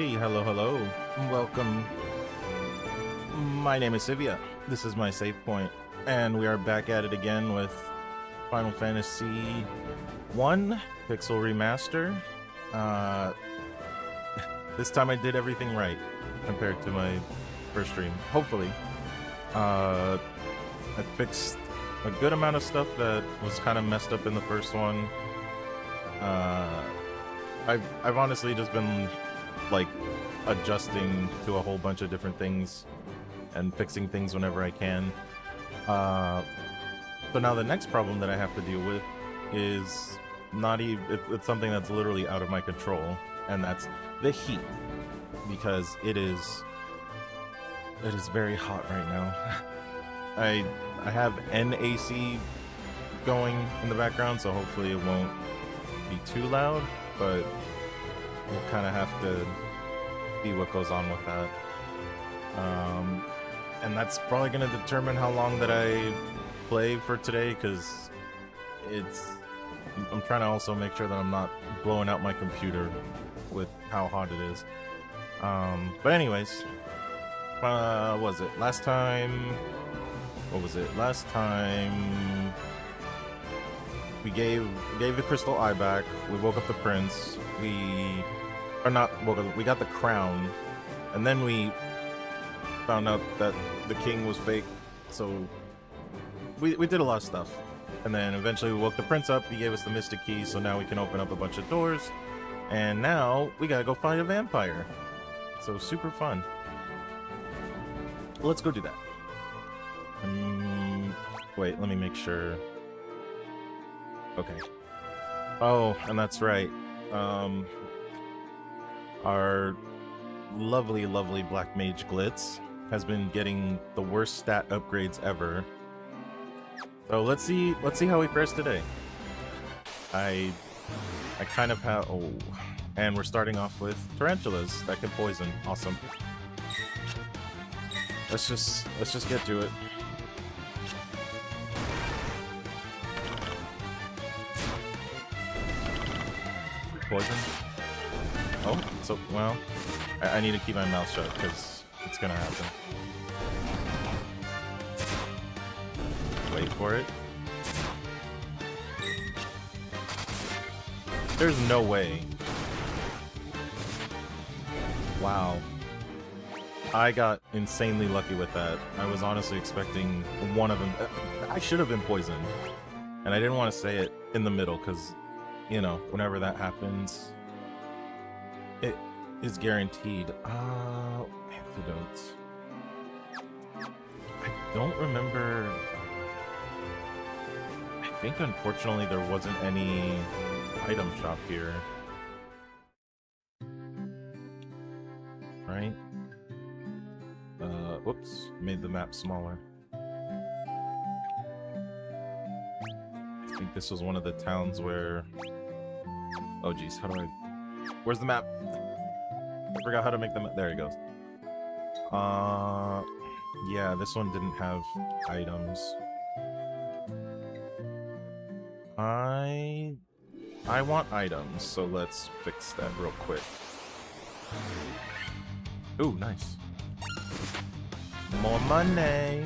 Alrighty, hello, hello. Welcome. My name is Sivea. This is my save point, and we are back at it again with Final Fantasy 1 Pixel Remaster. This time I did everything right compared to my first stream. Hopefully. I fixed a good amount of stuff that was kind of messed up in the first one. I've honestly just been like adjusting to a whole bunch of different things and fixing things whenever I can. So now the next problem that I have to deal with is not even it's something that's literally out of my control, and that's the heat, because it is very hot right now. I have NAC going in the background, so hopefully it won't be too loud, but we'll kind of have to see what goes on with that. And that's probably going to determine how long that I play for today, because I'm trying to also make sure that I'm not blowing out my computer with how hot it is. But anyways, what was it? Last time we gave the crystal eye back. We woke up the prince. We got the crown, and then we found out that the king was fake. So we did a lot of stuff, and then eventually we woke the prince up. He gave us the mystic key, so now we can open up a bunch of doors. And now we gotta go find a vampire. So super fun. Let's go do that. Wait, let me make sure. Okay. Oh, and that's right. Our lovely Black Mage Glitz has been getting the worst stat upgrades ever. So let's see how we fares today. I kind of have and we're starting off with tarantulas that can poison. Awesome. Let's just get to it. Poison. Oh, so, well, I need to keep my mouth shut, because it's gonna happen. Wait for it. There's no way. Wow. I got insanely lucky with that. I was honestly expecting one of them. I should have been poisoned. And I didn't want to say it in the middle, because, you know, whenever that happens, it is guaranteed. Antidotes. I don't remember. I think, unfortunately, there wasn't any item shop here. Right? Whoops. Made the map smaller. I think this was one of the towns where... Oh, geez. How do I... Where's the map? I forgot how to make the map. There it goes. Yeah, this one didn't have items. I want items, so let's fix that real quick. Ooh, nice. More money!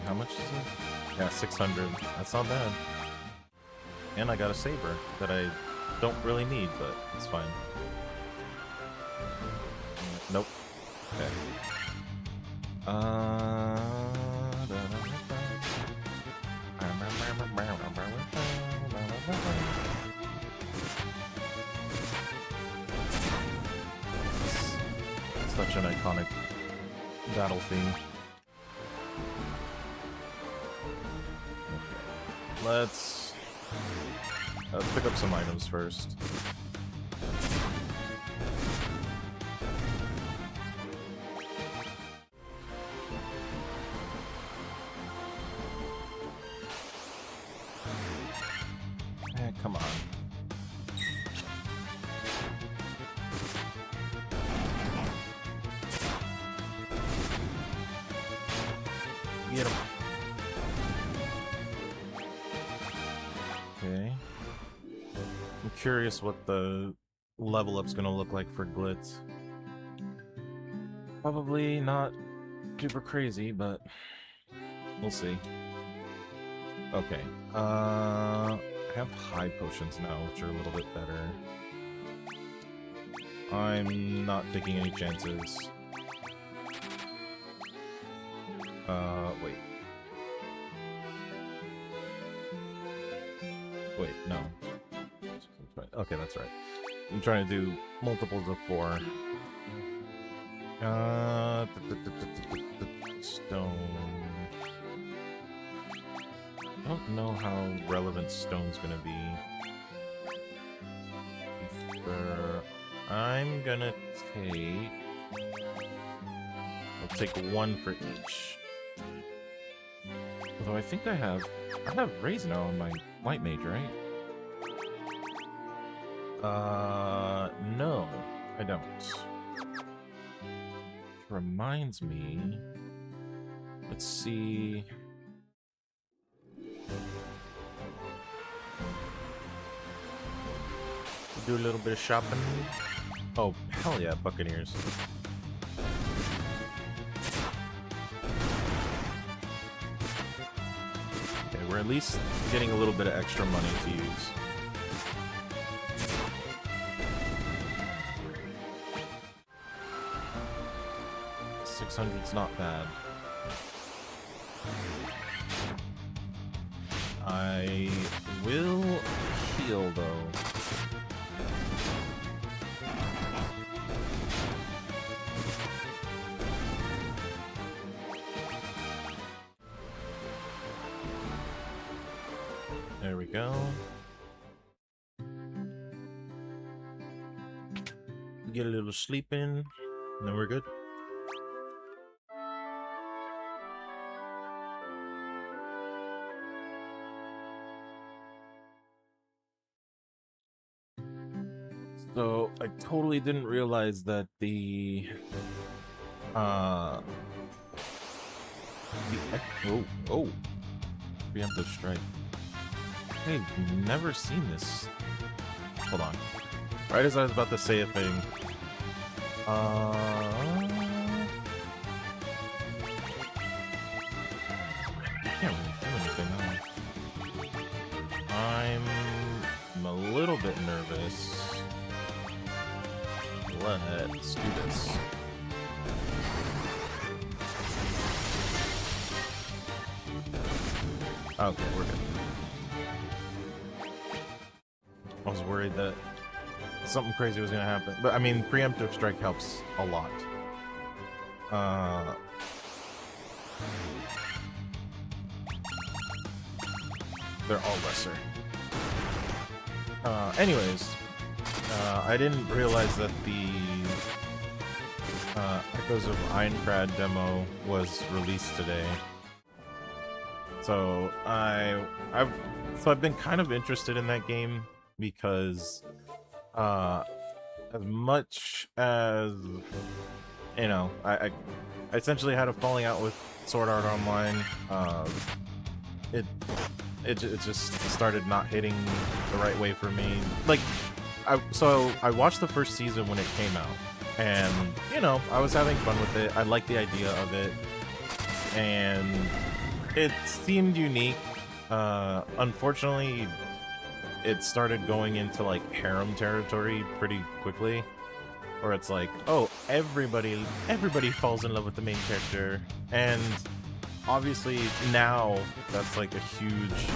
How much is it? Yeah, 600. That's not bad. And I got a saber that I don't really need, but it's fine. Nope. Okay. Such an iconic battle theme. Okay. Let's pick up some items first. Come on. Get him. Okay. curious what the level up's gonna look like for Glitz. Probably not super crazy, but we'll see. Okay, I have high potions now, which are a little bit better. I'm not taking any chances. Wait. Wait, no. Okay, that's right. I'm trying to do multiples of 4. Stone. I don't know how relevant stone's gonna be. I'm gonna take... I'll take 1 for each. Although I think I have raise now on my light mage, right? No, I don't. Which reminds me, let's see. Do a little bit of shopping. Oh, hell yeah, Buccaneers. Okay, we're at least getting a little bit of extra money to use. $600's not bad. I will heal though. There we go. Get a little sleep in, and then we're good. So I totally didn't realize that the preemptive strike. I've never seen this. Hold on. Right as I was about to say a thing. I can't really do anything now. I'm a little bit nervous. Let's do this. Okay, we're good. I was worried that something crazy was gonna happen, but I mean, preemptive strike helps a lot. They're all lesser. Anyways, I didn't realize that the Echoes of Aincrad demo was released today. So I've been kind of interested in that game because as much as you know, I essentially had a falling out with Sword Art Online. It just started not hitting the right way for me. Like, so I watched the first season when it came out, and you know, I was having fun with it. I liked the idea of it, and it seemed unique. Unfortunately, it started going into like harem territory pretty quickly, where it's like, oh, everybody falls in love with the main character, and obviously now that's like a huge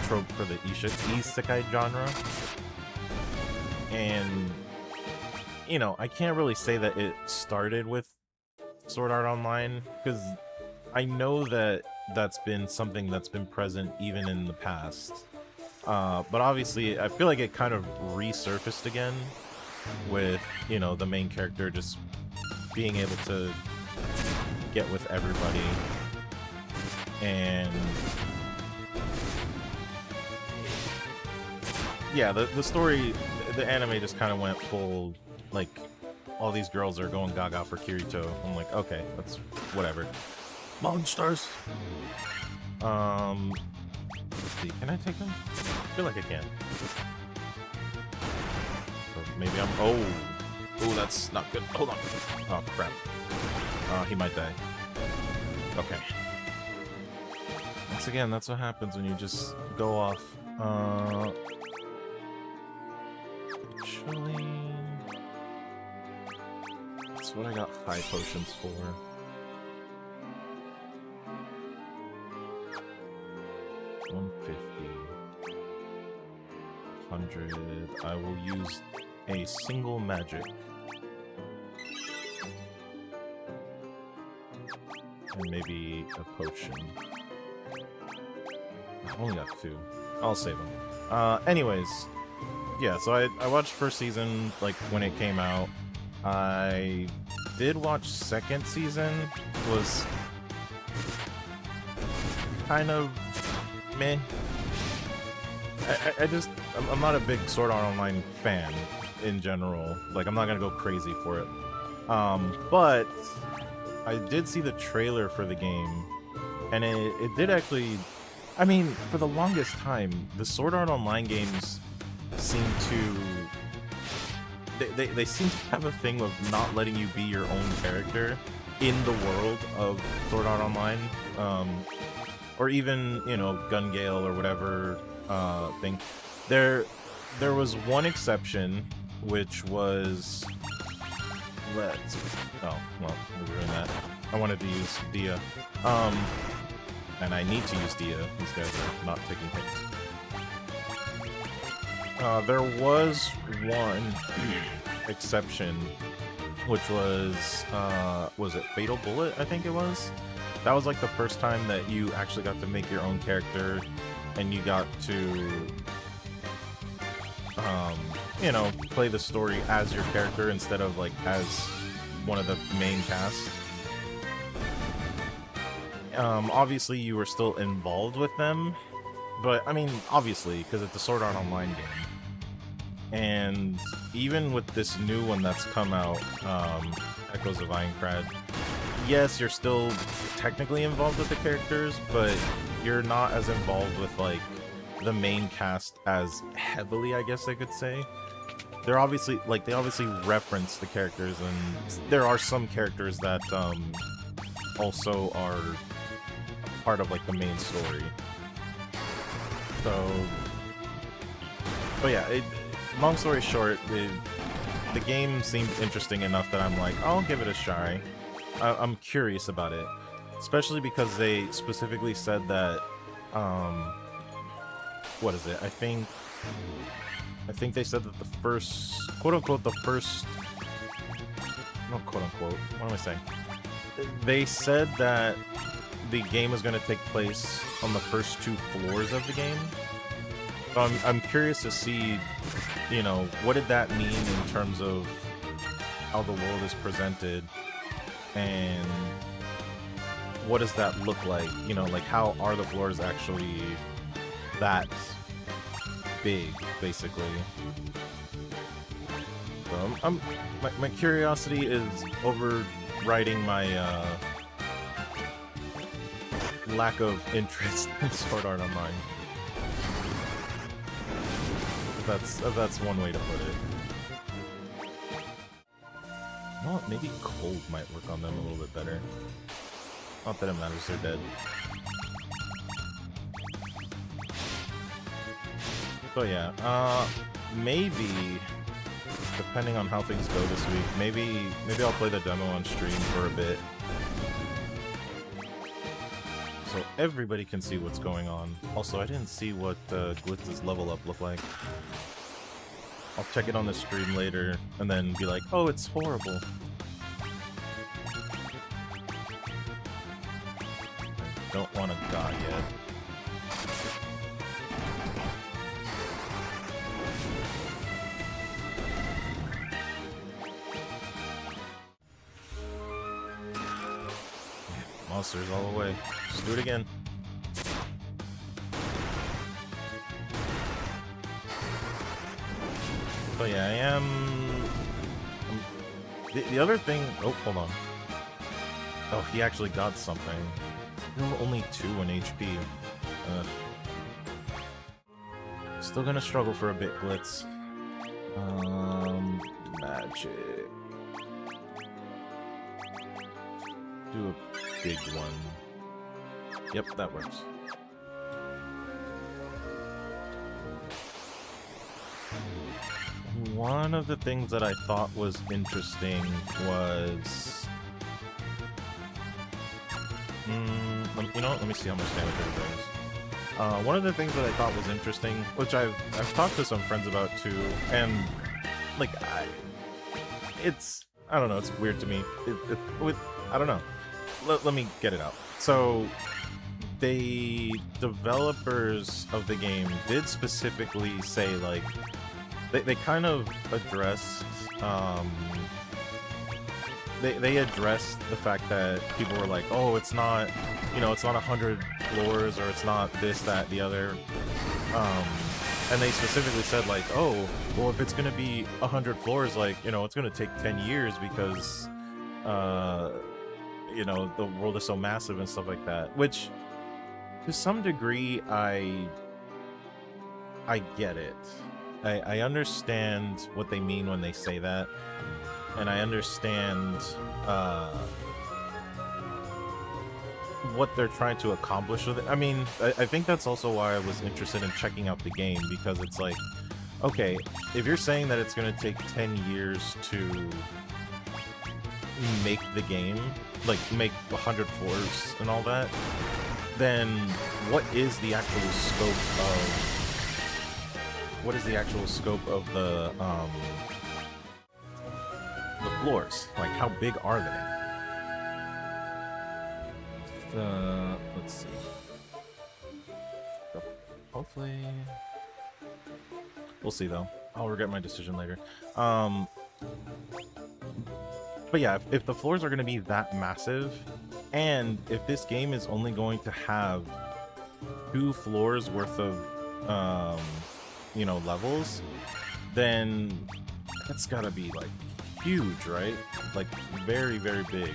trope for the isekai genre. And you know, I can't really say that it started with Sword Art Online, because I know that that's been something that's been present even in the past. But obviously I feel like it kind of resurfaced again with, you know, the main character just being able to get with everybody. And yeah, the story, the anime just kind of went full, like, all these girls are going gaga for Kirito. I'm like, okay, that's whatever. Monsters! Let's see, can I take them? I feel like I can. maybe I'm... Oh, that's not good. Hold on. Oh, crap. He might die. Okay. Once again, that's what happens when you just go off. Actually... That's what I got high potions for. 150. 100. I will use a single magic. And maybe a potion. I've only got 2. I'll save them. Anyways, yeah, so I watched first season, like, when it came out. I did watch second season. Was kind of meh. I'm not a big Sword Art Online fan in general. Like, I'm not gonna go crazy for it. But I did see the trailer for the game, and it did actually... I mean, for the longest time, the Sword Art Online games seem to... They seem to have a thing of not letting you be your own character in the world of Sword Art Online. Or even, you know, Gun Gale or whatever thing. There was one exception, which was... Oh, well, we're doing that. I wanted to use Dia. And I need to use Dia. These guys are not taking hits. There was one exception, which was it Fatal Bullet, I think it was? That was like the first time that you actually got to make your own character, and you got to, you know, play the story as your character instead of like as one of the main cast. Obviously you were still involved with them, but I mean, obviously, because it's a Sword Art Online game. And even with this new one that's come out, Echoes of Aincrad, yes, you're still technically involved with the characters, but you're not as involved with, like, the main cast as heavily, I guess I could say. They're obviously, like, they obviously reference the characters, and there are some characters that, also are part of, like, the main story. So, but yeah, long story short, the game seemed interesting enough that I'm like, I'll give it a try. I'm curious about it, especially because they specifically said that, what is it? I think they said that the first, quote-unquote, not quote-unquote, what am I saying? They said that the game was going to take place on the first 2 floors of the game. So I'm curious to see, you know, what did that mean in terms of how the world is presented, and what does that look like? You know, like, how are the floors actually that big, basically? So my curiosity is overriding my lack of interest in Sword Art Online. That's one way to put it. Well, maybe cold might work on them a little bit better. Not that it matters, they're dead. So yeah, maybe, depending on how things go this week, maybe I'll play the demo on stream for a bit, so everybody can see what's going on. Also, I didn't see what Glitz's level up looked like. I'll check it on the stream later, and then be like, oh, it's horrible. I don't want to die yet. Monsters all the way. Just do it again. So yeah, I am... The other thing... Oh, hold on. Oh, he actually got something. Only 2 in HP. Still gonna struggle for a bit, Glitz. Magic. Do a big one. Yep, that works. One of the things that I thought was interesting was... you know what? Let me see how much damage it does. One of the things that I thought was interesting, which I've talked to some friends about too, and like I don't know, it's weird to me. I don't know. Let me get it out. So the developers of the game did specifically say, like, they kind of addressed they addressed the fact that people were like, oh, it's not, you know, it's not 100 floors, or it's not this, that, the other. And they specifically said, like, oh, well, if it's gonna be 100 floors, like, you know, it's gonna take 10 years because, you know, the world is so massive and stuff like that. Which, to some degree, I get it. I understand what they mean when they say that. And I understand what they're trying to accomplish with it. I mean, I think that's also why I was interested in checking out the game, because it's like, okay, if you're saying that it's going to take 10 years to make the game, like make 100 floors and all that, then what is the actual scope of the floors? Like, how big are they? Let's see. Hopefully, we'll see though. I'll regret my decision later. But yeah, if the floors are going to be that massive, and if this game is only going to have 2 floors worth of you know, levels, then that's gotta be like huge, right? Like very, very big.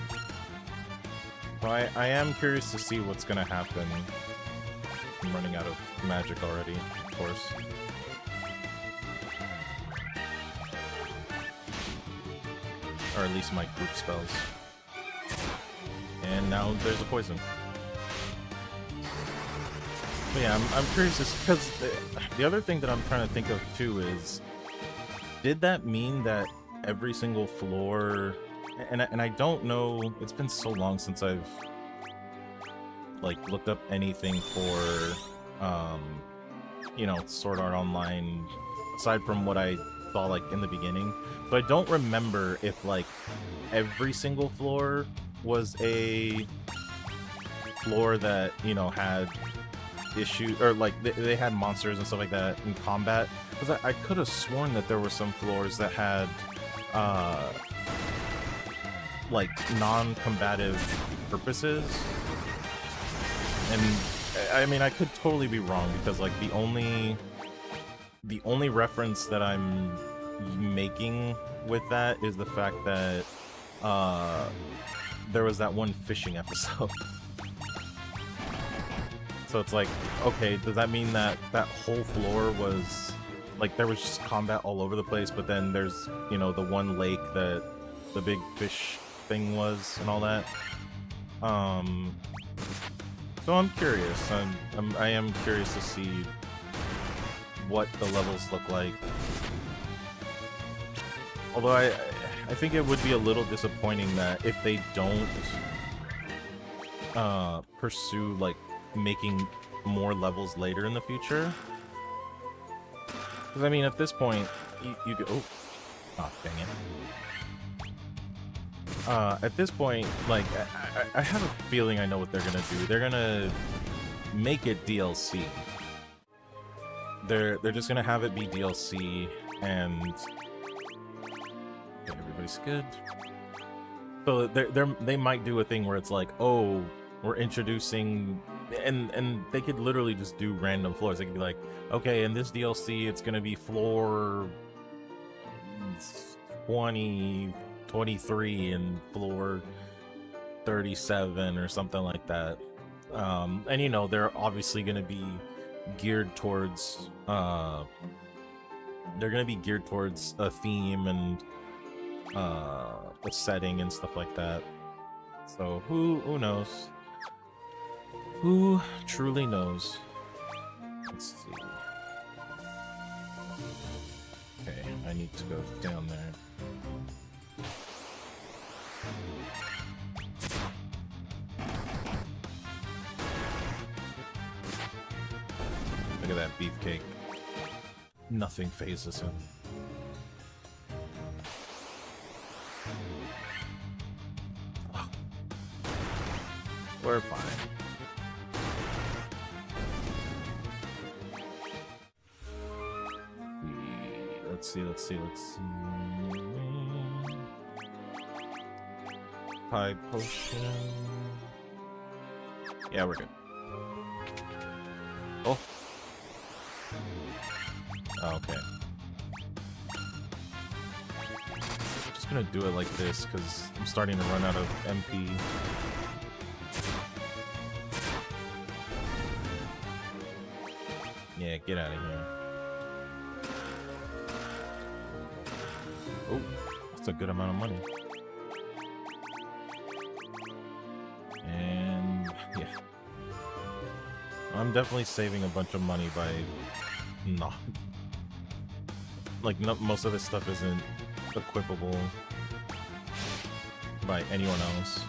So I am curious to see what's gonna happen. I'm running out of magic already, of course. Or at least my group spells. And now there's a poison. But yeah, I'm curious, because the other thing that I'm trying to think of too is, did that mean that every single floor, and I don't know, it's been so long since I've like looked up anything for you know, Sword Art Online, aside from what I saw like in the beginning. So I don't remember if like every single floor was a floor that, you know, had issues, or like they had monsters and stuff like that in combat, because I could have sworn that there were some floors that had like non-combative purposes. And I mean, I could totally be wrong, because like the only reference that I'm making with that is the fact that there was that one fishing episode. So it's like, okay, does that mean that that whole floor was like, there was just combat all over the place, but then there's, you know, the one lake that the big fish thing was and all that? So I'm curious. I am curious to see what the levels look like. Although I think it would be a little disappointing that if they don't pursue like making more levels later in the future. Because I mean, at this point, you could, oh, dang it. At this point, like, I have a feeling I know what they're gonna do. They're gonna make it DLC. They're just gonna have it be DLC, and okay, everybody's good. So they might do a thing where it's like, oh, we're introducing, and they could literally just do random floors. They could be like, okay, in this DLC, it's gonna be floor 23 and floor 37 or something like that. And you know, they're obviously gonna be geared towards they're gonna be geared towards a theme and a setting and stuff like that. So who knows? Who truly knows? Let's see. Okay, I need to go down there. Look at that beefcake. Nothing phases him. Oh. We're fine. Let's see. Pie potion. Yeah, we're good. Oh. Okay. Just gonna do it like this because I'm starting to run out of MP. Yeah, get out of here. Oh, that's a good amount of money. And yeah. I'm definitely saving a bunch of money by not... Like, most of this stuff isn't equipable by anyone else.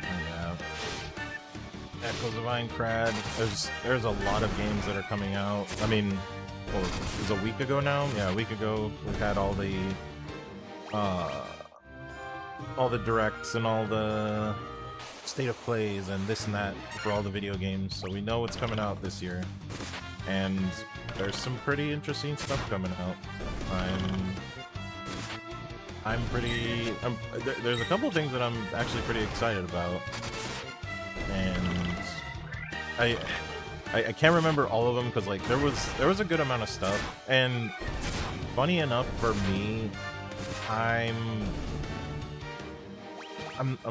Yeah. Echoes of Aincrad. There's a lot of games that are coming out. I mean, well, it was a week ago now? Yeah, a week ago we had all the directs and all the state of plays and this and that for all the video games, so we know what's coming out this year, and there's some pretty interesting stuff coming out. There's a couple of things that I'm actually pretty excited about, and I can't remember all of them because like there was a good amount of stuff, and funny enough for me, I'm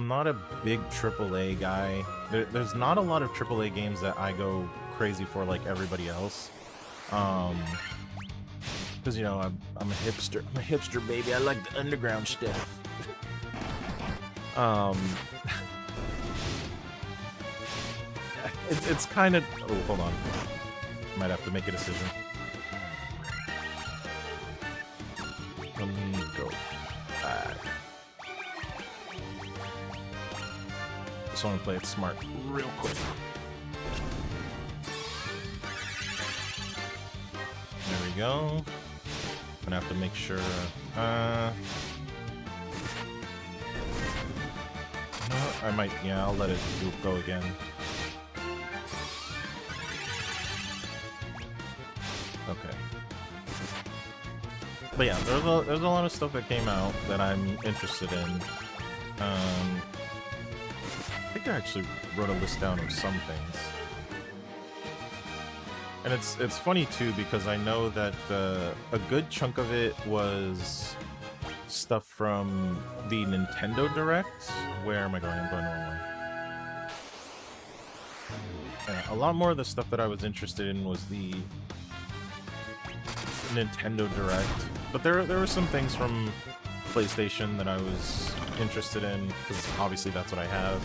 not a big AAA guy. There's not a lot of AAA games that I go crazy for like everybody else. Because you know I'm a hipster. I'm a hipster, baby. I like the underground stuff. It's kind of. Oh, hold on. Might have to make a decision. Let me go back. Just want to play it smart real quick. There we go. Gonna have to make sure. No, I might. Yeah, I'll let it go again. Okay. But yeah, there's a lot of stuff that came out that I'm interested in. I think I actually wrote a list down of some things. And it's funny too because I know that a good chunk of it was stuff from the Nintendo Direct. Where am I going? I'm going the wrong way. A lot more of the stuff that I was interested in was the Nintendo Direct, but there were some things from PlayStation that I was interested in because obviously that's what I have.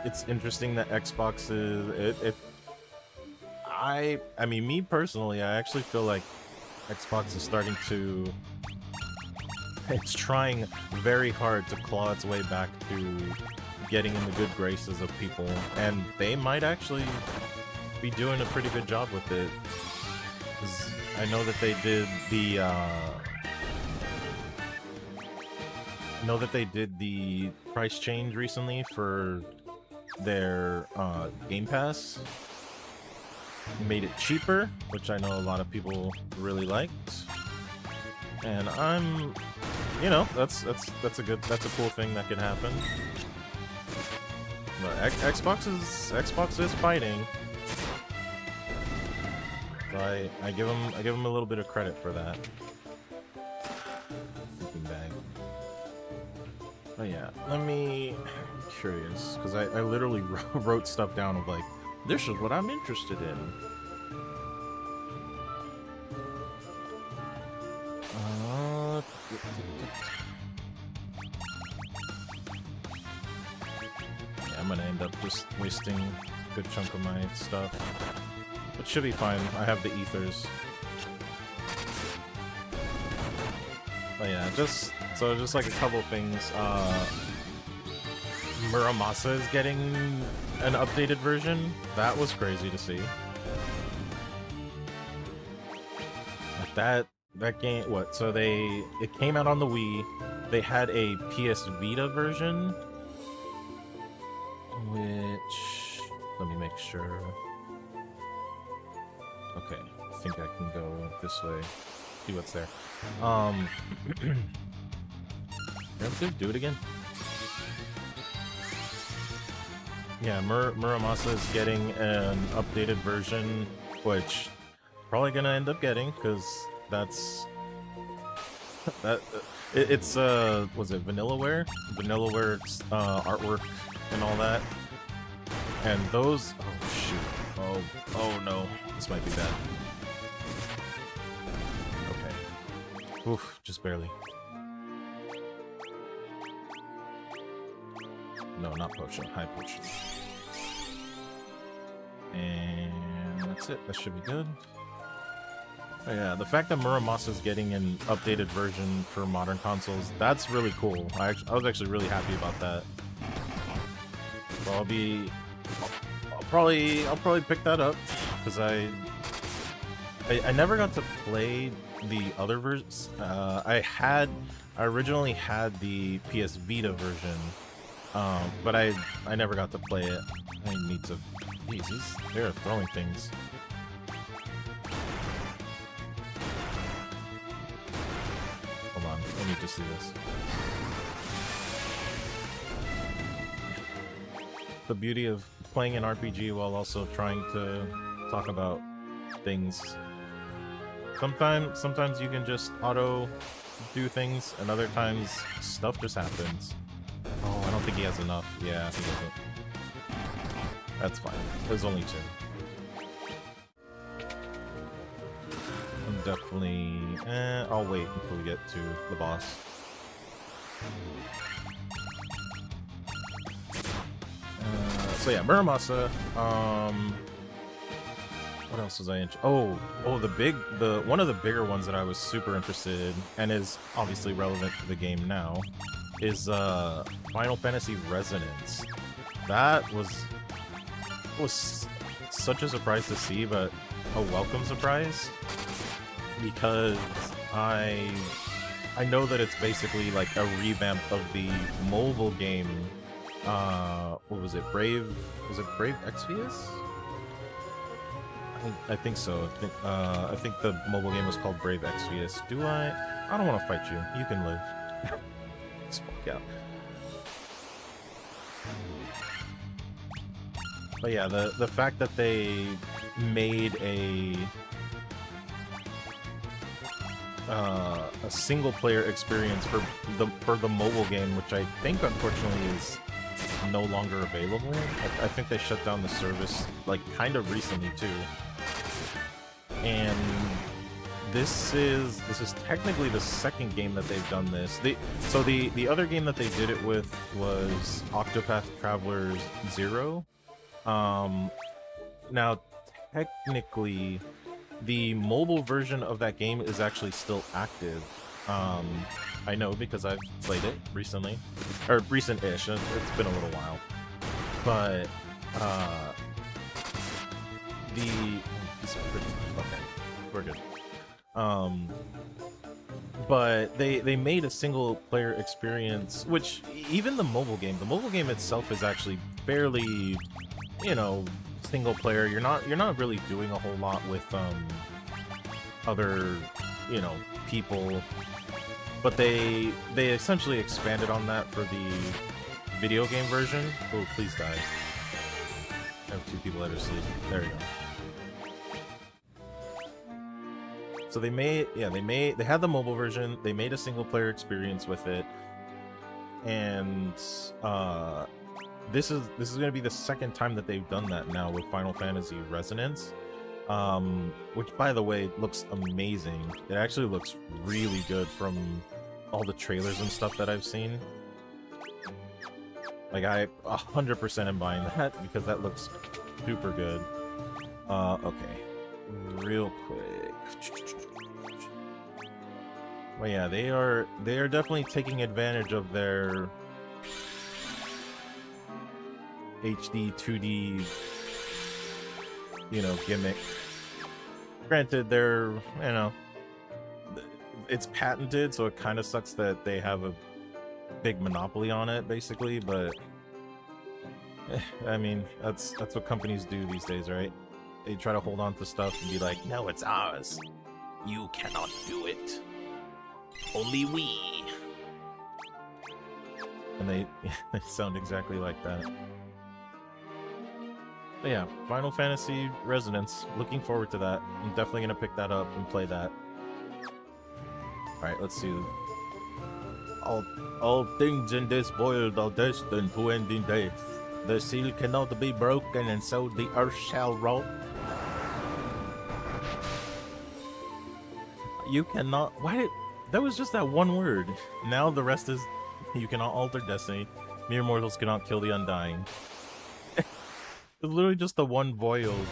It's interesting that Xbox is I mean, me personally, I actually feel like Xbox is starting to... It's trying very hard to claw its way back to getting in the good graces of people, and they might actually be doing a pretty good job with it. 'Cause I know that they did the price change recently for their Game Pass. Made it cheaper, which I know a lot of people really liked. And I'm, you know, that's a cool thing that could happen. But Xbox is fighting. So I give them a little bit of credit for that. Sleeping bag. Oh yeah, I'm curious, because I literally wrote stuff down of like, this is what I'm interested in. Yeah, I'm gonna end up just wasting a good chunk of my stuff. But should be fine, I have the ethers. But yeah, just like a couple things. Muramasa is getting an updated version. That was crazy to see. Like that game, what? So it came out on the Wii. They had a PS Vita version, which, let me make sure. Okay, I think I can go this way. See what's there. Just do it again. Yeah, Muramasa is getting an updated version, which probably gonna end up getting, because that's it's was it Vanillaware artwork and all that, and those, oh shoot, oh no, this might be bad. Okay, oof, just barely. No, not potion, high potion. And that's it, that should be good. Oh yeah, the fact that Muramasa is getting an updated version for modern consoles, that's really cool. I was actually really happy about that. So I'll probably pick that up, because I never got to play the other versions. I originally had the PS Vita version, but I never got to play it. I need to. Jeez, they're throwing things. Hold on, I need to see this. The beauty of playing an RPG while also trying to talk about things. Sometimes you can just auto do things, and other times stuff just happens. Oh, I don't think he has enough. Yeah, he doesn't. That's fine. There's only two. I'm definitely... I'll wait until we get to the boss. So yeah, Muramasa. What else was I interested? Oh, one of the bigger ones that I was super interested in, and is obviously relevant to the game now, is Final Fantasy Resonance. That was such a surprise to see, but a welcome surprise, because I know that it's basically like a revamp of the mobile game. What was it? Was it Brave Exvius? I think so. I think the mobile game was called Brave Exvius. I don't want to fight you. You can live. Just walk out. But yeah, the fact that they made a single player experience for the mobile game, which I think unfortunately is no longer available. I think they shut down the service like kind of recently too. And this is technically the second game that they've done this. So the other game that they did it with was Octopath Traveler 0. Now technically the mobile version of that game is actually still active. I know because I've played it recently, or recent-ish. It's been a little while, but okay, we're good. But they made a single-player experience, which even the mobile game itself is actually fairly, single player. You're not really doing a whole lot with other people, but they essentially expanded on that for the video game version. Oh, please die. I have two people that are asleep. There you go. So they had the mobile version, they made a single player experience with it, and this is going to be the second time that they've done that now with Final Fantasy Resonance, which, by the way, looks amazing. It actually looks really good from all the trailers and stuff that I've seen. Like, I 100% am buying that because that looks super good. Okay, real quick. Well, yeah, they are definitely taking advantage of their HD 2D, you know, gimmick. Granted, they're, you know, it's patented, so it kind of sucks that they have a big monopoly on it, basically, but I mean, that's what companies do these days, right? They try to hold on to stuff and be like, no, it's ours. You cannot do it. Only we. And they sound exactly like that. But yeah, Final Fantasy Resonance. Looking forward to that. I'm definitely gonna pick that up and play that. Alright, let's see. All things in this world are destined to end in death. The seal cannot be broken, and so the earth shall roll. You cannot... Why? That was just that one word. Now the rest is... You cannot alter destiny. Mere mortals cannot kill the undying. It's literally just the one boiled.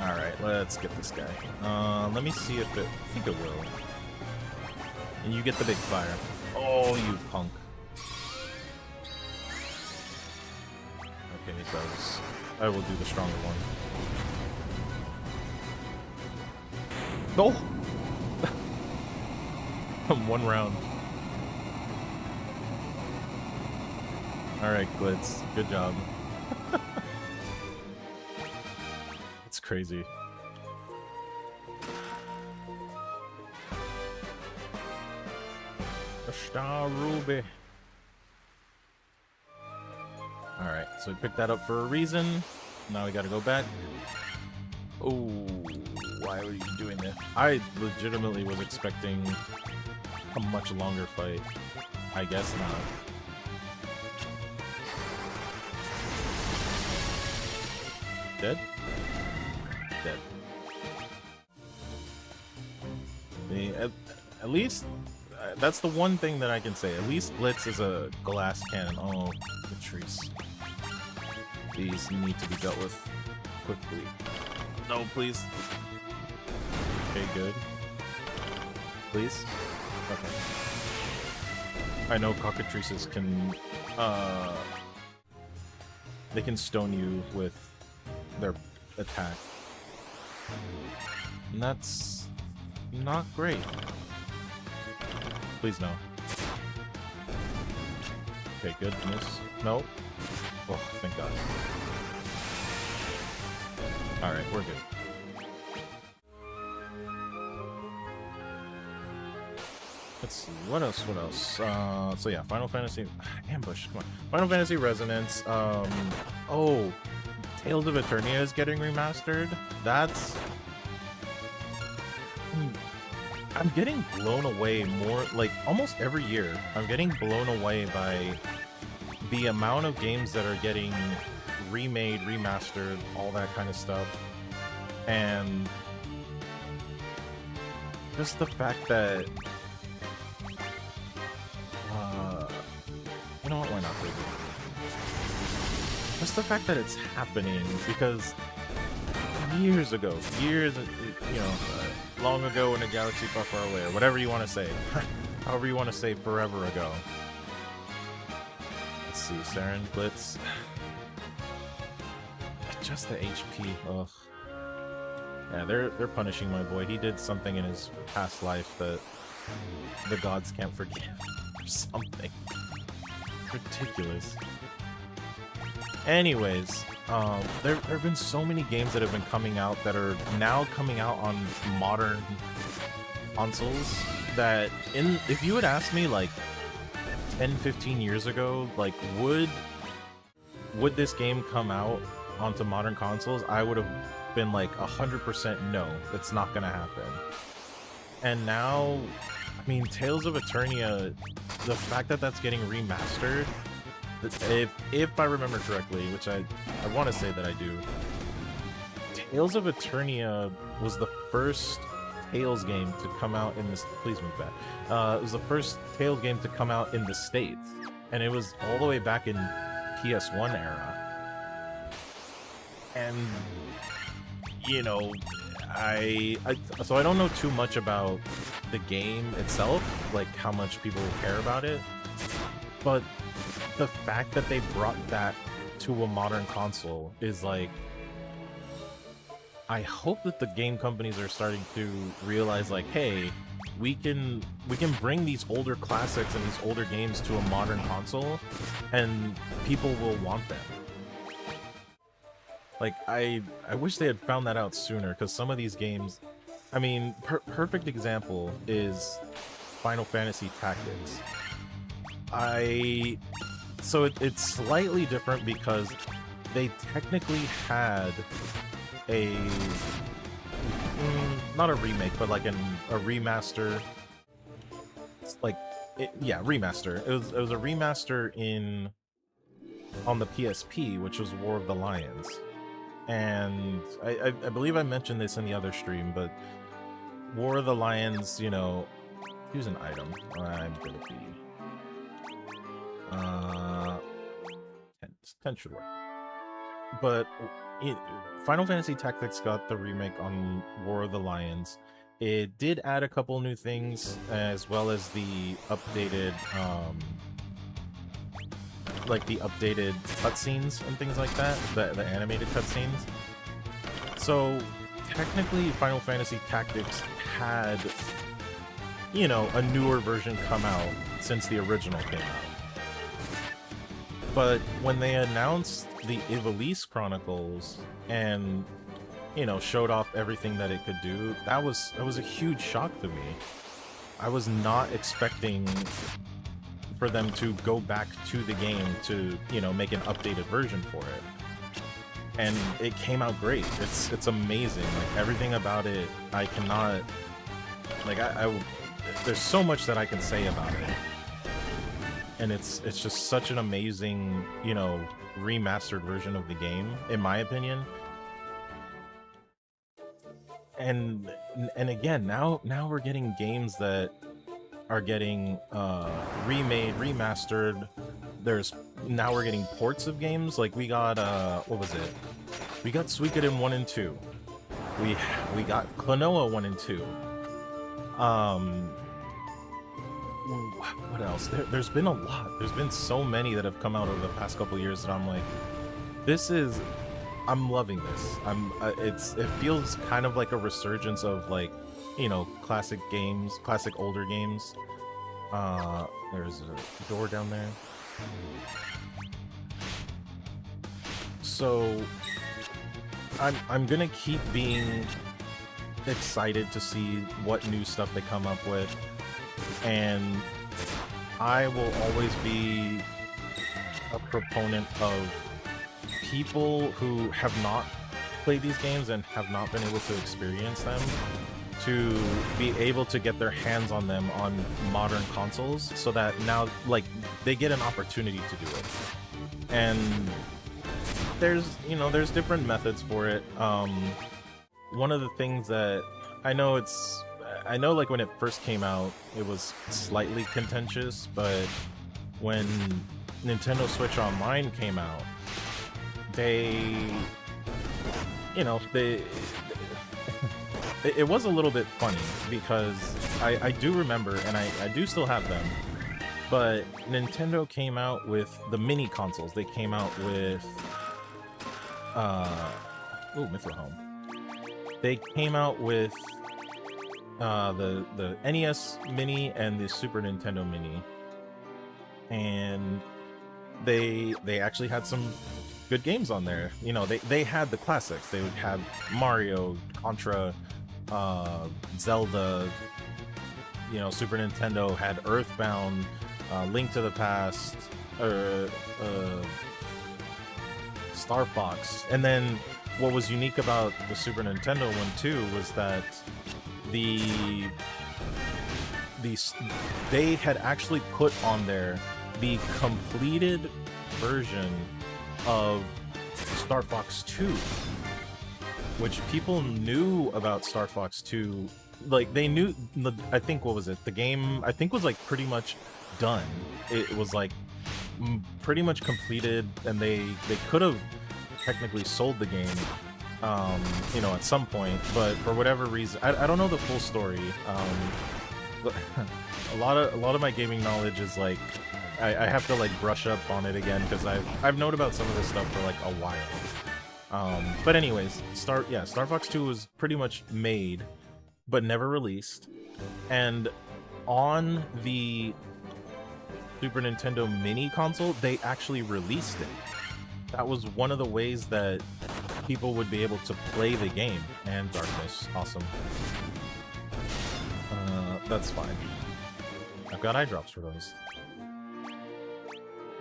Alright, let's get this guy. Let me see if it... I think it will. And you get the big fire. Oh, you punk. Okay, it does. I will do the stronger one. Oh! One round. Alright, Glitz. Good job. It's crazy. A star ruby. Alright, so we picked that up for a reason. Now we gotta go back. Oh, why were you doing that? I legitimately was expecting a much longer fight. I guess not. Dead? Dead. At least, that's the one thing that I can say. At least Blitz is a glass cannon. Oh, Patrice. These need to be dealt with quickly. No, please. Okay, good. Please? Okay. I know cockatrices can, they can stone you with their attack. And that's not great. Please no. Okay, good. Miss. No. Oh, thank God. Alright, we're good. Let's see, what else? So yeah, Final Fantasy... Ambush, come on. Final Fantasy Resonance, oh, Tales of Eternia is getting remastered. That's... I'm getting blown away more, like, almost every year. I'm getting blown away by the amount of games that are getting remade, remastered, all that kind of stuff. And just the fact that you know what, why not, baby? Just the fact that it's happening, because years ago, you know, long ago in a galaxy far, far away, or whatever you want to say, however you want to say, forever ago. Let's see, Saren, Blitz. Just the HP. Ugh. Yeah, they're punishing my boy. He did something in his past life that the gods can't forgive, or something. Ridiculous. Anyways, there have been so many games that have been coming out that are now coming out on modern consoles that, if you had asked me like 10-15 years ago, like would this game come out onto modern consoles, I would have been like 100% no, it's not gonna happen. And now mean, Tales of Eternia, the fact that that's getting remastered, if I remember correctly, which I want to say that I do, Tales of Eternia was the first Tales game to come out in this. Please move that. It was the first Tales game to come out in the States, and it was all the way back in PS1 era. And you know, so I don't know too much about the game itself, like how much people care about it, but the fact that they brought that to a modern console is like, I hope that the game companies are starting to realize, like, hey, we can bring these older classics and these older games to a modern console, and people will want them. Like, I wish they had found that out sooner, because some of these games, I mean, perfect example is Final Fantasy Tactics. So it's slightly different because they technically had a not a remake, but like a remaster. Like, remaster. It was a remaster on the PSP, which was War of the Lions. And I believe I mentioned this in the other stream, but War of the Lions, you know, here's an item. I'm gonna be 10 should work. But Final Fantasy Tactics got the remake on War of the Lions. It did add a couple new things, as well as the updated like the updated cutscenes and things like that, the animated cutscenes. So technically Final Fantasy Tactics had, you know, a newer version come out since the original came out. But when they announced the Ivalice Chronicles and, you know, showed off everything that it could do, that was a huge shock to me. I was not expecting for them to go back to the game to, you know, make an updated version for it. And it came out great. It's amazing. Like, everything about it, I cannot, like, there's so much that I can say about it. And it's just such an amazing, you know, remastered version of the game, in my opinion. And again, now we're getting games that are getting remade, remastered. Now we're getting ports of games. Like, we got what was it? We got Suikoden 1 and 2. We got Klonoa 1 and 2. What else? There's been a lot. There's been so many that have come out over the past couple years that I'm like, I'm loving this. It feels kind of like a resurgence of, like, you know, classic games, classic older games. There's a door down there. So I'm gonna keep being excited to see what new stuff they come up with, and I will always be a proponent of people who have not played these games and have not been able to experience them to be able to get their hands on them on modern consoles, so that now, like, they get an opportunity to do it. And there's different methods for it. One of the things that I know, like, when it first came out, it was slightly contentious, but when Nintendo Switch Online came out, it was a little bit funny, because I do remember, and I do still have them, but Nintendo came out with the mini consoles. They came out with Mythra Home. They came out with the NES Mini and the Super Nintendo Mini, and they actually had some good games on there. You know, they had the classics. They would have Mario, Contra, Zelda. You know, Super Nintendo had Earthbound, Link to the Past, Star Fox. And then what was unique about the Super Nintendo one too was that these, they had actually put on there the completed version of Star Fox 2, which people knew about Star Fox 2. Like, they knew, I think, what was it? The game, I think, was like pretty much done. It was like pretty much completed, and they could have technically sold the game, you know, at some point, but for whatever reason, I don't know the full story. A lot of my gaming knowledge is like, I have to like brush up on it again, because I've known about some of this stuff for like a while. But anyways, Star Fox 2 was pretty much made, but never released, and on the Super Nintendo mini console, they actually released it. That was one of the ways that people would be able to play the game. And darkness, awesome. That's fine. I've got eye drops for those.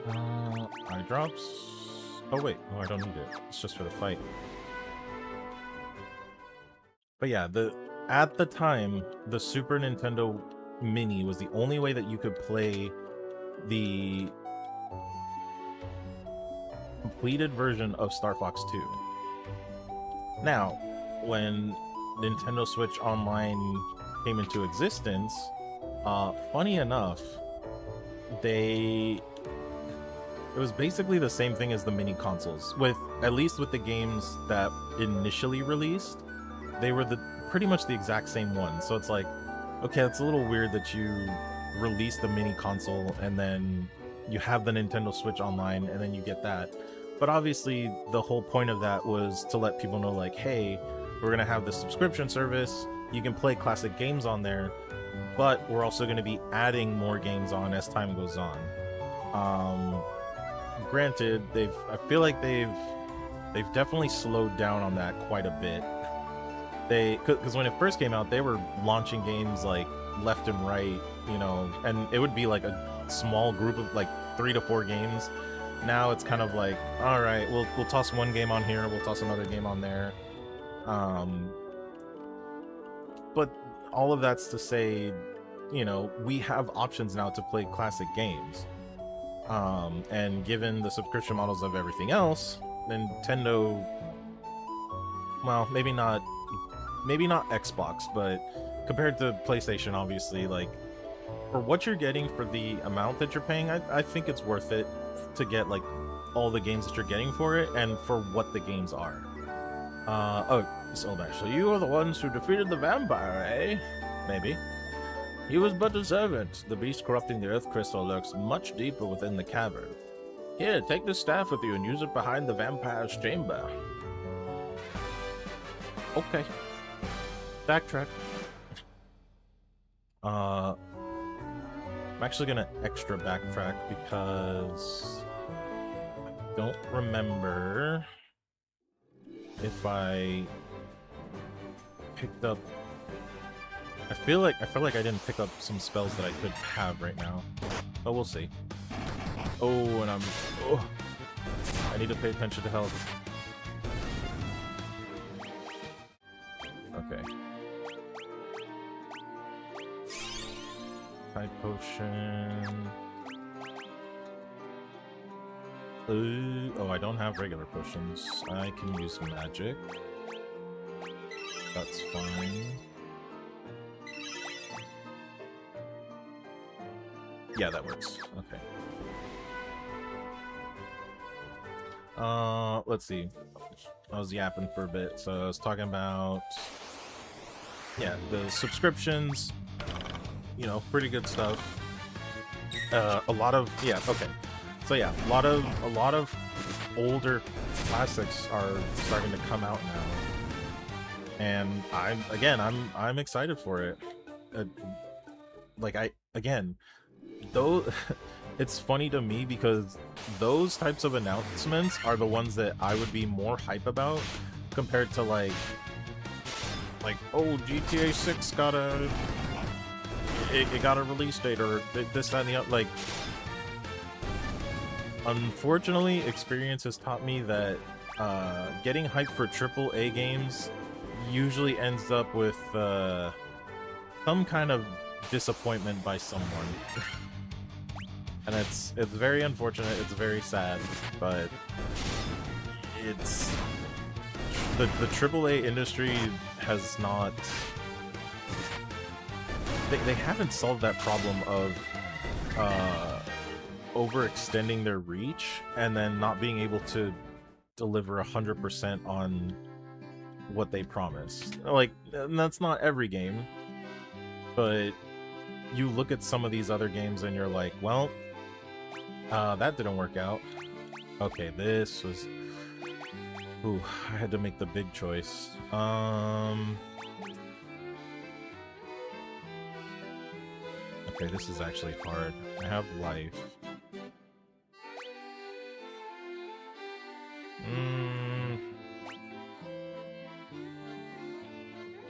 Eye drops? Oh wait, no, I don't need it. It's just for the fight. But yeah, at the time, the Super Nintendo Mini was the only way that you could play the completed version of Star Fox 2. Now, when Nintendo Switch Online came into existence, funny enough, it was basically the same thing as the mini consoles, at least with the games that initially released. They were pretty much the exact same one. So it's like, okay, it's a little weird that you release the mini console and then you have the Nintendo Switch Online and then you get that. But obviously the whole point of that was to let people know, like, hey, we're gonna have this subscription service, you can play classic games on there, but we're also going to be adding more games on as time goes on. Granted, I feel like they've definitely slowed down on that quite a bit. Because when it first came out, they were launching games like left and right, you know, and it would be like a small group of like 3 to 4 games. Now it's kind of like, all right, we'll toss one game on here, we'll toss another game on there. But all of that's to say, you know, we have options now to play classic games. And given the subscription models of everything else, Nintendo, well, maybe not Xbox, but compared to PlayStation, obviously, like, for what you're getting for the amount that you're paying, I think it's worth it to get, like, all the games that you're getting for it, and for what the games are. So you are the ones who defeated the vampire, eh? Maybe. He was but a servant. The beast corrupting the earth crystal lurks much deeper within the cavern. Here, take this staff with you and use it behind the vampire's chamber. Okay. Backtrack. I'm actually gonna extra backtrack because I don't remember if I picked up. I feel like I didn't pick up some spells that I could have right now, but we'll see. Oh, and I need to pay attention to health. Okay. Tide potion. Oh, I don't have regular potions. I can use magic. That's fine. Yeah, that works. Okay. Let's see. I was yapping for a bit, so I was talking about, yeah, the subscriptions. You know, pretty good stuff. A lot of, yeah, okay. So yeah, a lot of older classics are starting to come out now, and I'm excited for it. Though it's funny to me because those types of announcements are the ones that I would be more hype about compared to like oh, GTA 6 got a release date, or this, that, and the other. Like, unfortunately, experience has taught me that getting hyped for AAA games usually ends up with some kind of disappointment by someone. And it's very unfortunate, it's very sad, but it's the AAA industry has not, they haven't solved that problem of overextending their reach and then not being able to deliver 100% on what they promised. Like, and that's not every game, but you look at some of these other games and you're like, well, that didn't work out. Okay, this was... Ooh, I had to make the big choice. Okay, this is actually hard. I have life.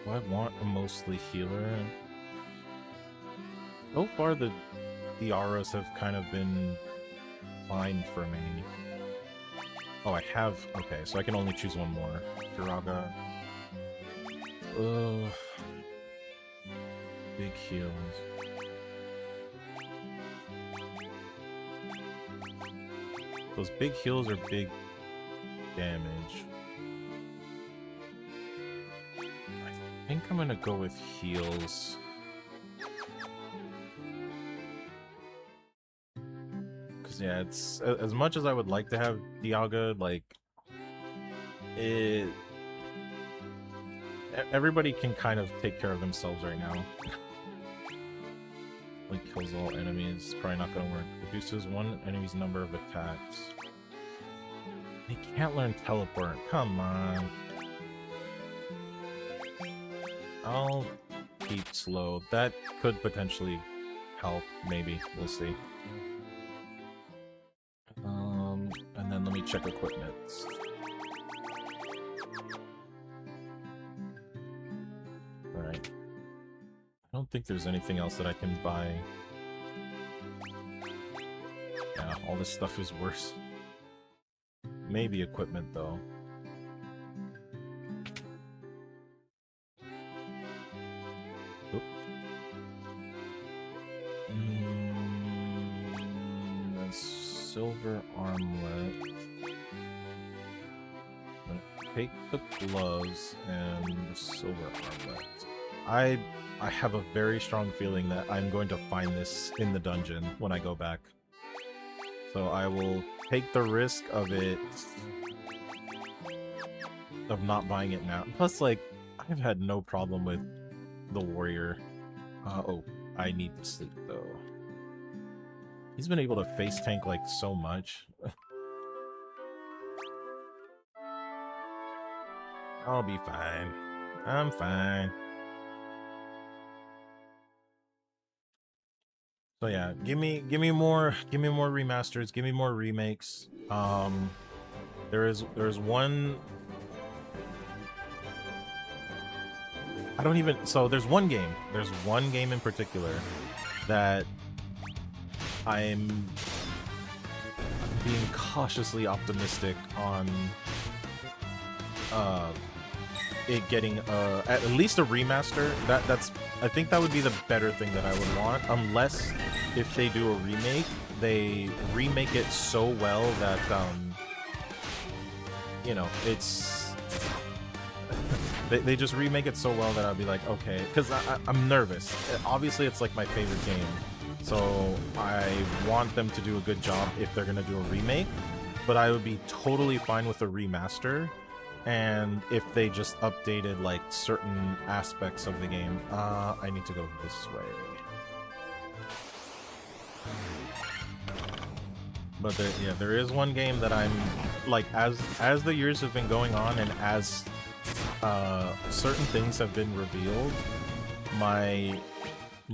Do I want a mostly healer? So far, the auras have kind of been fine for me. Oh, I have... Okay, so I can only choose one more. Firaga. Ugh. Big heals. Those big heals are big damage. I think I'm gonna go with heals. Cause yeah, it's as much as I would like to have Dialga, like everybody can kind of take care of themselves right now. Like kills all enemies, probably not gonna work. Reduces one enemy's number of attacks. They can't learn teleport. Come on. I'll keep slow. That could potentially help, maybe. We'll see. And then let me check equipment. Alright. I don't think there's anything else that I can buy. Yeah, all this stuff is worse. Maybe equipment, though. Oop. A silver armlet. I'm gonna take the gloves and the silver armlet. I have a very strong feeling that I'm going to find this in the dungeon when I go back. So I will take the risk of it, of not buying it now. Plus, like, I've had no problem with the warrior. Oh, I need to sleep, though. He's been able to face tank, like, so much. I'll be fine. I'm fine. So yeah, give me more remasters, give me more remakes. There's one. I don't even. So there's one game. There's one game in particular that I'm being cautiously optimistic on. It getting at least a remaster. That's I think that would be the better thing that I would want, unless if they do a remake, they remake it so well that you know, it's they just remake it so well that I'll be like, okay, because I'm nervous. Obviously it's like my favorite game, so I want them to do a good job if they're gonna do a remake, but I would be totally fine with a remaster. And if they just updated, like, certain aspects of the game. I need to go this way. But there is one game that I'm, like, as the years have been going on and as certain things have been revealed, my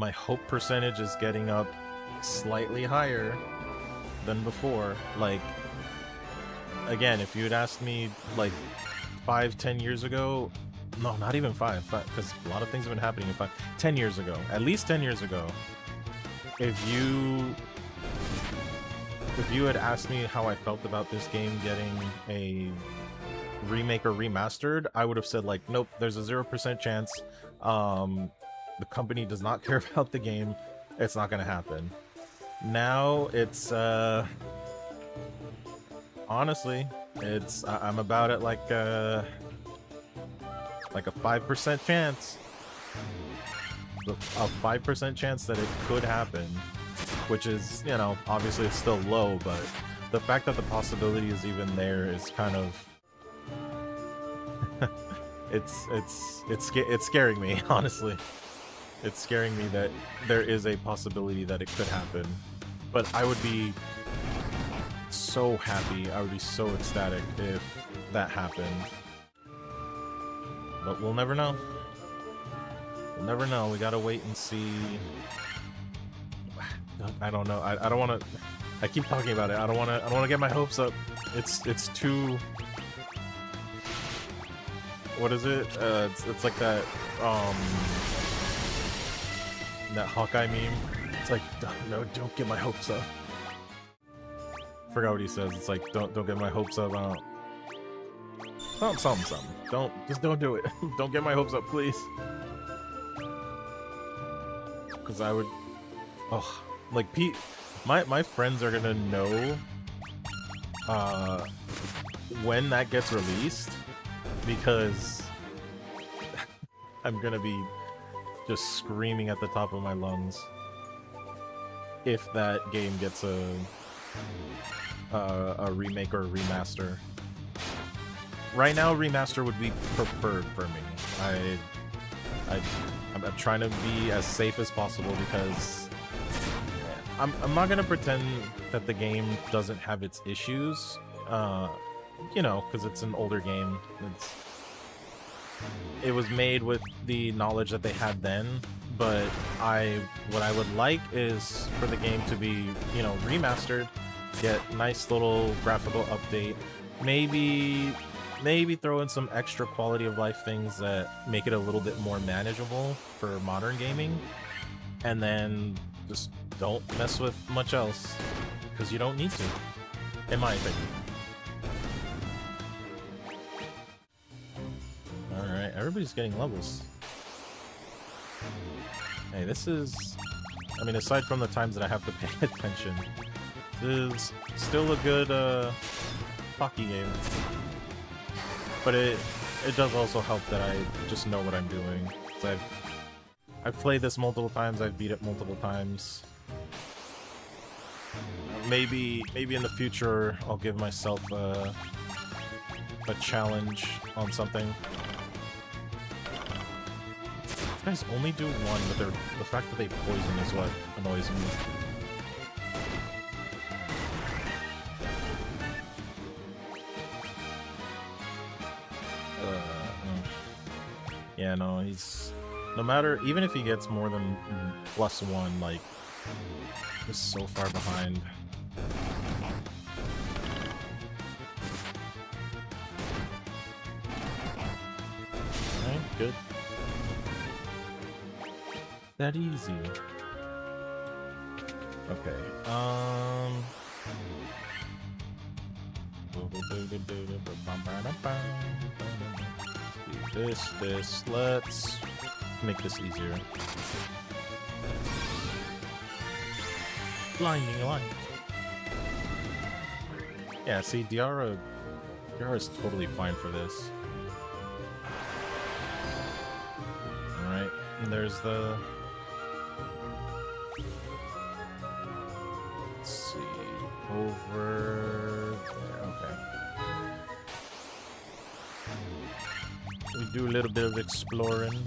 hope percentage is getting up slightly higher than before. Like, again, if you had asked me, like, 5-10 years ago, no, not even 5, because a lot of things have been happening in 10 years ago, at least 10 years ago, if you had asked me how I felt about this game getting a remake or remastered, I would have said, like, nope, there's a 0% chance. the company does not care about the game, it's not gonna happen. Now it's honestly, it's I'm about at like a 5% chance. A 5% chance that it could happen, which is, you know, obviously it's still low, but the fact that the possibility is even there is kind of it's scaring me, honestly. It's scaring me that there is a possibility that it could happen. But I would be so happy, I would be so ecstatic if that happened. But we'll never know. We'll never know. We gotta wait and see. I don't know. I don't want to. I keep talking about it. I don't want to get my hopes up. It's too. What is it? It's like that that Hawkeye meme. It's like, no, don't get my hopes up. Forgot what he says. It's like, don't get my hopes up. Something. Don't do it. Don't get my hopes up, please. Because I would, like my friends are gonna know when that gets released, because I'm gonna be just screaming at the top of my lungs if that game gets a remake or a remaster. Right now, remaster would be preferred for me. I'm trying to be as safe as possible, because I'm not gonna pretend that the game doesn't have its issues, you know, because it's an older game. It was made with the knowledge that they had then, but what I would like is for the game to be, you know, remastered, get nice little graphical update, maybe throw in some extra quality of life things that make it a little bit more manageable for modern gaming, and then just don't mess with much else, because you don't need to, in my opinion. Alright, everybody's getting levels. Hey, this is... I mean, aside from the times that I have to pay attention, this is still a good hockey game. But it does also help that I just know what I'm doing. So I've played this multiple times, I've beat it multiple times. Maybe in the future I'll give myself a challenge on something. These guys only do one, but the fact that they poison is what annoys me. Yeah, no, he's... No matter... Even if he gets more than +1, like... He's so far behind. Alright, good. That easy. Okay, this, let's make this easier. Blinding light. Yeah, see, Diara is totally fine for this. Alright, and there's the... Let's see, over there, okay. We do a little bit of exploring.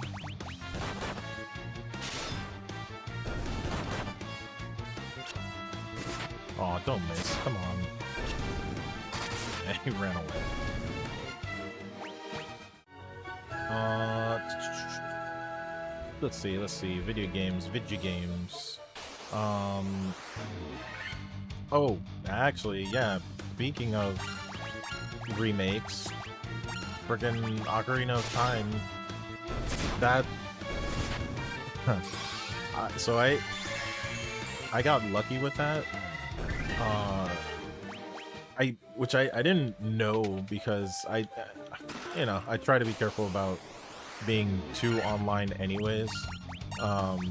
Aw, don't miss. Come on. He ran away. Let's see. Video games. Oh, actually, yeah. Speaking of remakes, friggin' Ocarina of Time. That. So I got lucky with that. Which I didn't know, because you know, I try to be careful about being too online anyways.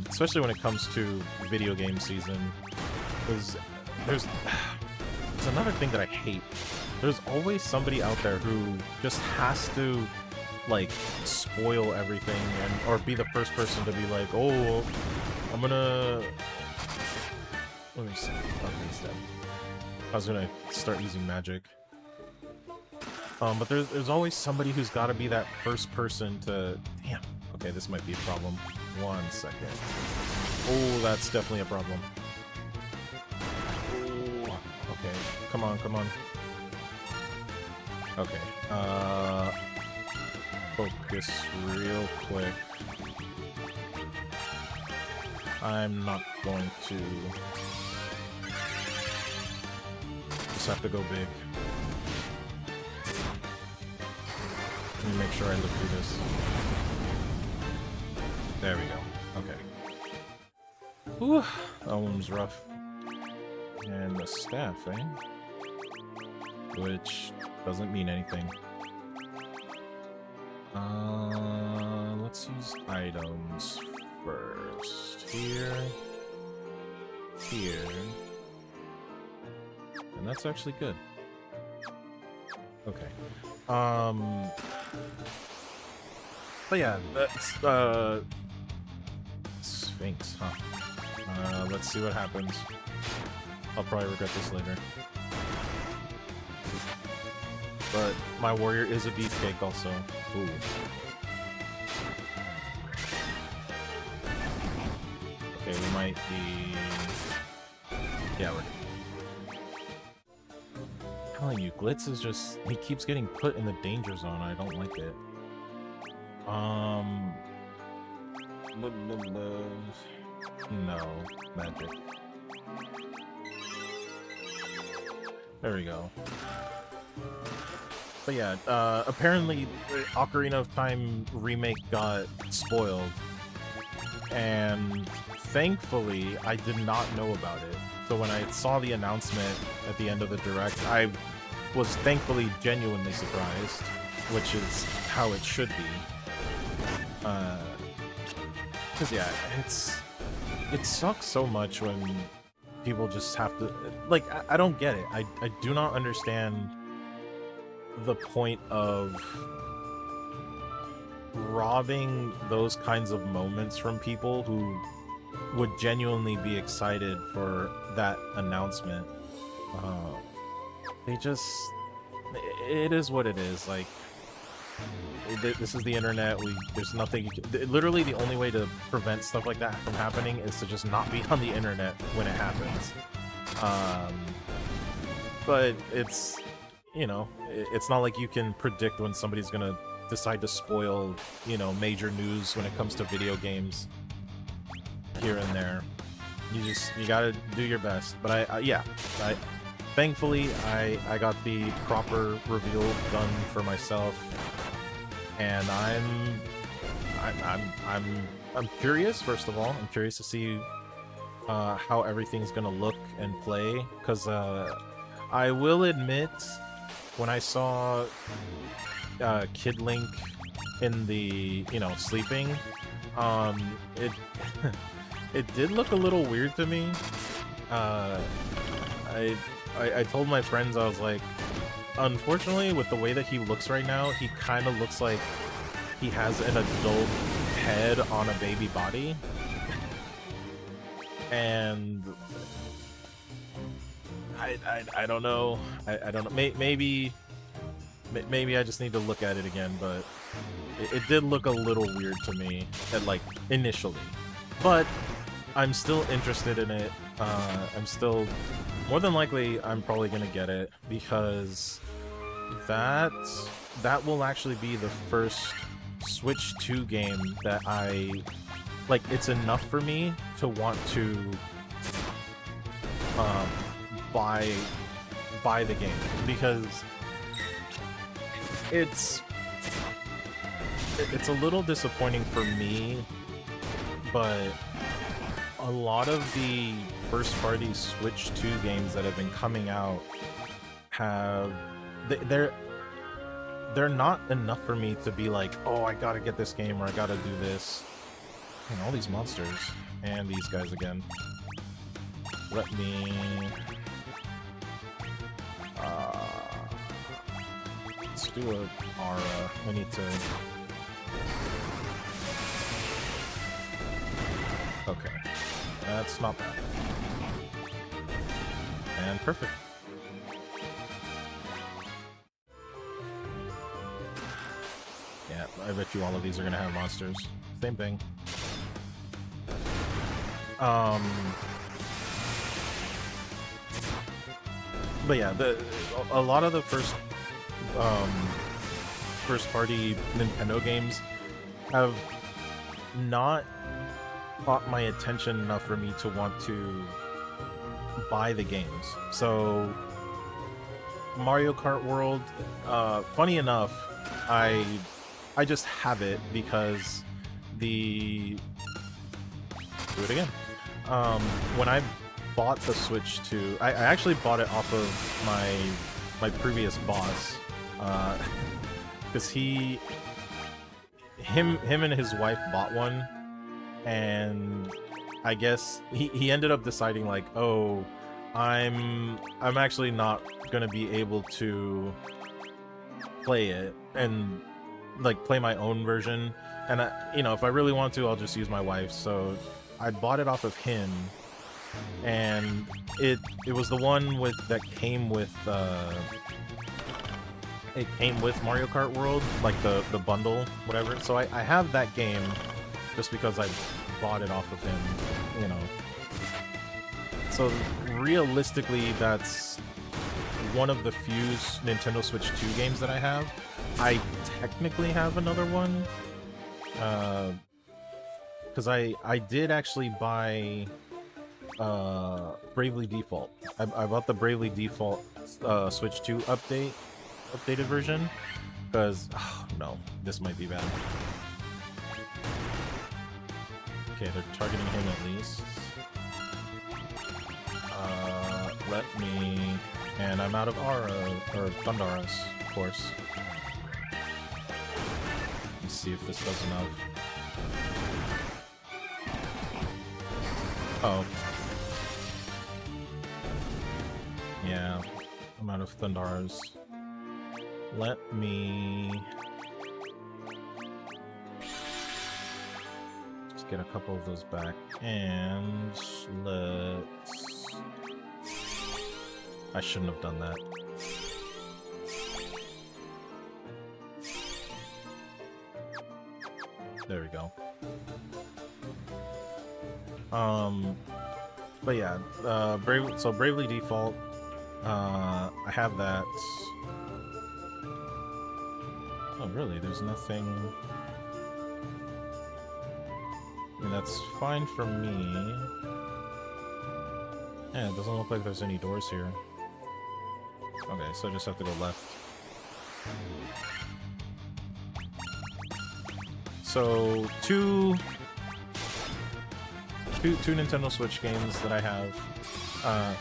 especially when it comes to video game season. There's another thing that I hate. There's always somebody out there who just has to like spoil everything or be the first person to be like, oh, I'm gonna let me see. Okay, he's dead. I was gonna start using magic. But there's always somebody who's got to be that first person to. Damn. Okay, this might be a problem. 1 second. Oh, that's definitely a problem. Oh, okay, come on, come on. Okay. Focus real quick. I'm not going to. Just have to go big. Let me make sure I live through this. There we go. Okay. Whew, that one was rough. And the staff, eh? Which doesn't mean anything. Let's use items first. Here. Here. And that's actually good. Okay. But yeah, that's, Sphinx, huh? Let's see what happens. I'll probably regret this later. But my warrior is a beefcake also. Ooh. Okay, we might be... Yeah, we're good. I'm telling you, Glitz is just... He keeps getting put in the danger zone. I don't like it. No. Magic. There we go. But yeah, apparently Ocarina of Time remake got spoiled. And thankfully, I did not know about it. So when I saw the announcement at the end of the Direct, I was thankfully genuinely surprised, which is how it should be. Because yeah, it sucks so much when people just have to... Like, I don't get it. I do not understand the point of robbing those kinds of moments from people who would genuinely be excited for that announcement. They just... It is what it is. Like, this is the internet. There's nothing you can... Literally, the only way to prevent stuff like that from happening is to just not be on the internet when it happens. But it's... You know, it's not like you can predict when somebody's gonna decide to spoil, you know, major news when it comes to video games here and there. You gotta do your best. But thankfully I got the proper reveal done for myself, and I'm curious. First of all, I'm curious to see how everything's gonna look and play, because I will admit, when I saw Kid Link in the, you know, sleeping, it it did look a little weird to me. I told my friends, I was like, unfortunately, with the way that he looks right now, he kind of looks like he has an adult head on a baby body. And I don't know. I don't know. Maybe I just need to look at it again, but it did look a little weird to me initially. But I'm still interested in it. I'm still... More than likely, I'm probably gonna get it, because that will actually be the first Switch 2 game that I... Like, it's enough for me to want to buy the game, because it's a little disappointing for me, but a lot of the first-party Switch 2 games that have been coming out they're not enough for me to be like, oh, I gotta get this game or I gotta do this. And all these monsters. And these guys again. Let me... let's do a Aura. I need to... Okay. That's not bad. And perfect. Yeah, I bet you all of these are gonna have monsters. Same thing. But yeah, a lot of the first party Nintendo games have not caught my attention enough for me to want to buy the games. So Mario Kart World, funny enough, I just have it because do it again. When I bought the Switch 2, I actually bought it off of my previous boss, because him and his wife bought one, and I guess he ended up deciding like, oh, I'm actually not gonna be able to play it and like play my own version, and if I really want to, I'll just use my wife's. So I bought it off of him, and it was the one that came with Mario Kart World, like the bundle, whatever. So I have that game just because I bought it off of him, So realistically, that's one of the few Nintendo Switch 2 games that I have. I technically have another one, because I did actually buy Bravely Default. I bought the Bravely Default Switch 2 updated version, because no, this might be bad. Okay, they're targeting him at least. Let me... And I'm out of Aura, or Thundaras, of course. Let's see if this does enough. Oh. Yeah, I'm out of Thundaras. Let me... just get a couple of those back, and let's... I shouldn't have done that. There we go. But yeah, Bravely Default, I have that. Oh really, there's nothing... I mean, that's fine for me. Yeah, it doesn't look like there's any doors here. Okay, so I just have to go left. So, two Nintendo Switch games that I have.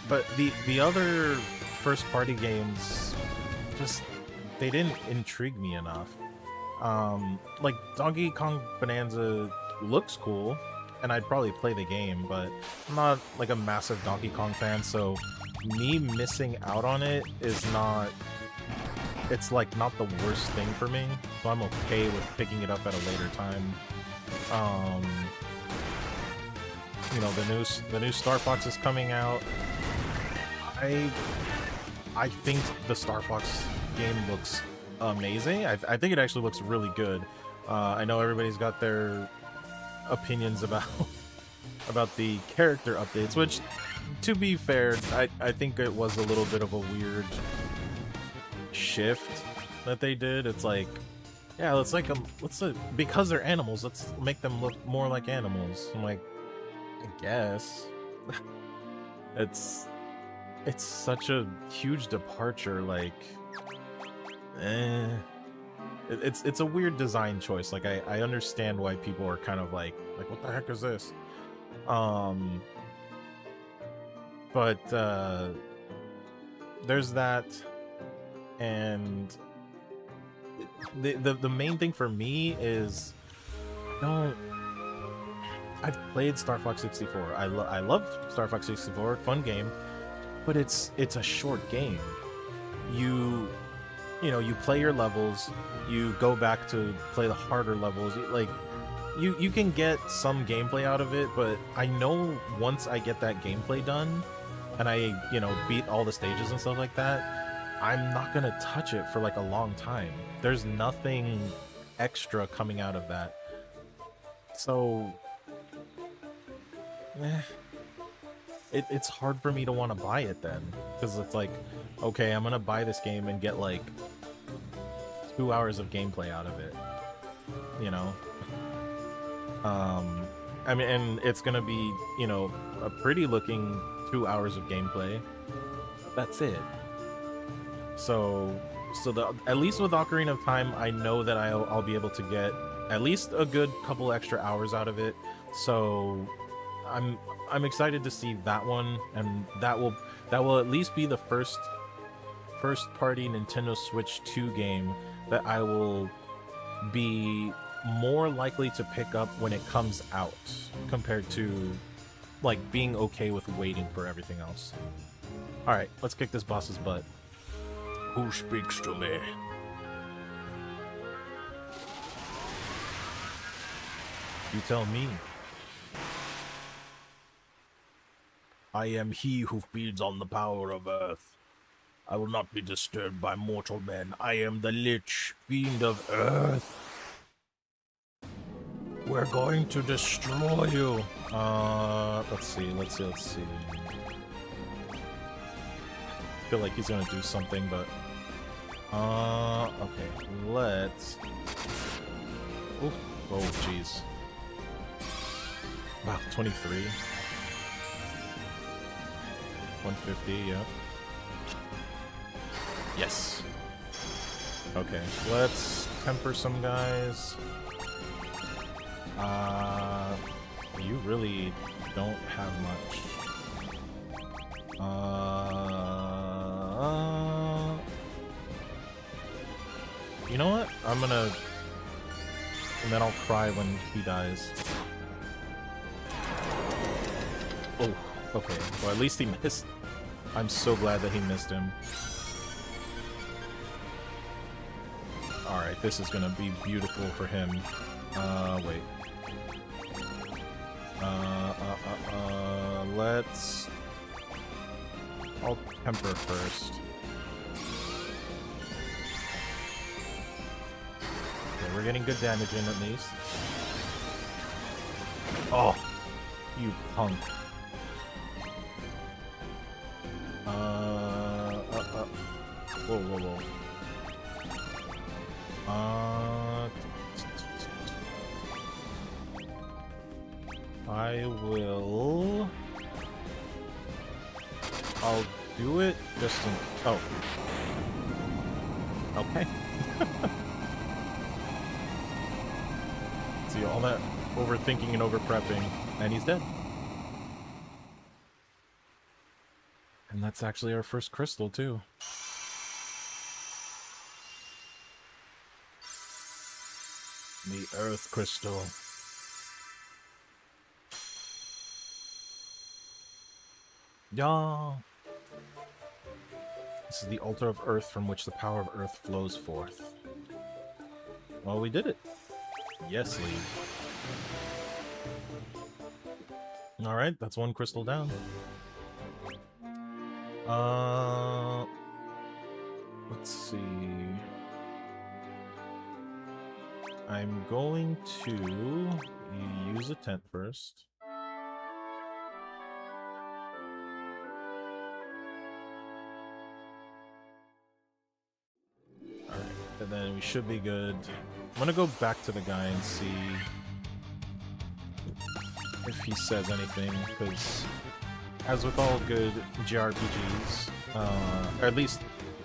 But the other first-party games, just, they didn't intrigue me enough. Like, Donkey Kong Bonanza looks cool, and I'd probably play the game, but I'm not, like, a massive Donkey Kong fan, so me missing out on it is not... It's, like, not the worst thing for me, so I'm okay with picking it up at a later time. You know, the new Star Fox is coming out. I think the Star Fox game looks amazing. I think it actually looks really good. I know everybody's got their opinions about the character updates, which, to be fair, I think it was a little bit of a weird shift that they did. It's like, yeah, because they're animals, let's make them look more like animals. I'm like, I guess. It's such a huge departure, like, it's a weird design choice. Like, I understand why people are kind of like what the heck is this? But there's that, and the main thing for me is I've played Star Fox 64. I love Star Fox 64, fun game, but it's a short game. You know, you play your levels, you go back to play the harder levels. Like, you can get some gameplay out of it, but I know once I get that gameplay done, and I, you know, beat all the stages and stuff like that, I'm not gonna touch it for like a long time. There's nothing extra coming out of that. So, it's hard for me to want to buy it then, because it's like, okay, I'm gonna buy this game and get like 2 hours of gameplay out of it, you know. I mean, and it's gonna be, you know, a pretty looking 2 hours of gameplay. That's it. So at least with Ocarina of Time, I know that I'll be able to get at least a good couple extra hours out of it. So I'm excited to see that one, and that will at least be the first party Nintendo Switch 2 game that I will be more likely to pick up when it comes out, compared to like being okay with waiting for everything else. Alright, let's kick this boss's butt. Who speaks to me? You tell me. I am he who feeds on the power of Earth. I will not be disturbed by mortal men. I am the Lich, fiend of Earth. We're going to destroy you. Let's see. I feel like he's gonna do something, but okay, let's. Oh, jeez. Wow, 23. 150, yeah. Yes. Okay, let's temper some guys. You really don't have much. You know what? I'm gonna... And then I'll cry when he dies. Oh, okay. Well, at least he missed. I'm so glad that he missed him. Alright, this is gonna be beautiful for him. Wait. Let's... I'll temper first. Okay, we're getting good damage in at least. Oh! You punk. Whoa. I'll do it just in... Oh. Okay. See, all that overthinking and over-prepping, and he's dead. And that's actually our first crystal, too. The Earth Crystal. Yeah. This is the altar of Earth from which the power of Earth flows forth. Well, we did it. Yes, Lee. Alright, that's one crystal down. Let's see. I'm going to use a tent first. Alright, and then we should be good. I'm gonna go back to the guy and see if he says anything, because as with all good JRPGs, or at least,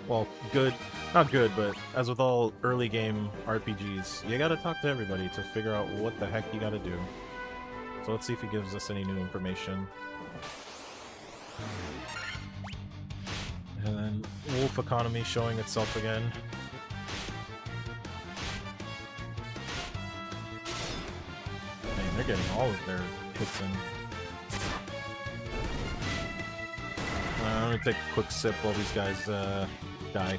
well, good, not good, but as with all early game RPGs, you gotta talk to everybody to figure out what the heck you gotta do. So let's see if he gives us any new information. And then wolf economy showing itself again. Man, they're getting all of their hits in. I'm gonna take a quick sip while these guys die.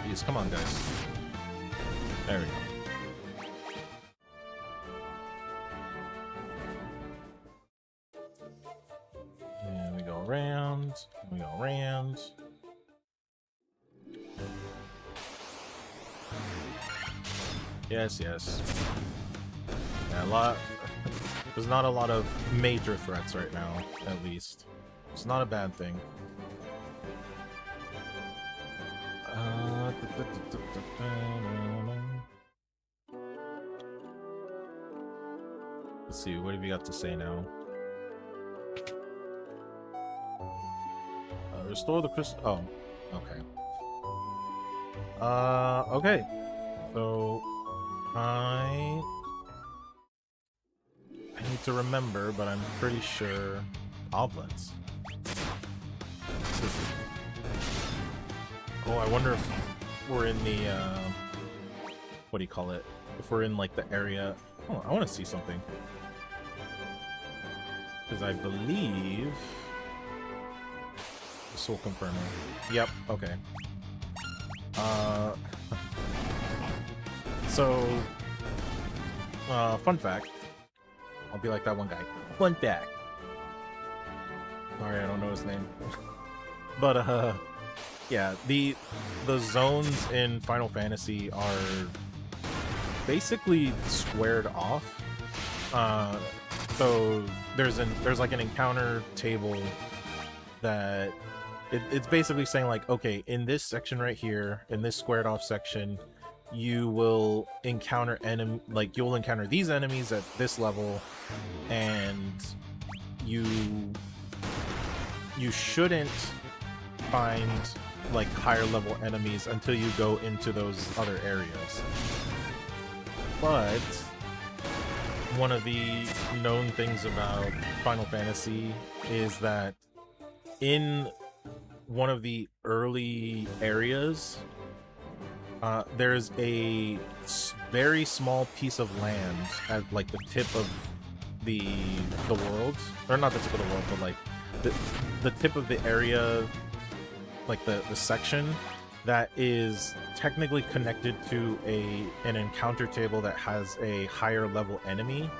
Jeez, come on, guys. There we go. And we go around. We go around. Yes, yes. Yeah, a lot. There's not a lot of major threats right now, at least. It's not a bad thing. Let's see, what have you got to say now? Restore the crystal. Oh, okay. Okay. So, I need to remember, but I'm pretty sure goblins. Oh, I wonder if we're in the, what do you call it? If we're in, like, the area... Oh, I want to see something. Because I believe... Soul confirming. Yep, okay. So... fun fact. I'll be like that one guy. Fun fact. Sorry, I don't know his name. But, yeah, the zones in Final Fantasy are basically squared off. So there's like an encounter table that it's basically saying like, okay, in this section right here, in this squared off section, you will encounter you'll encounter these enemies at this level, and you shouldn't find like higher level enemies until you go into those other areas. But one of the known things about Final Fantasy is that in one of the early areas, there's a very small piece of land at like the tip of the world, or not the tip of the world, but like the tip of the area, like the section that is technically connected to an encounter table that has a higher level enemy.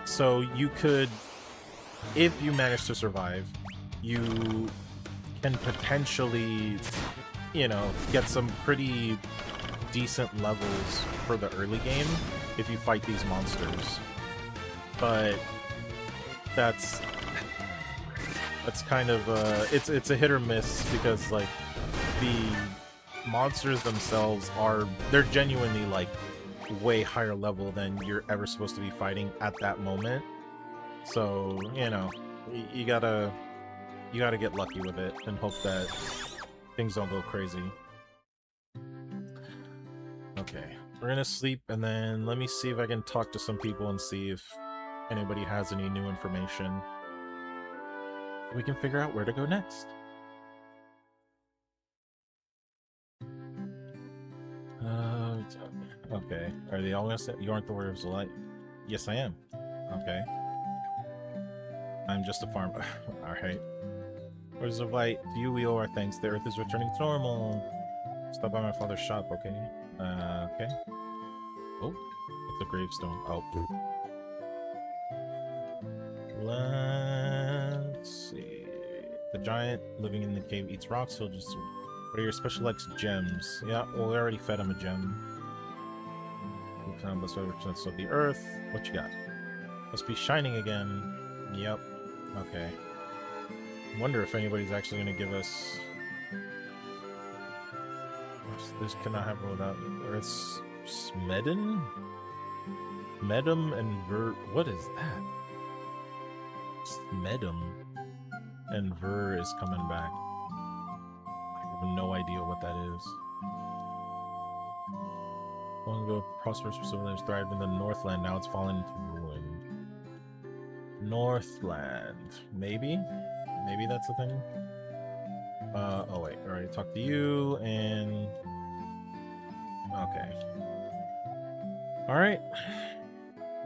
So you could, if you manage to survive, you can potentially, you know, get some pretty decent levels for the early game if you fight these monsters. But that's kind of it's a hit or miss, because like the monsters themselves they're genuinely like way higher level than you're ever supposed to be fighting at that moment. So, you know, you gotta get lucky with it and hope that things don't go crazy. Okay, we're gonna sleep, and then let me see if I can talk to some people and see if anybody has any new information. We can figure out where to go next. Okay. Are they all gonna say you aren't the warrior of the light? Yes, I am. Okay. I'm just a farmer. Alright. Warriors of light, to you we owe our thanks. The earth is returning to normal. Stop by my father's shop, okay? Okay. Oh, it's a gravestone. Oh. Let's see. The giant living in the cave eats rocks. He'll just... What are your special X gems? Yeah, well, we already fed him a gem. Of the earth. What you got? Must be shining again. Yep. Okay. Wonder if anybody's actually going to give us... This cannot happen without Earth's Smedden? Medum and Ver... What is that? Smedum and Ver is coming back. I have no idea what that is. Long ago, prosperous civilizations thrived in the Northland. Now it's fallen into ruin. Northland. Maybe? Maybe that's the thing? Oh wait, alright, talk to you, and... Okay. Alright.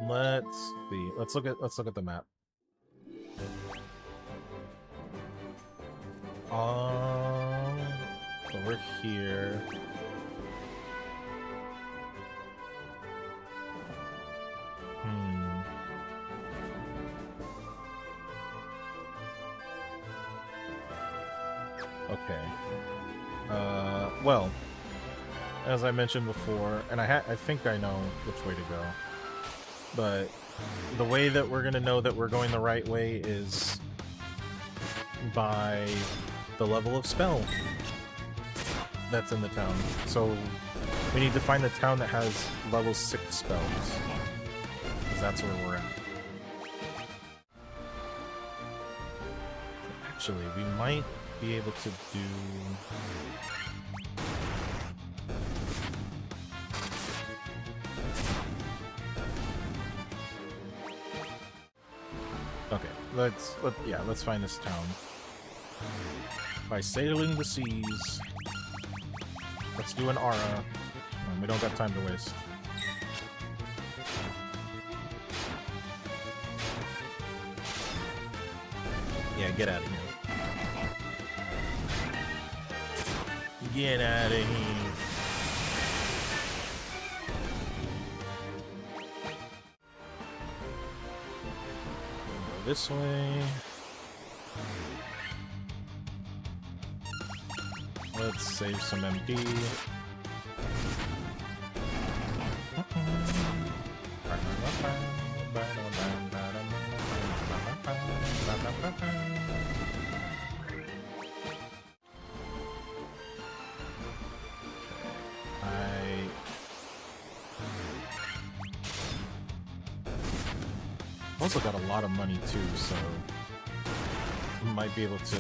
Let's see. Let's look at the map. So we're here. Okay. Well, as I mentioned before, and I think I know which way to go, but the way that we're gonna know that we're going the right way is by the level of spell that's in the town. So we need to find the town that has level 6 spells, because that's where we're at. Actually, we might be able to do... Okay, let's find this town. By sailing the seas. Let's do an aura. We don't got time to waste. Yeah, get out of here. Get out of here. Go this way. Let's save some MP. Also got a lot of money too, so might be able to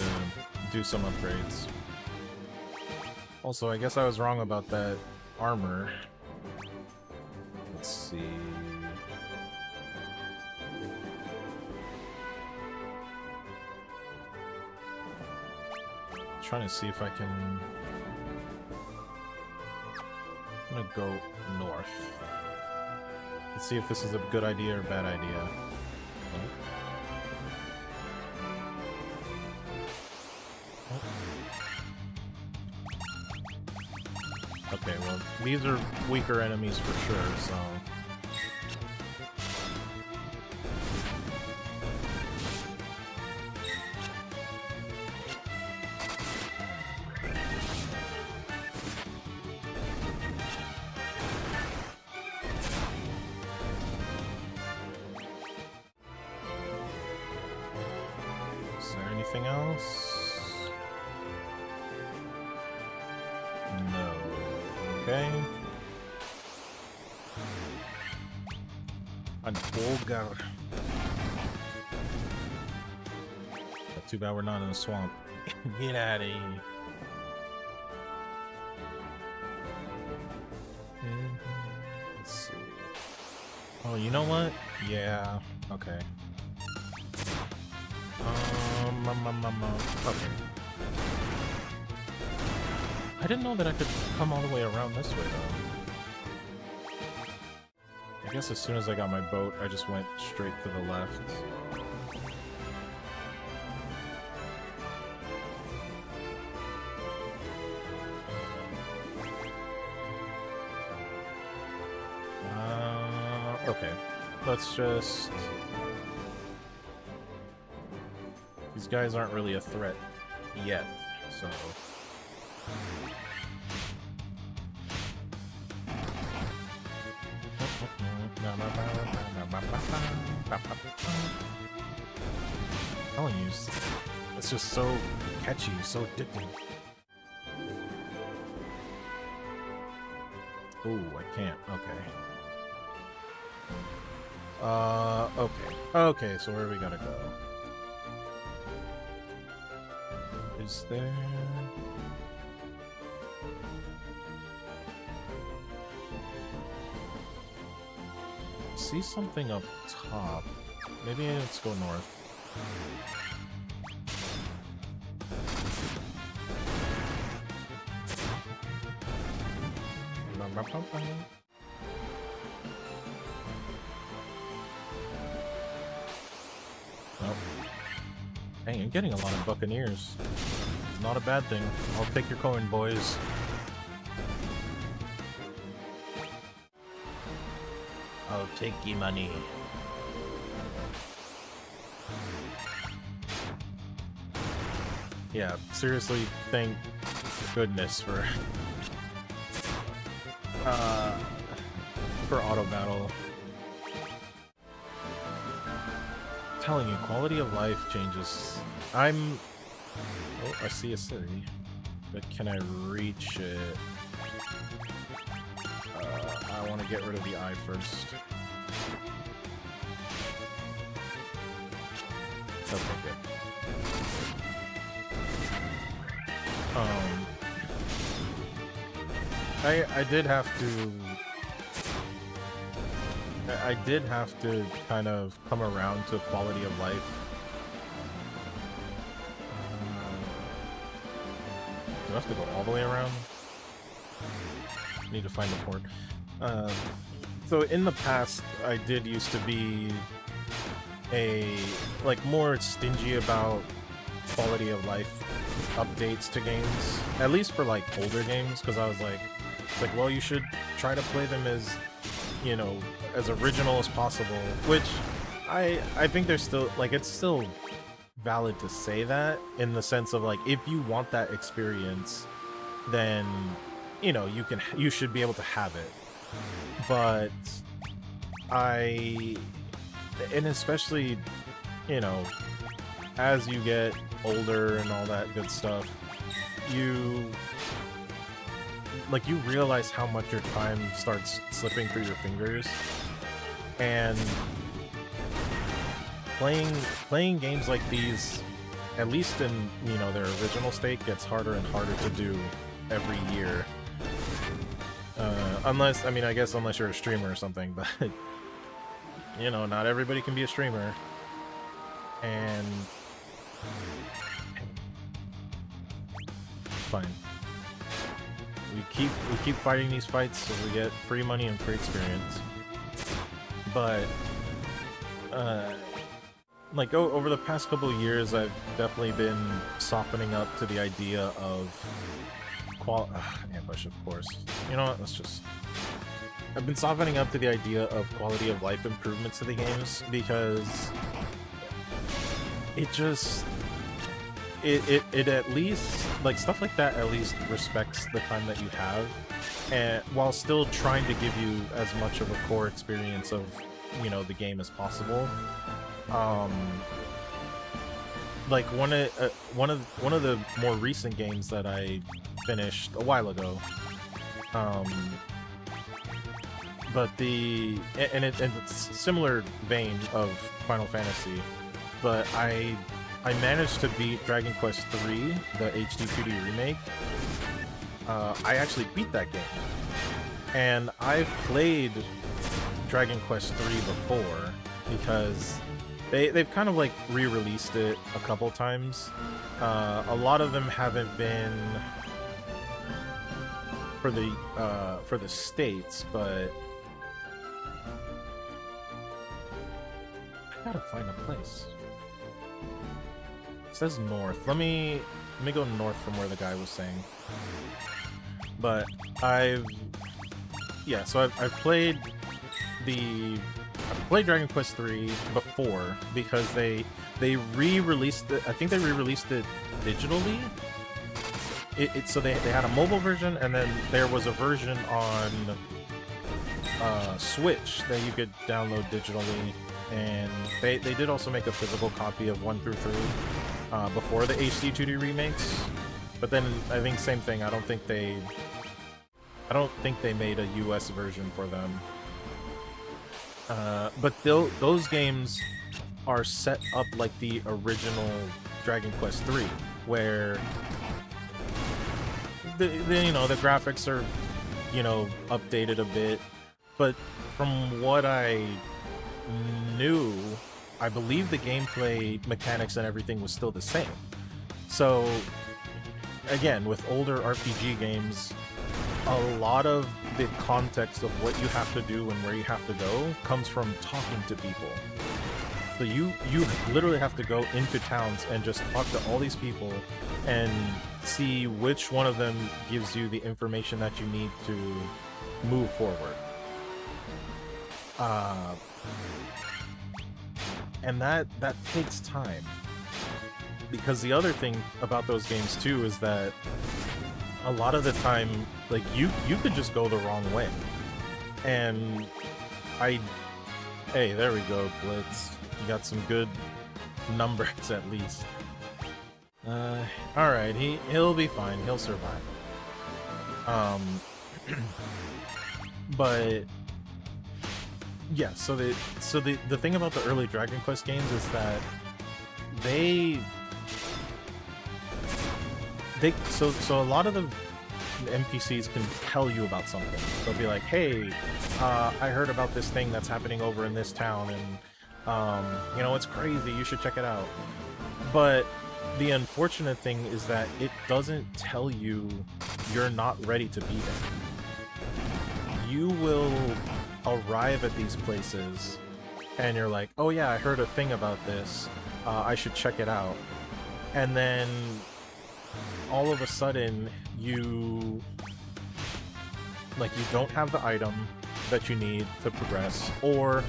do some upgrades. Also, I guess I was wrong about that armor. Let's see. Trying to see if I can... I'm gonna go north. Let's see if this is a good idea or bad idea. Okay, well, these are weaker enemies for sure, so... Is there anything else? No. Okay. An ogre. Too bad we're not in a swamp. Get out of here. Let's see. Oh, you know what? Yeah. Okay. Okay. I didn't know that I could come all the way around this way, though. I guess as soon as I got my boat, I just went straight to the left. Okay. Let's just... These guys aren't really a threat yet, so... telling you, it's just so catchy, so addicting. Ooh, I can't. Okay. Okay. Okay, so where we gotta go? Is there... See something up top. maybe let's go north. Oh. Dang, you're getting a lot of buccaneers. It's not a bad thing. I'll take your coin, boys. I'll take your money. Yeah, seriously, thank goodness for auto battle. I'm telling you, quality of life changes. Oh, I see a city, but can I reach it? I want to get rid of the eye first. Okay, good. I did have to kind of come around to quality of life. Do I have to go all the way around? Need to find the port. So in the past, I did used to be more stingy about quality of life updates to games, at least for like older games, because I was like, well, you should try to play them as, you know, as original as possible, which I think there's still, like, it's still valid to say that, in the sense of, like, if you want that experience, then, you know, you should be able to have it. But and especially, you know, as you get older and all that good stuff, you realize how much your time starts slipping through your fingers, and playing games like these, at least in, you know, their original state, gets harder and harder to do every year. Unless, I mean, I guess unless you're a streamer or something, but you know, not everybody can be a streamer. And fine. We keep fighting these fights so we get free money and free experience. But like over the past couple of years, I've definitely been softening up to the idea of ambush, of course. You know what? I've been softening up to the idea of quality of life improvements to the games, because it at least, like, stuff like that at least respects the time that you have, and while still trying to give you as much of a core experience of, you know, the game as possible. Like one of the more recent games that I finished a while ago, but it's similar vein of Final Fantasy, but I managed to beat Dragon Quest III, the HD 2D remake. I actually beat that game, and I've played Dragon Quest III before, because they've kind of like re-released it a couple times. A lot of them haven't been for the States, but I gotta find a place. It says north. Let me go north from where the guy was saying. But I've played Dragon Quest III before, because they re-released it. I think they re-released it digitally. So they had a mobile version, and then there was a version on Switch that you could download digitally, and they did also make a physical copy of 1 through 3 before the HD 2D remakes. But then I think same thing. I don't think they made a US version for them. But those games are set up like the original Dragon Quest III, where the graphics are, you know, updated a bit, but from what I knew, I believe the gameplay mechanics and everything was still the same. So, again, with older RPG games, a lot of the context of what you have to do and where you have to go comes from talking to people. So you literally have to go into towns and just talk to all these people and see which one of them gives you the information that you need to move forward. And that takes time. Because the other thing about those games too is that a lot of the time, like, you could just go the wrong way. And hey, there we go, Blitz. You got some good numbers at least. Alright, he'll be fine. He'll survive. But yeah, so the thing about the early Dragon Quest games is that so a lot of the NPCs can tell you about something. They'll be like, hey, I heard about this thing that's happening over in this town, and you know, it's crazy, you should check it out. But the unfortunate thing is that it doesn't tell you you're not ready to be there. You will arrive at these places and you're like, oh yeah, I heard a thing about this, I should check it out. And then all of a sudden you don't have the item that you need to progress, or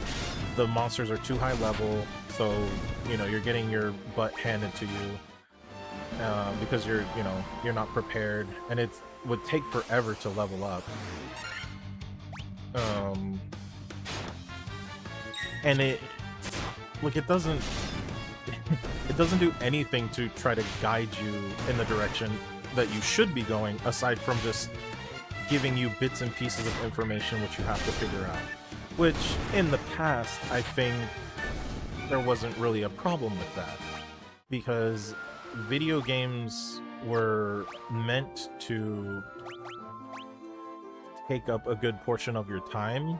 the monsters are too high level, so you know you're getting your butt handed to you because you're not prepared, and it would take forever to level up. And it doesn't do anything to try to guide you in the direction that you should be going, aside from just giving you bits and pieces of information which you have to figure out. Which, in the past, I think there wasn't really a problem with that. Because video games were meant to take up a good portion of your time.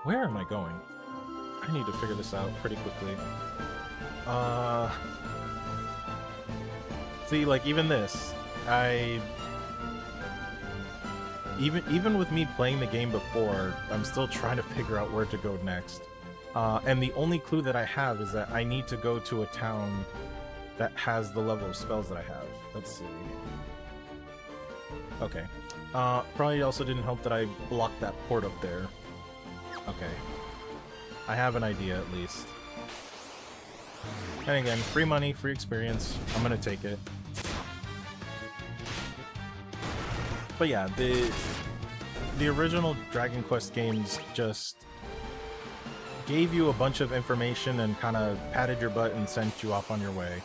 Where am I going? I need to figure this out pretty quickly. See, like, even this, even with me playing the game before, I'm still trying to figure out where to go next. And the only clue that I have is that I need to go to a town that has the level of spells that I have. Let's see. Okay. Probably also didn't help that I blocked that port up there. Okay. I have an idea, at least. And again, free money, free experience. I'm gonna take it. But yeah, the original Dragon Quest games just gave you a bunch of information and kind of patted your butt and sent you off on your way.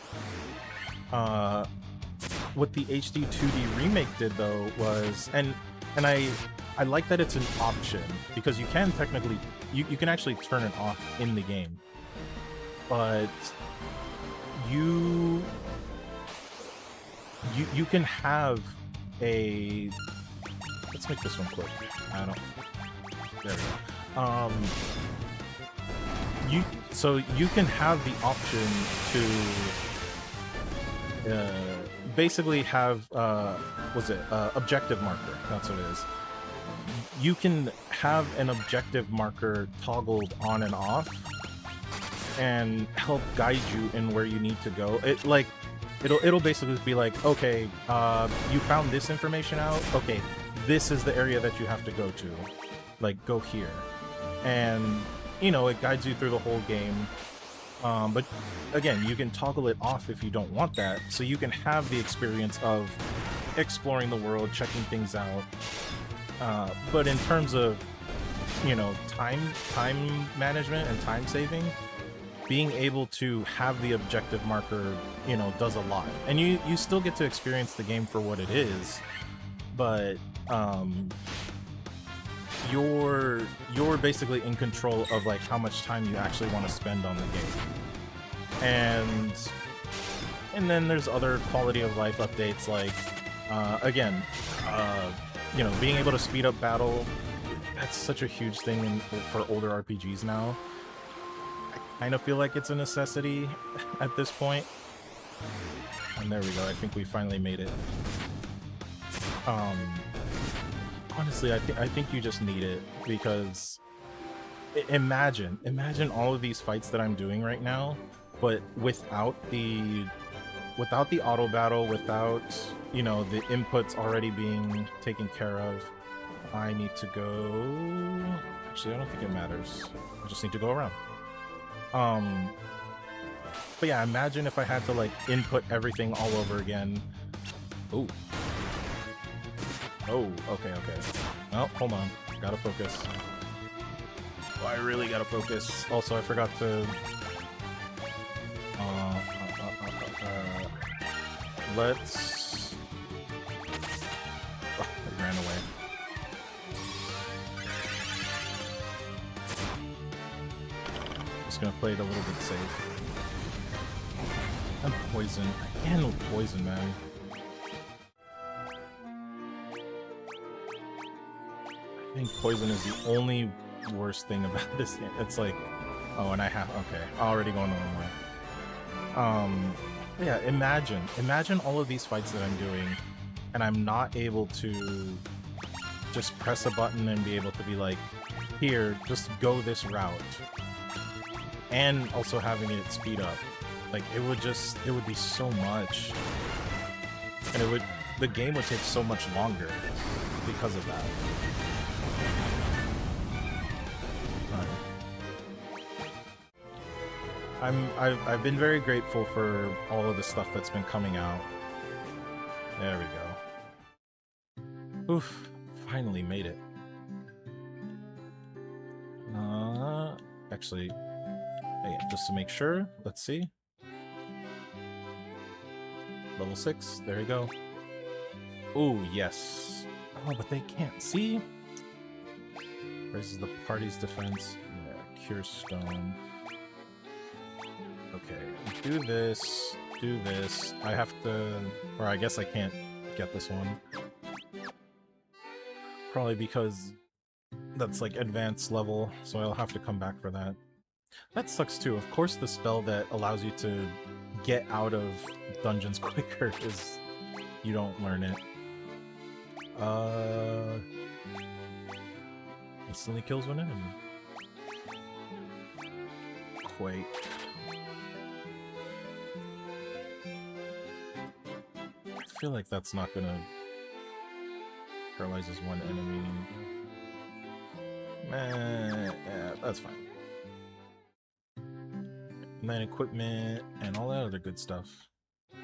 What the HD 2D remake did, though, was... And I like that it's an option, because you can technically... You can actually turn it off in the game. But... You can have a... Let's make this one quick. I don't... There we go. So you can have the option to basically have objective marker. That's what it is. You can have an objective marker toggled on and off and help guide you in where you need to go. It'll basically be like, okay, you found this information out. Okay, this is the area that you have to go to. Like, go here. And you know, it guides you through the whole game. But again, you can toggle it off if you don't want that, so you can have the experience of exploring the world, checking things out. But in terms of, you know, time management and time saving, being able to have the objective marker, you know, does a lot. And you still get to experience the game for what it is, but you're basically in control of like how much time you actually want to spend on the game. And then there's other quality of life updates, like again, you know, being able to speed up battle. That's such a huge thing for older RPGs now. kind of feel like it's a necessity at this point. And there we go. I think we finally made it. Honestly, I think you just need it because imagine all of these fights that I'm doing right now, but without the auto battle, without, you know, the inputs already being taken care of. I need to go... Actually, I don't think it matters. I just need to go around. But yeah, imagine if I had to, like, input everything all over again. Ooh. Oh, okay. Well, hold on. Gotta focus. Oh, I really gotta focus. Also, I forgot to... let's... Oh, it ran away. Just gonna play it a little bit safe. I'm poison. I can't handle poison, man. I think poison is the only worst thing about this game. It's like, oh, and I have, okay, already going the wrong way. Yeah, imagine all of these fights that I'm doing, and I'm not able to just press a button and be able to be like, here, just go this route. And also having it speed up. Like, it would be so much. And the game would take so much longer because of that. I've been very grateful for all of the stuff that's been coming out. There we go. Oof, finally made it. Actually, hey, just to make sure, let's see. Level 6, there you go. Ooh, yes. Oh, but they can't see. Raises the party's defense. Yeah, cure stone. Okay, do this, do this. I have to... Or I guess I can't get this one. Probably because that's like advanced level, so I'll have to come back for that. That sucks too. Of course the spell that allows you to get out of dungeons quicker is... You don't learn it. Instantly kills one enemy. Quake. I feel like that's not gonna paralyzes one enemy. Yeah, that's fine. And then equipment and all that other good stuff. You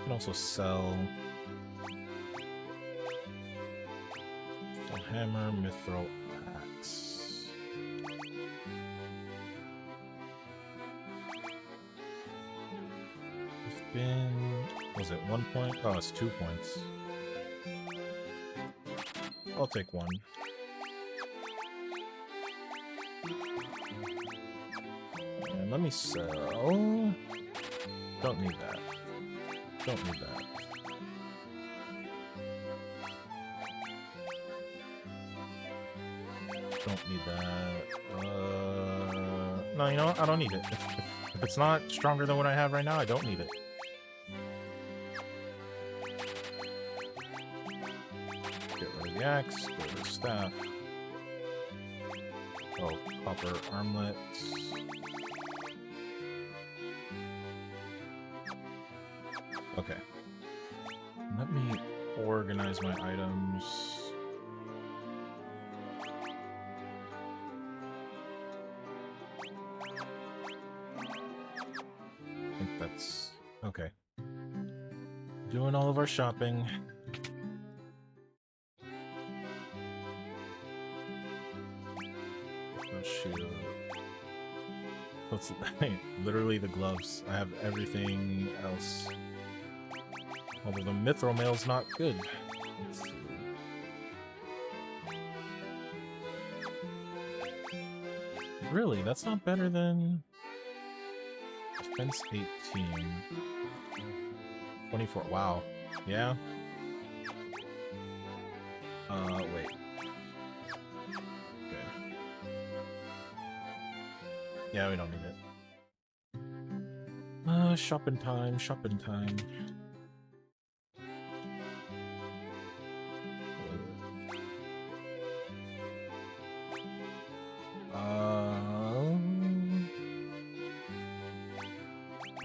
can also sell hammer, mithril, axe. We've been... Was it 1 point? Oh, it's 2 points. I'll take one. And let me sell... Don't need that. Don't need that. Don't need that. No, you know what? I don't need it. If it's not stronger than what I have right now, I don't need it. Get rid of the axe, get rid of the staff. Oh, copper armlet. Okay. Let me organize my items. I think that's okay. Doing all of our shopping. Oh shoot. Let's literally the gloves. I have everything else. Although the mithril mail's not good. Let's see. Really? That's not better than... Defense 18. 24. Wow. Yeah? Wait. Okay. Yeah, we don't need it. Shopping time, shopping time.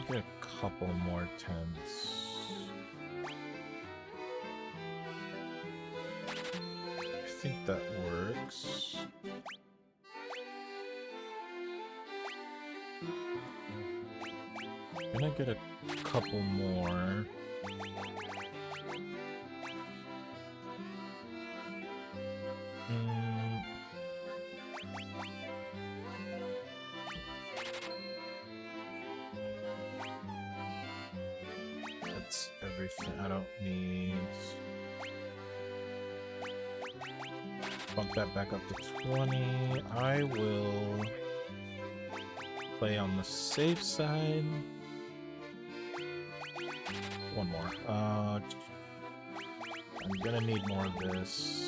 Get a couple more tents. I think that works. Can I get a couple more? That's everything I don't need. Bump that back up to 20. I will play on the safe side. One more. I'm gonna need more of this.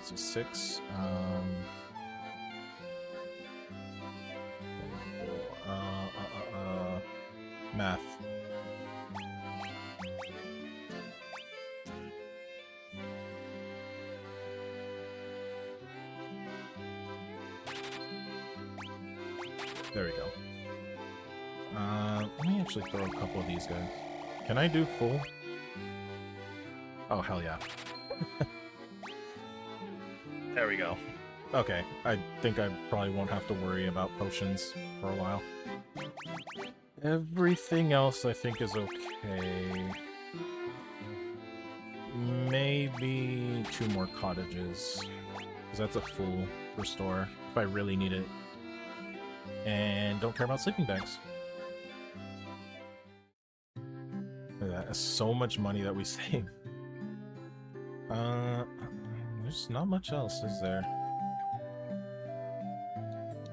So 6. Math. There we go. Let me actually throw a couple of these guys. Can I do full? Oh, hell yeah. There we go. Okay, I think I probably won't have to worry about potions for a while. Everything else I think is okay. Maybe 2 more cottages, because that's a full restore if I really need it. And don't care about sleeping bags. Look at that, that's so much money that we save. There's not much else, is there?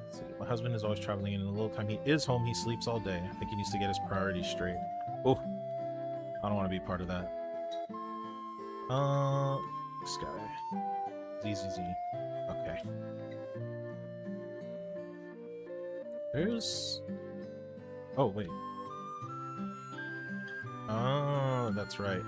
Let's see. My husband is always traveling, and in the little time he is home, he sleeps all day. I think he needs to get his priorities straight. Oh, I don't want to be part of that. This guy. ZZZ. Okay. There's... Oh, wait. Oh, that's right.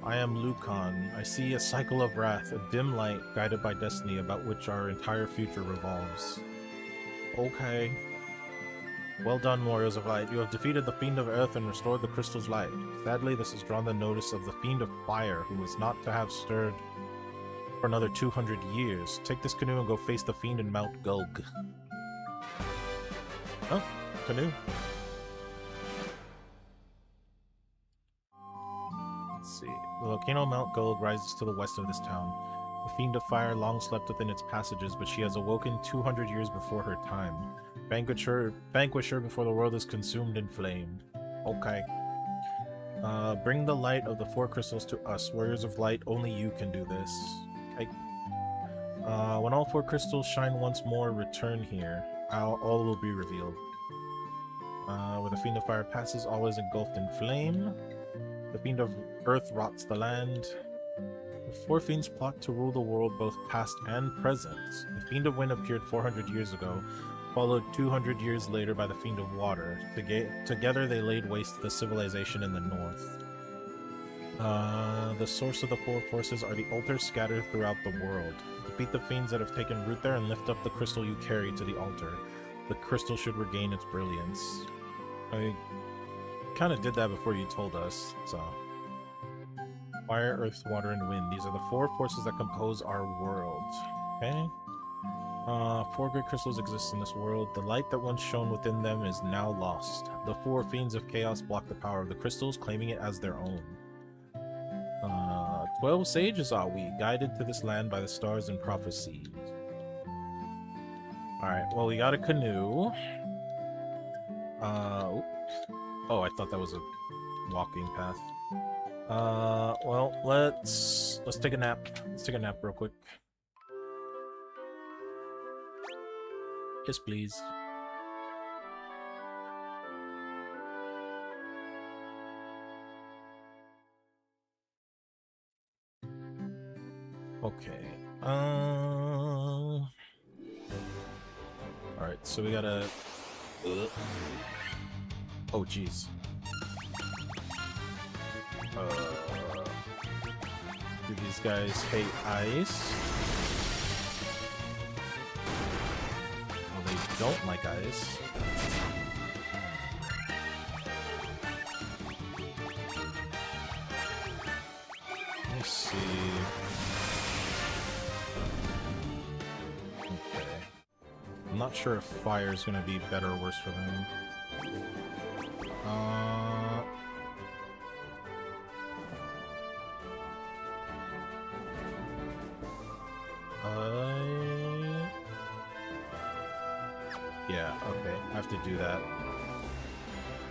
I am Lucan. I see a cycle of wrath, a dim light guided by destiny about which our entire future revolves. Okay. Well done, warriors of light. You have defeated the Fiend of Earth and restored the crystal's light. Sadly, this has drawn the notice of the Fiend of Fire, who is not to have stirred for another 200 years. Take this canoe and go face the Fiend in Mount Gulg. Oh, canoe. Let's see. The volcano Mount Gulg rises to the west of this town. The Fiend of Fire long slept within its passages, but she has awoken 200 years before her time. Vanquish her before the world is consumed in flame. Okay. Bring the light of the 4 crystals to us, warriors of light. Only you can do this. Okay. When all 4 crystals shine once more, return here. All will be revealed. Where the Fiend of Fire passes, all is engulfed in flame. The Fiend of Earth rots the land. The 4 fiends plot to rule the world, both past and present. The Fiend of Wind appeared 400 years ago, followed 200 years later by the Fiend of Water. Together they laid waste to the civilization in the north. The source of the 4 forces are the altars scattered throughout the world. Defeat the fiends that have taken root there and lift up the crystal you carry to the altar. The crystal should regain its brilliance. I kind of did that before you told us, so... Fire, earth, water, and wind. These are the 4 forces that compose our world. Okay? 4 great crystals exist in this world. The light that once shone within them is now lost. The 4 fiends of chaos block the power of the crystals, claiming it as their own. 12 sages are we, guided to this land by the stars and prophecies. Alright, well, we got a canoe. Oh, I thought that was a walking path. Well, let's take a nap. Let's take a nap real quick. Yes, please. Okay. Alright, so we gotta... Oh, jeez. Do these guys hate ice? Well, they don't like ice. Let me see. Okay. I'm not sure if fire is going to be better or worse for them. Yeah, okay. I have to do that.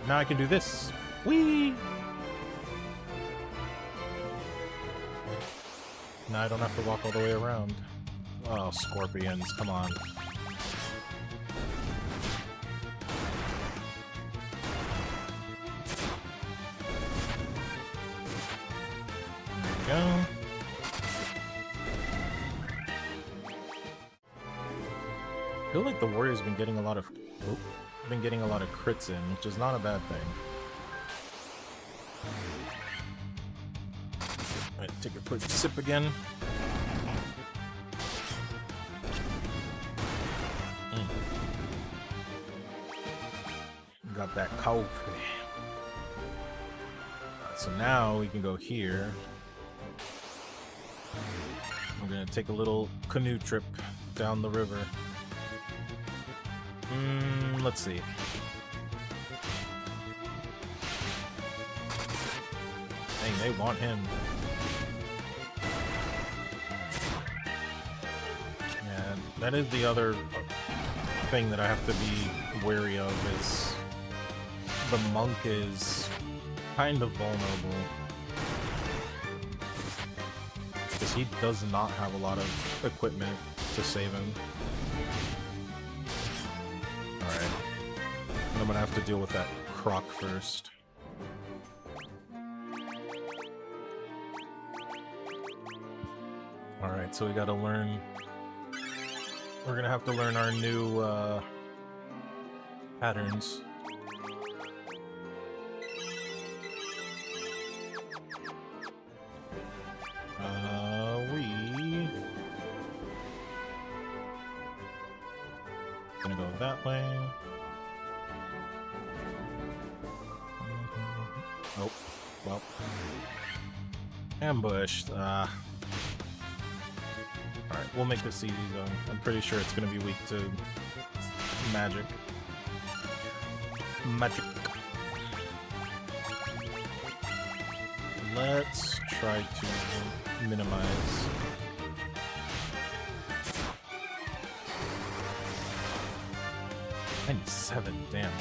Now I can do this. Whee! Now I don't have to walk all the way around. Oh, scorpions, come on. There we go. I feel like the warrior's been getting a lot of crits in, which is not a bad thing. Alright, take a quick sip again. Got that coffee. So now we can go here. We're gonna take a little canoe trip down the river. Let's see. Dang, they want him. Yeah, that is the other thing that I have to be wary of, is the monk is kind of vulnerable. Because he does not have a lot of equipment to save him. Alright. I'm gonna have to deal with that croc first. Alright, so we gotta learn... We're gonna have to learn our new, patterns. Gonna go that way. Oh, well. Ambushed. Alright, we'll make this easy though. I'm pretty sure it's gonna be weak to magic. Magic. Let's try to minimize. 97, damn.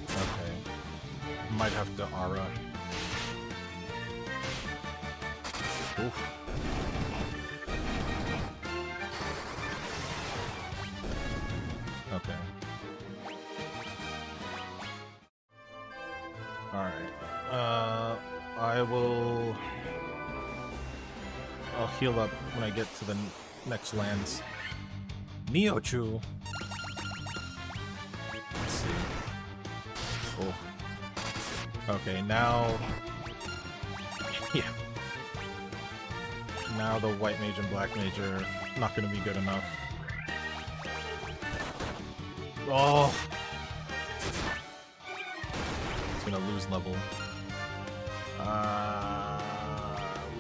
Okay. Might have to aura. Oof. Okay. Alright. I'll heal up when I get to the next lands. Neochu! Let's see. Oh. Okay, now... Yeah. Now the white mage and black mage are not gonna be good enough. Oh! It's gonna lose level.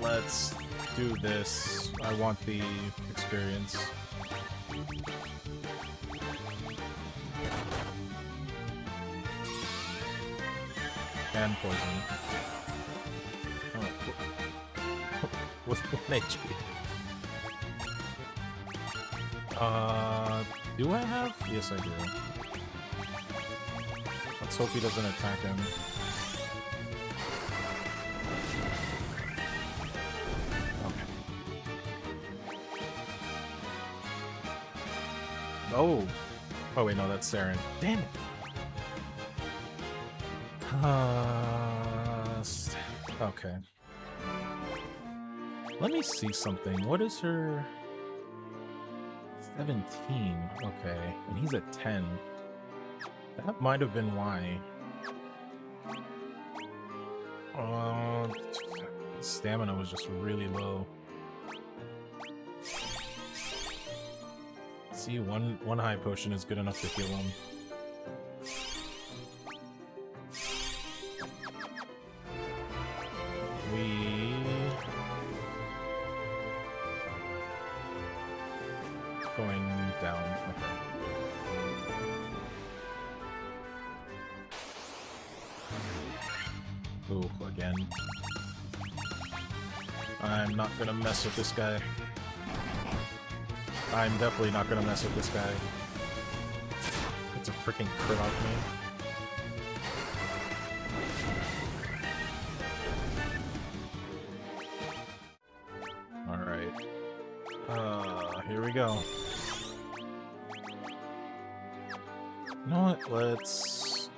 Let's do this. I want the experience. And poison. Oh. With 1 HP. Do I have? Yes, I do. Let's hope he doesn't attack him. Oh! Oh wait, no, that's Saren. Damn it! Okay. Let me see something. What is her... 17. Okay. And he's at 10. That might have been why. Stamina was just really low. See, one high potion is good enough to heal him. Going down. Okay. Ooh, again. I'm not gonna mess with this guy. I'm definitely not gonna mess with this guy. It's a freaking crit off me. Alright. Here we go. You know what? Let's...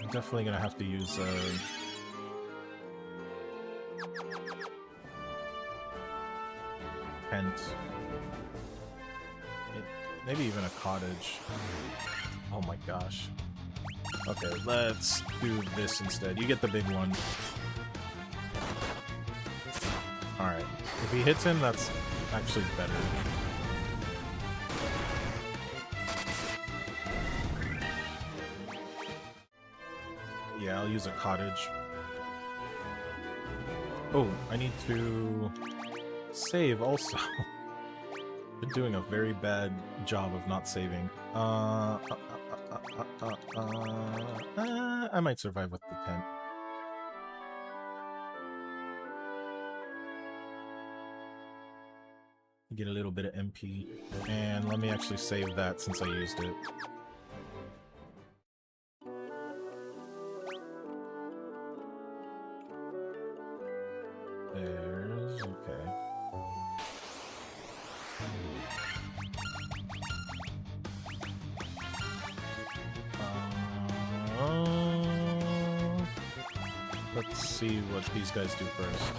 I'm definitely gonna have to use tent. Maybe even a cottage. Oh my gosh. Okay, let's do this instead. You get the big one. Alright. If he hits him, that's actually better. Yeah, I'll use a cottage. Oh, I need to save also. Been doing a very bad job of not saving. I might survive with the tent. Get a little bit of MP. And let me actually save that since I used it. There's... okay. Let's see what these guys do first.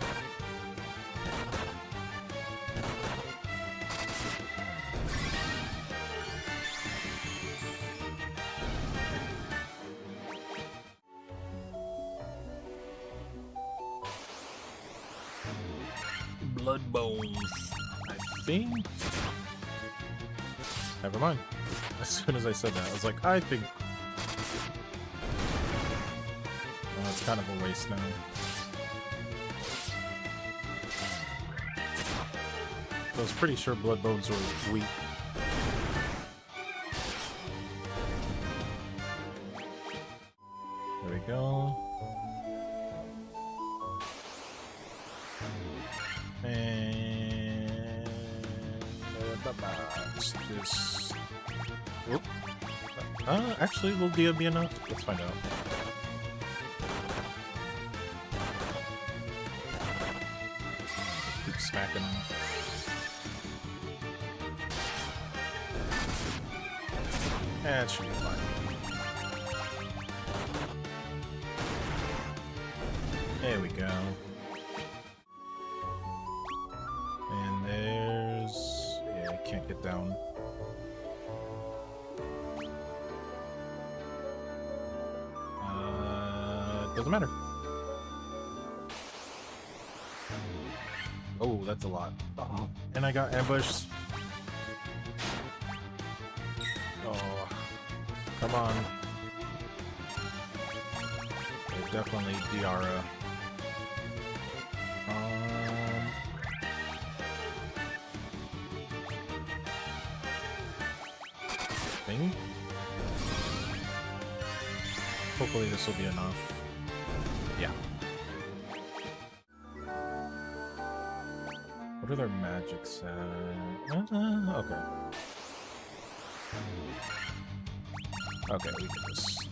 Blood bones, I think. Never mind. As soon as I said that, I was like, I think. Well, it's kind of a waste now. I was pretty sure blood bones were weak. There we go. And this. Whoop. Actually, will Dia be enough? Let's find out. Keep smacking him. That should be fine. There we go. And there's... yeah, I can't get down. Doesn't matter. Oh, that's a lot. Oh, and I got ambushed. Oh, come on. They're definitely Diara. Thing? Hopefully this will be enough. Yeah. What are their magics at? Okay. Okay, we can just...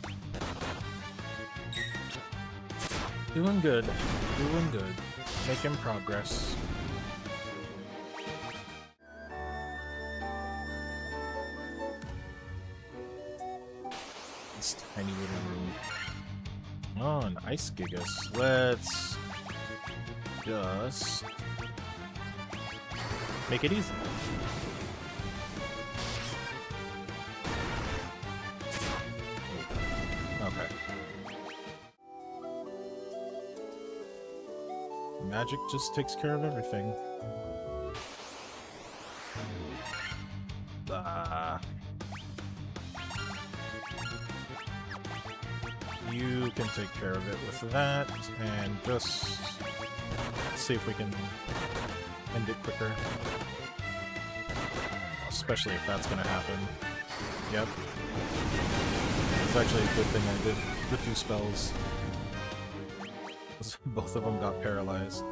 doing good. Doing good. Making progress. Nice, Gigas. Let's just make it easy. Okay. Magic just takes care of everything. You can take care of it with that, and just see if we can end it quicker. Especially if that's gonna happen. Yep. It's actually a good thing I did the 2 spells. Both of them got paralyzed.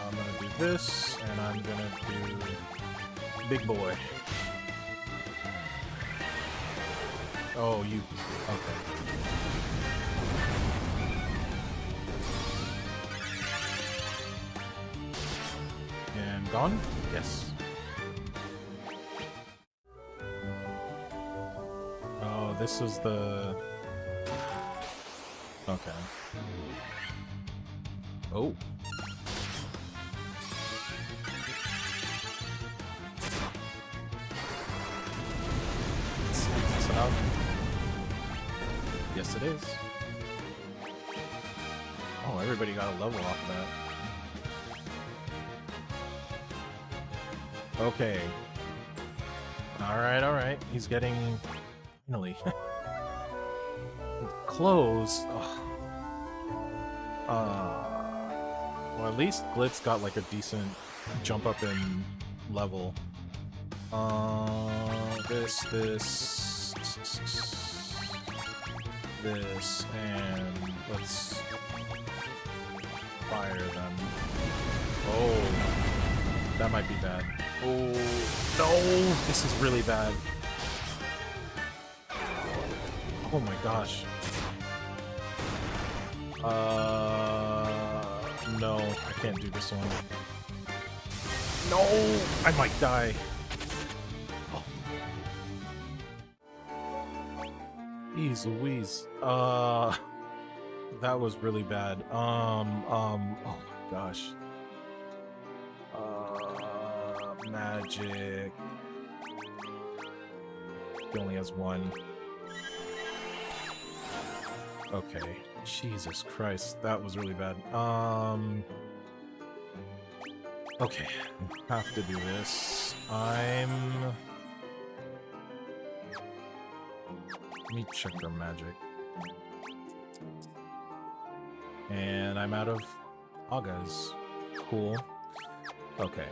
I'm gonna do this, and I'm gonna do big boy. Oh, you... okay. And gone? Yes. Oh, this is the... okay. Oh. Is this enough? Yes, it is. Oh, everybody got a level off of that. Okay. Alright. He's getting... finally. Close. Well, at least Glitz got like a decent jump up in level. This, and let's fire them. Oh, that might be bad. Oh, no, this is really bad. Oh my gosh. No, I can't do this one. No, I might die. Oh. Jeez Louise. That was really bad. Oh my gosh. Magic. He only has 1. Okay. Jesus Christ, that was really bad. Okay, have to do this. Let me check their magic. And I'm out of Agas. Cool. Okay.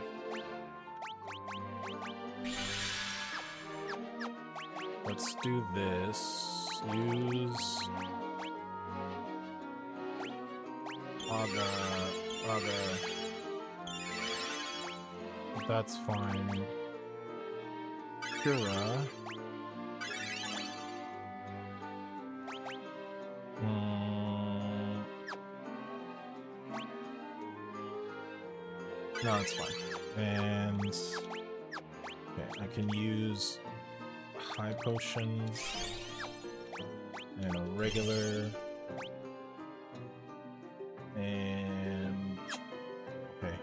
Let's do this. Use... Aga. That's fine. Kira. No, it's fine. And okay, I can use high potion and a regular. And okay.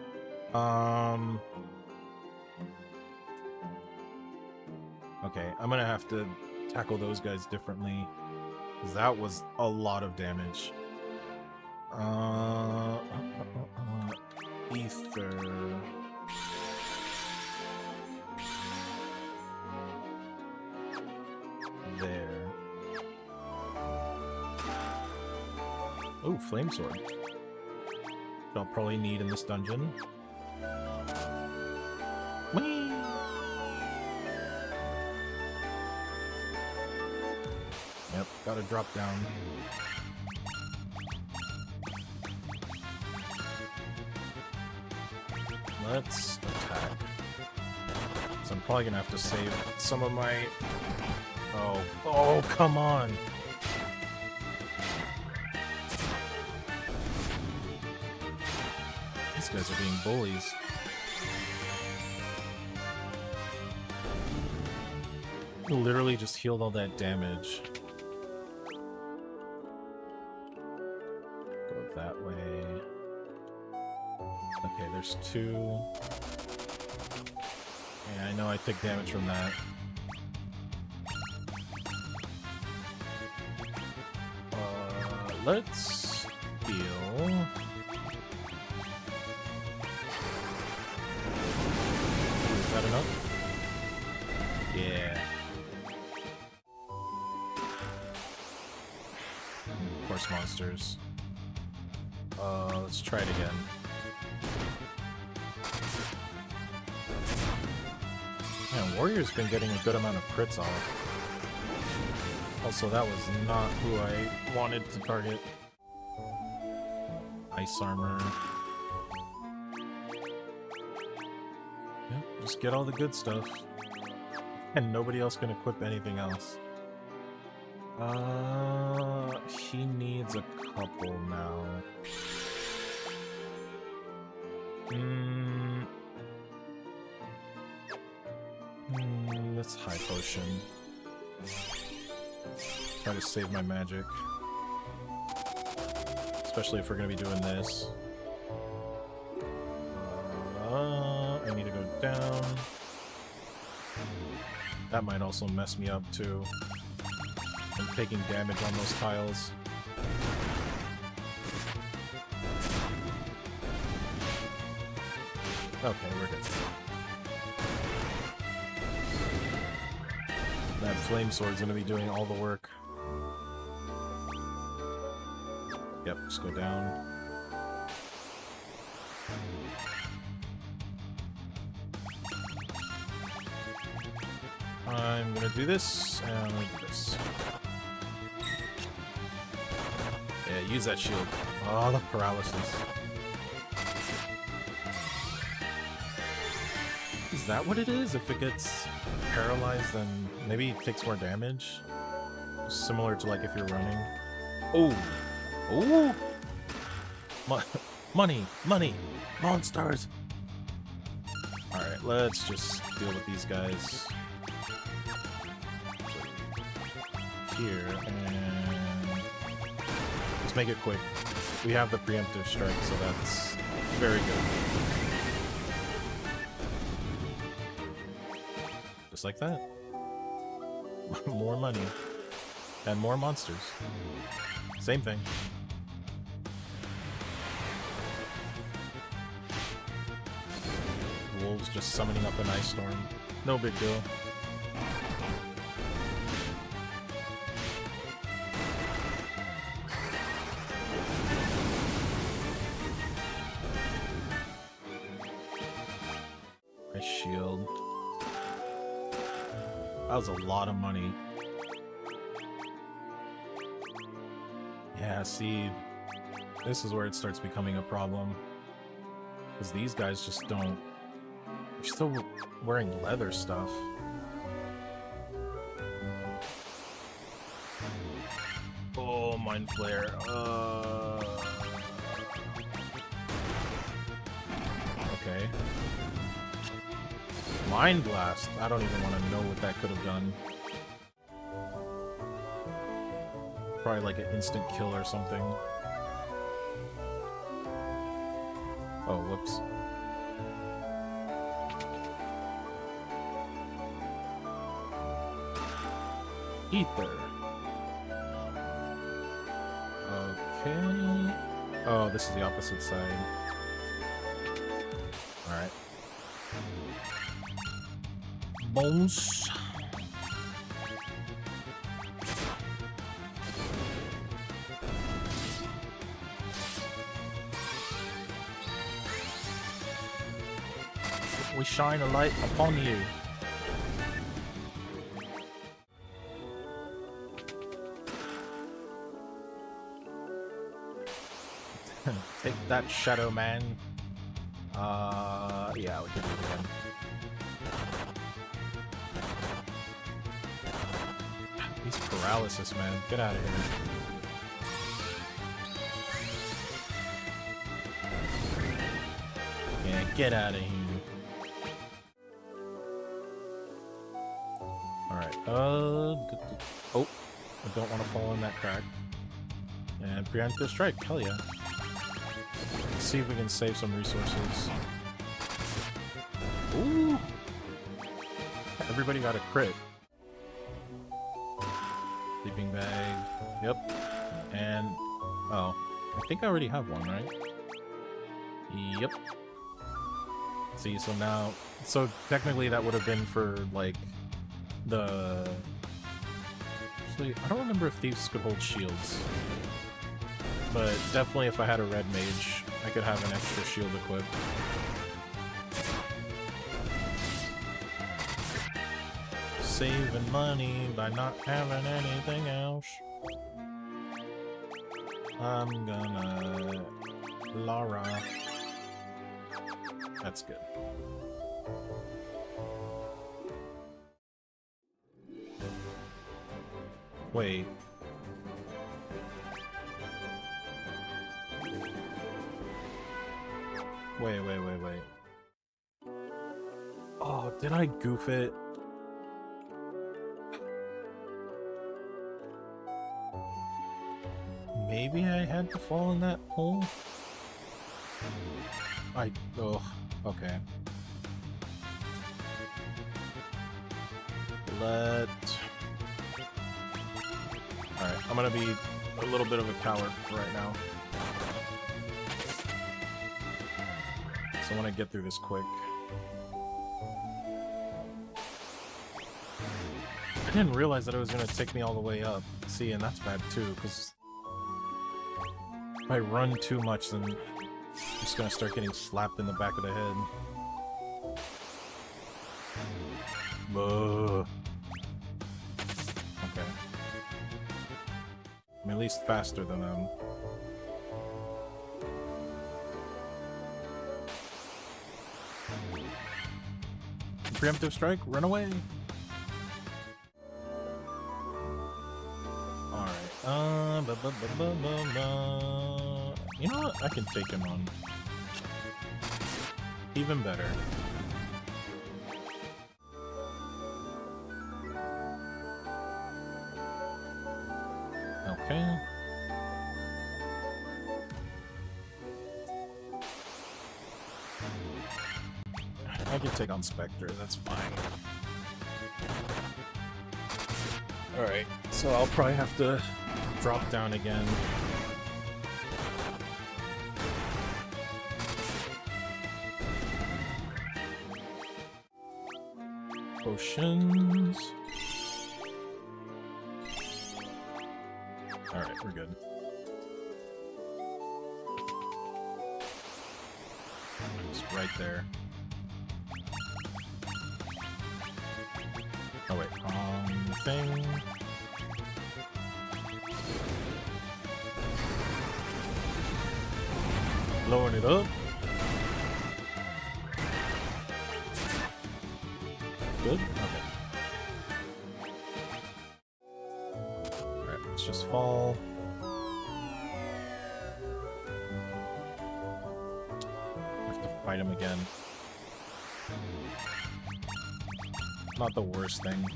Okay, I'm gonna have to tackle those guys differently, because that was a lot of damage. Ether. There. Oh, flame sword. I'll probably need in this dungeon. Whee! Yep, gotta drop down. Let's attack. So I'm probably gonna have to save some of my... Oh, come on! guys are being bullies. Literally just healed all that damage. Go that way. Okay, there's two. Yeah, I know I took damage from that. Let's heal. Is that enough? Yeah. Of course, monsters. Let's try it again. Man, Warrior's been getting a good amount of crits off. Also, that was not who I wanted to target. Ice armor. Yep, just get all the good stuff. And nobody else can equip anything else. He needs a couple now. Let's high potion. Try to save my magic. Especially if we're gonna be doing this. I need to go down. That might also mess me up too. I'm taking damage on those tiles. Okay, we're good. That flame sword's gonna be doing all the work. Yep, just go down. I'm gonna do this, and I'm gonna do this. Yeah, use that shield. Oh, the paralysis. Is that what it is? If it gets paralyzed, then maybe it takes more damage? Similar to like if you're running. Oh! Oh! Money! Money! Monsters! Alright, let's just deal with these guys. Here, and let's make it quick. We have the preemptive strike, so that's very good. Just like that. More money. And more monsters. Same thing. Wolves just summoning up an ice storm. No big deal. My shield. That was a lot of money. Yeah, see, this is where it starts becoming a problem. Because these guys just don't... They're still wearing leather stuff. Oh, Mind Flare. Okay. Mind Blast. I don't even want to know what that could have done. Probably like an instant kill or something. Oh, whoops. Ether. Okay. Oh, this is the opposite side. Alright. Bones. We shine a light upon you. Take that, Shadow Man. Yeah, we can do it again. These paralysis, man. Get out of here. Yeah, get out of here. Alright, oh, I don't want to fall in that crack. And preemptive strike, hell yeah. Let's see if we can save some resources. Ooh! Everybody got a crit. Sleeping bag, yep. And, oh, I think I already have one, right? Yep. See, so now, so technically that would have been for, like, the... Actually, I don't remember if thieves could hold shields. But definitely if I had a red mage, I could have an extra shield equipped. Saving money by not having anything else. I'm gonna... Lara. That's good. Wait. Wait. Oh, did I goof it? Maybe I had to fall in that hole? Oh, okay. Alright, I'm gonna be a little bit of a coward right now. So I want to get through this quick. I didn't realize that it was gonna take me all the way up. See, and that's bad too, because if I run too much, then I'm just gonna start getting slapped in the back of the head. Ugh. Okay. I'm at least faster than them. Preemptive strike, run away! Alright, you know what? I can take him on. Even better. Okay. I can take on Spectre, that's fine. Alright, so I'll probably have to drop down again. Potions. Alright, we're good. It's right there. Oh wait, thing. Blowing it up. Good? Okay. Alright, let's just fall. Have to fight him again. Not the worst thing.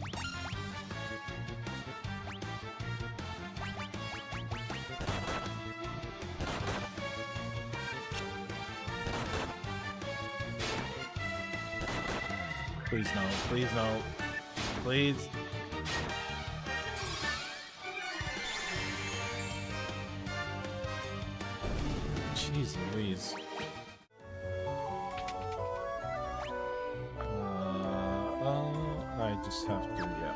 Please no, please no, please. Jeez Louise. I just have to, yeah.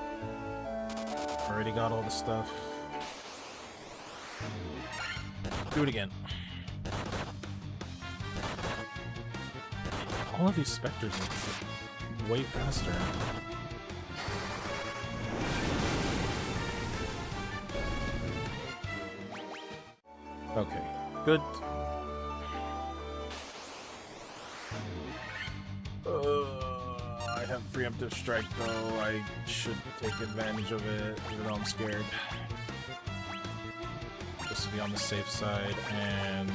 Already got all the stuff. Do it again. All of these specters are way faster. Okay, good. I have preemptive strike though. I should take advantage of it, even though I'm scared. Just to be on the safe side, and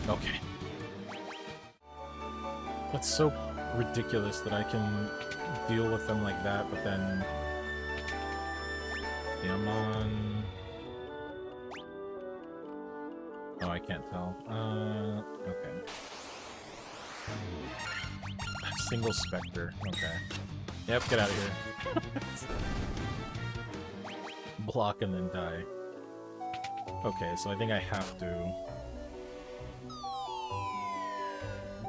Okay. That's so ridiculous that I can deal with them like that, but then... Yeah, I'm on... Oh, I can't tell. Okay. Single Spectre. Okay. Yep, get out of here. Block and then die. Okay, so I think I have to...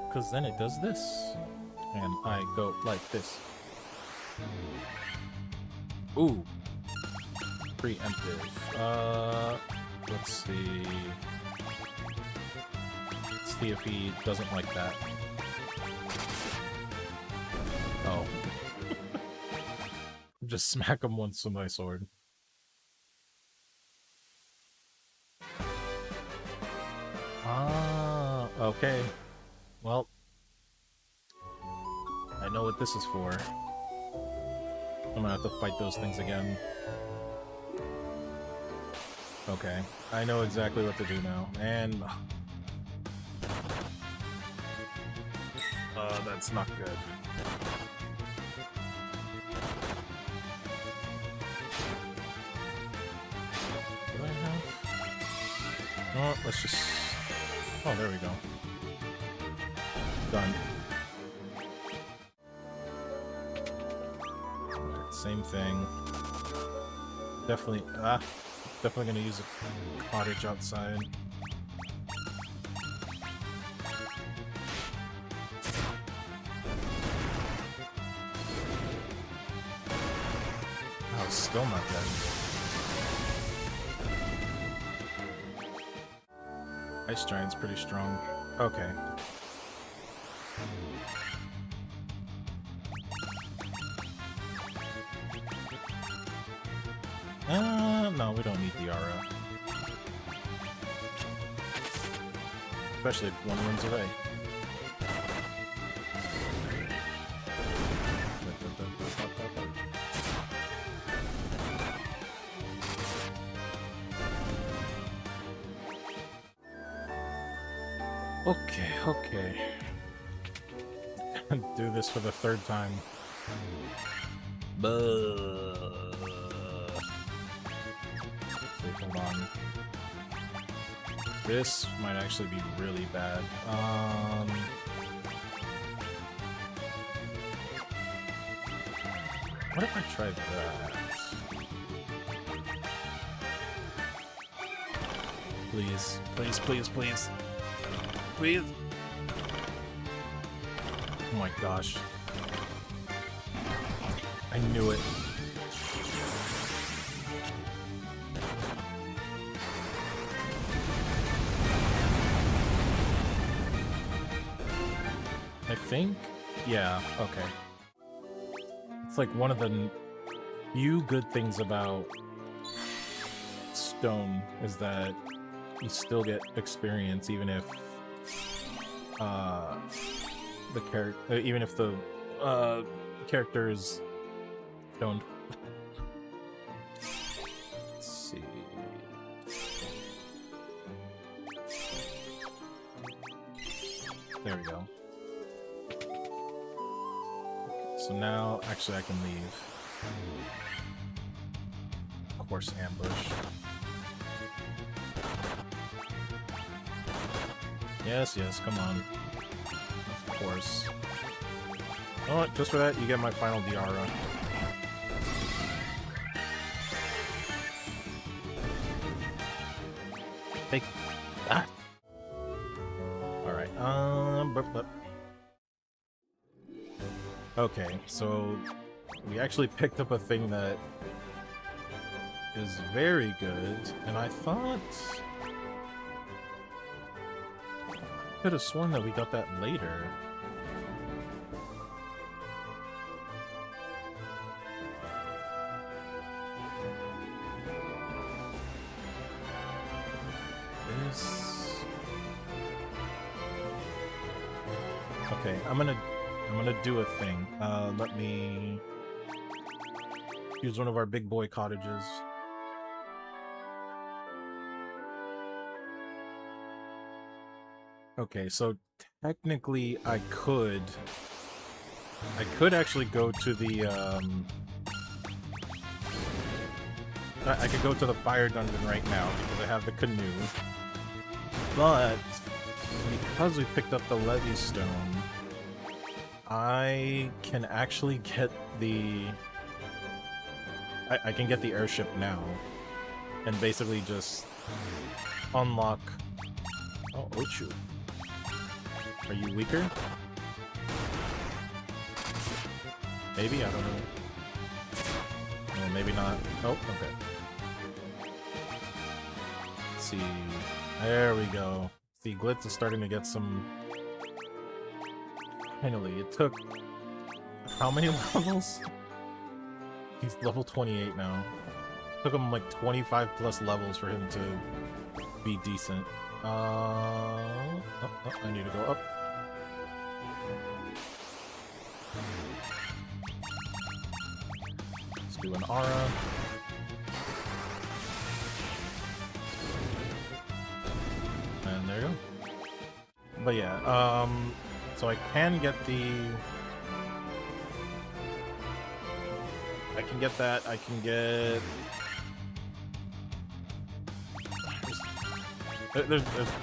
Because then it does this. And I go like this. Ooh. Preemptive. Let's see... Let's see if he doesn't like that. Oh. Just smack him once with my sword. Ah, okay. Well, I know what this is for. I'm gonna have to fight those things again. Okay, I know exactly what to do now, and... that's not good. Do I have... Oh, let's just... Oh, there we go. Done. Right, same thing. Definitely... Definitely gonna use a cottage outside. Oh, still not dead. Ice Giant's pretty strong. Okay. No, we don't need the aura. Especially if one runs away. Okay. Do this for the third time. Hold on. This might actually be really bad. What if I try that? Please, please, please, please. Please. Oh my gosh. I knew it. I think? Yeah, okay. It's like one of the few good things about Stone is that you still get experience even if the character, even if the character is stoned. Let's see. There we go. So now, actually, I can leave. Of course, ambush. Yes, yes, come on. Of course. You know what? Just for that, you get my final Diara. Take that! Alright, okay, so we actually picked up a thing that is very good, and I thought... I could have sworn that we got that later. Okay, I'm gonna do a thing. Let me use one of our big boy cottages. Okay, so technically I could actually go to the I could go to the fire dungeon right now because I have the canoe. But because we picked up the levy stone, I can actually get the I can get the airship now and basically just unlock. Oh, Ochu. Are you weaker? Maybe? I don't know. No, maybe not. Oh, okay. Let's see. There we go. See, Glitz is starting to get some... Finally, it took... How many levels? He's level 28 now. Took him like 25 plus levels for him to be decent. I need to go up. Let's do an aura. And there you go. But yeah, so I can get the... I can get that, I can get...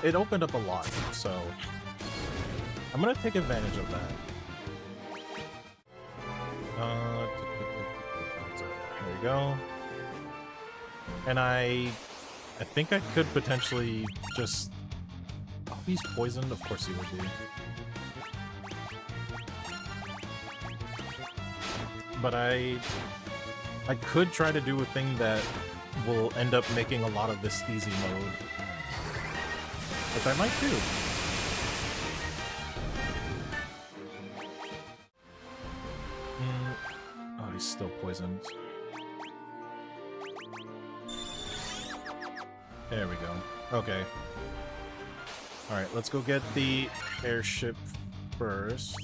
It opened up a lot, so I'm gonna take advantage of that. There we go. And I think I could potentially just... Oh, he's poisoned? Of course he would be. But I could try to do a thing that will end up making a lot of this easy mode. Which I might do. Oh, he's still poisoned. There we go. Okay. Alright, let's go get the airship first.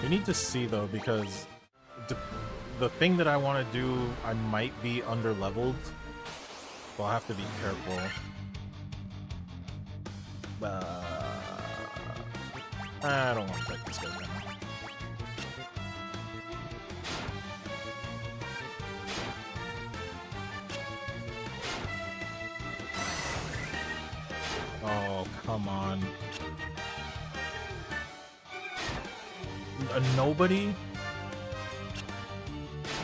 We need to see though, because the thing that I want to do, I might be under-leveled. So I'll have to be careful. I don't want to fight this guy right now. Oh, come on. Nobody?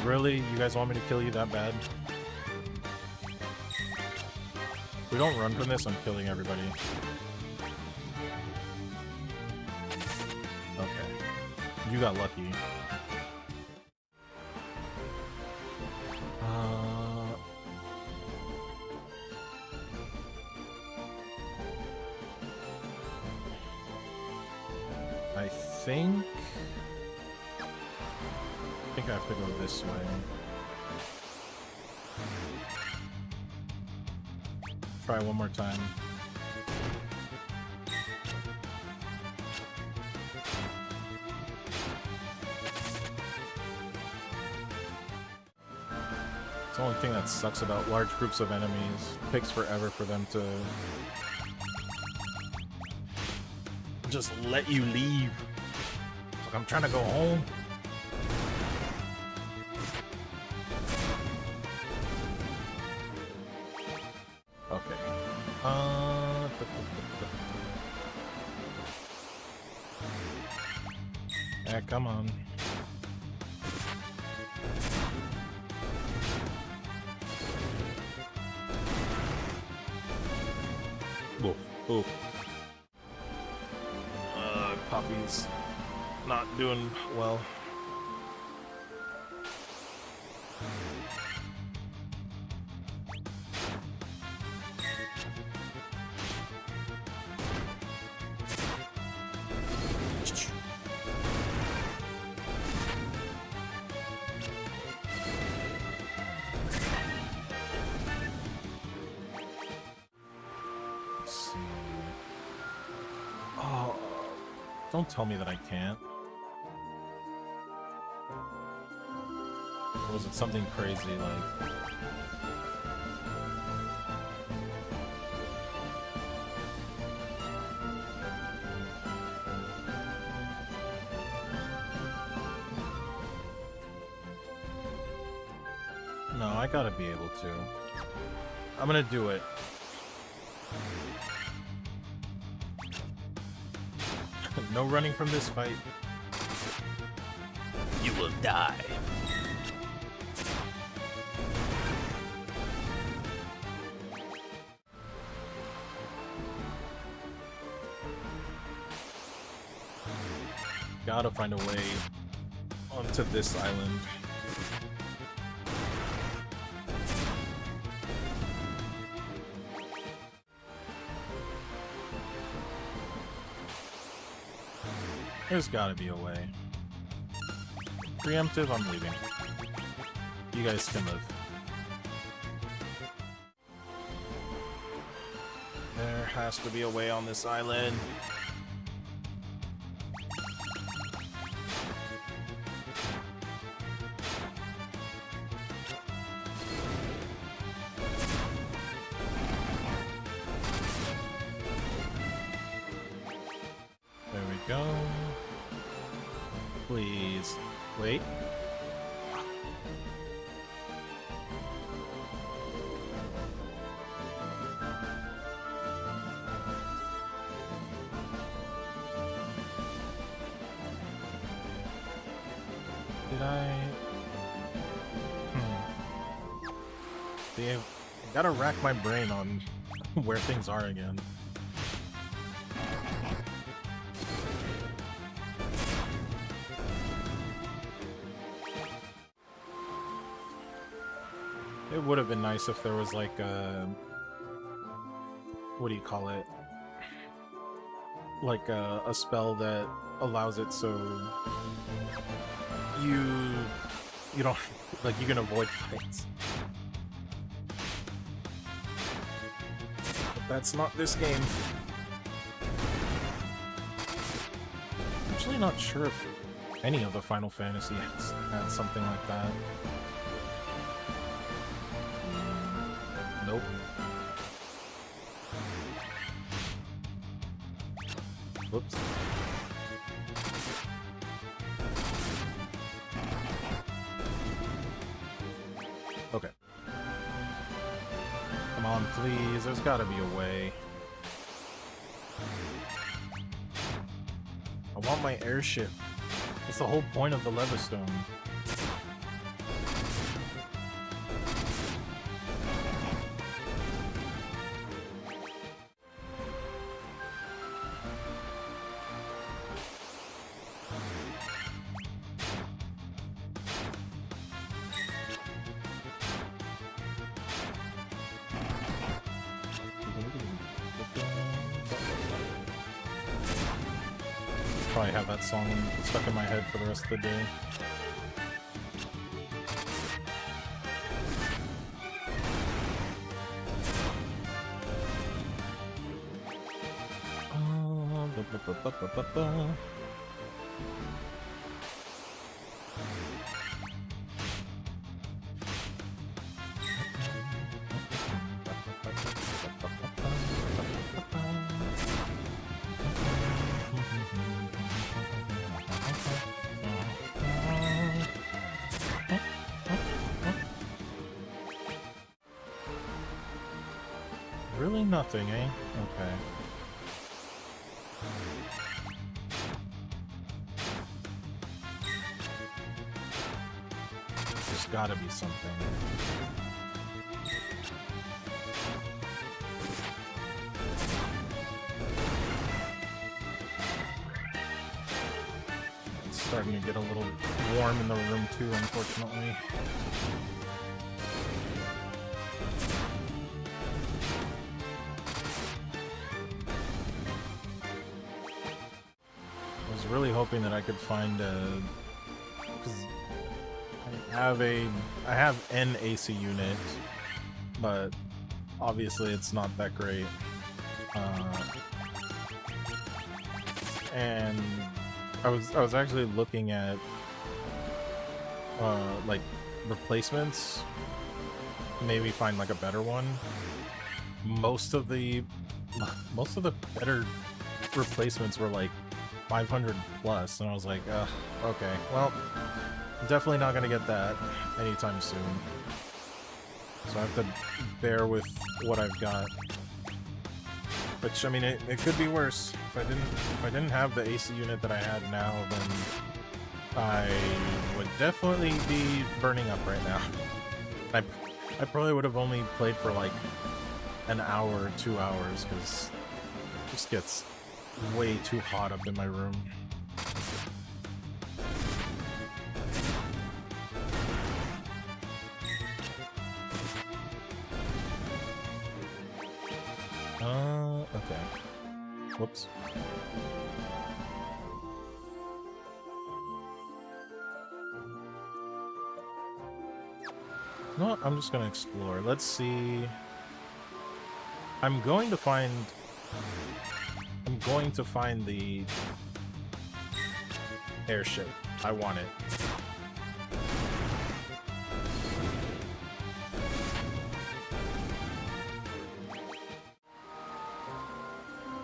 Really? You guys want me to kill you that bad? If we don't run from this, I'm killing everybody. Okay. You got lucky. I think I have to go this way. Try one more time. It's the only thing that sucks about large groups of enemies. It takes forever for them to just let you leave. It's like I'm trying to go home. Okay. Yeah, come on. Oof, oof. Poppy's not doing well. Don't tell me that I can't. Or was it something crazy like... No, I gotta be able to. I'm gonna do it. No running from this fight. You will die. Gotta find a way onto this island. There's gotta be a way. Preemptive, I'm leaving. You guys can live. There has to be a way on this island. There we go. Please. Wait. Did I... See, I gotta rack my brain on where things are again. It would have been nice if there was like a... What do you call it? Like a spell that allows it so you don't, like, you can avoid fights. But that's not this game. I'm actually not sure if any of the Final Fantasy had something like that. Nope. Whoops. Okay. Come on, please. There's gotta be a way. I want my airship. That's the whole point of the Levistone. Probably have that song stuck in my head for the rest of the day. Really nothing, eh? Okay. There's gotta be something. It's starting to get a little warm in the room too, unfortunately. Really hoping that I could find a, because I have an AC unit, but obviously it's not that great. And I was actually looking at like replacements, maybe find like a better one. Most of the better replacements were like 500 plus, and I was like, okay, well, definitely not gonna get that anytime soon. So I have to bear with what I've got. Which, I mean, it could be worse. If I didn't have the AC unit that I had now, then I would definitely be burning up right now. I probably would have only played for like an hour or 2 hours, because it just gets way too hot up in my room. Okay. Whoops. No, I'm just gonna explore. Let's see. I'm going to find the airship. I want it.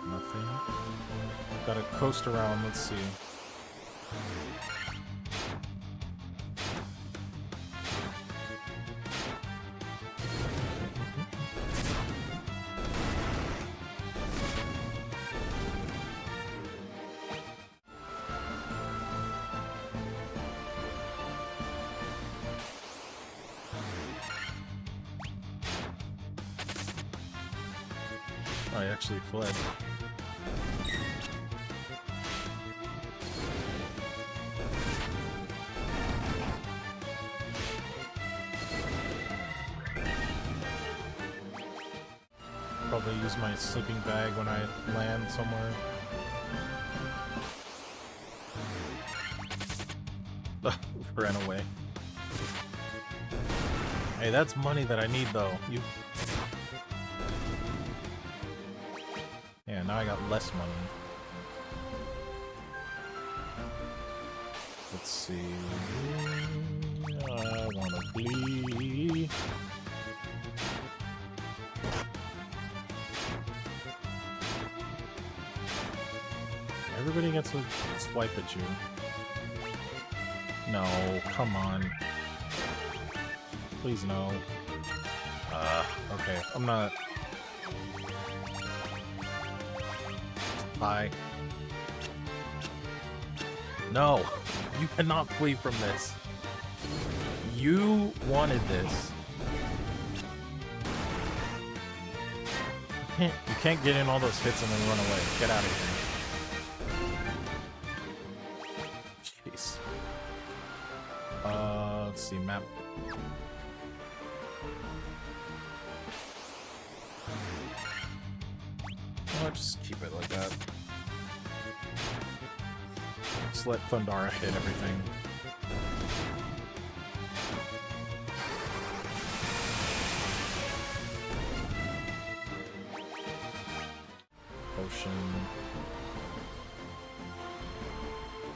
Nothing. Gotta coast around, let's see. I actually fled. Probably use my sleeping bag when I land somewhere. Ran away. Hey, that's money that I need though. Yeah, now I got less money. Let's see. I wanna flee. Everybody gets a swipe at you. No, come on. Please no. Okay, I'm not... Bye. No! You cannot flee from this. You wanted this. You can't get in all those hits and then run away. Get out of here. Jeez. Let's see, map. I'll just keep it like that. Just let Thundara hit everything. Potion.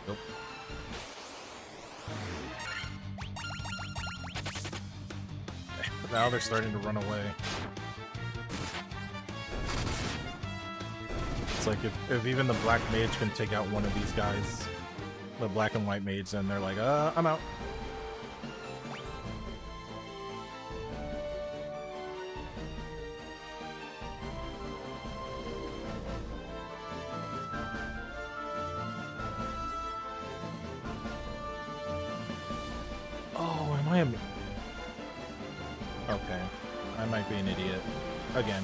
Nope. Now they're starting to run away. It's like if even the black mage can take out one of these guys, the black and white mage, then they're like, I'm out. Oh, am I a... Okay. I might be an idiot. Again.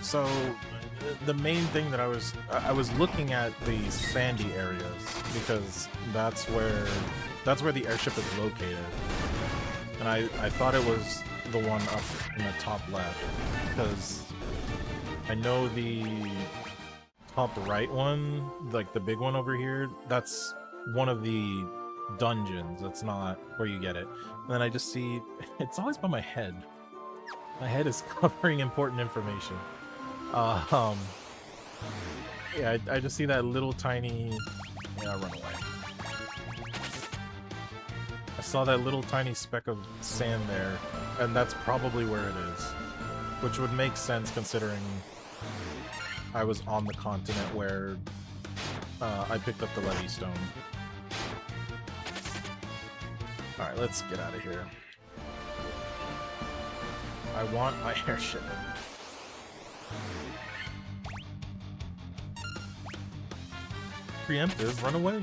So, the main thing that I was looking at the sandy areas, because that's where the airship is located. And I thought it was the one up in the top left, because I know the top right one, like the big one over here, that's one of the dungeons. That's not where you get it. And then I just see, it's always by my head. My head is covering important information. Yeah, I just see that little tiny... Yeah, run away. I saw that little tiny speck of sand there, and that's probably where it is. Which would make sense considering I was on the continent where I picked up the Levy Stone. Alright, let's get out of here. I want my airship. Preemptive, run away.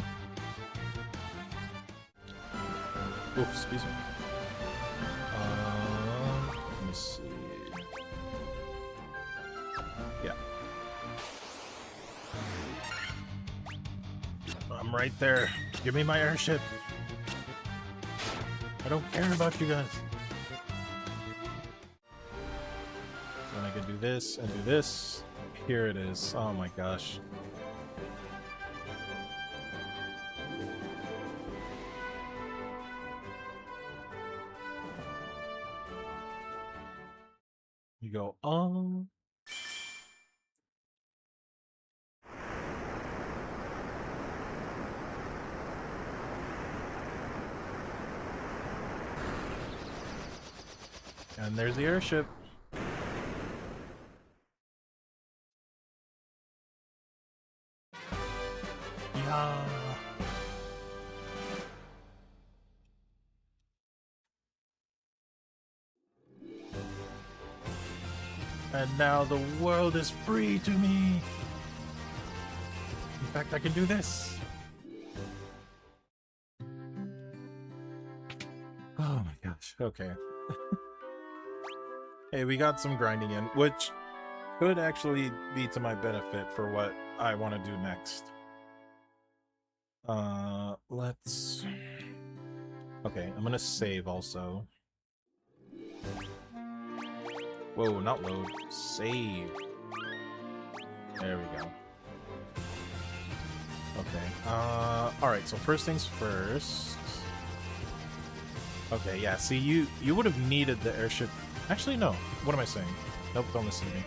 Oh, excuse me. Let me see. Yeah. I'm right there. Give me my airship. I don't care about you guys. So then I can do this and do this. Here it is. Oh my gosh. You go, oh. And there's the airship. Yeah. And now the world is free to me. In fact, I can do this. Oh my gosh. Okay. Hey, we got some grinding in, which could actually be to my benefit for what I want to do next. Let's... Okay, I'm gonna save also. Whoa, not load. Save. There we go. Okay. Alright, so first things first. Okay, yeah, see, you would have needed the airship. Actually, no. What am I saying? Nope, don't listen to me.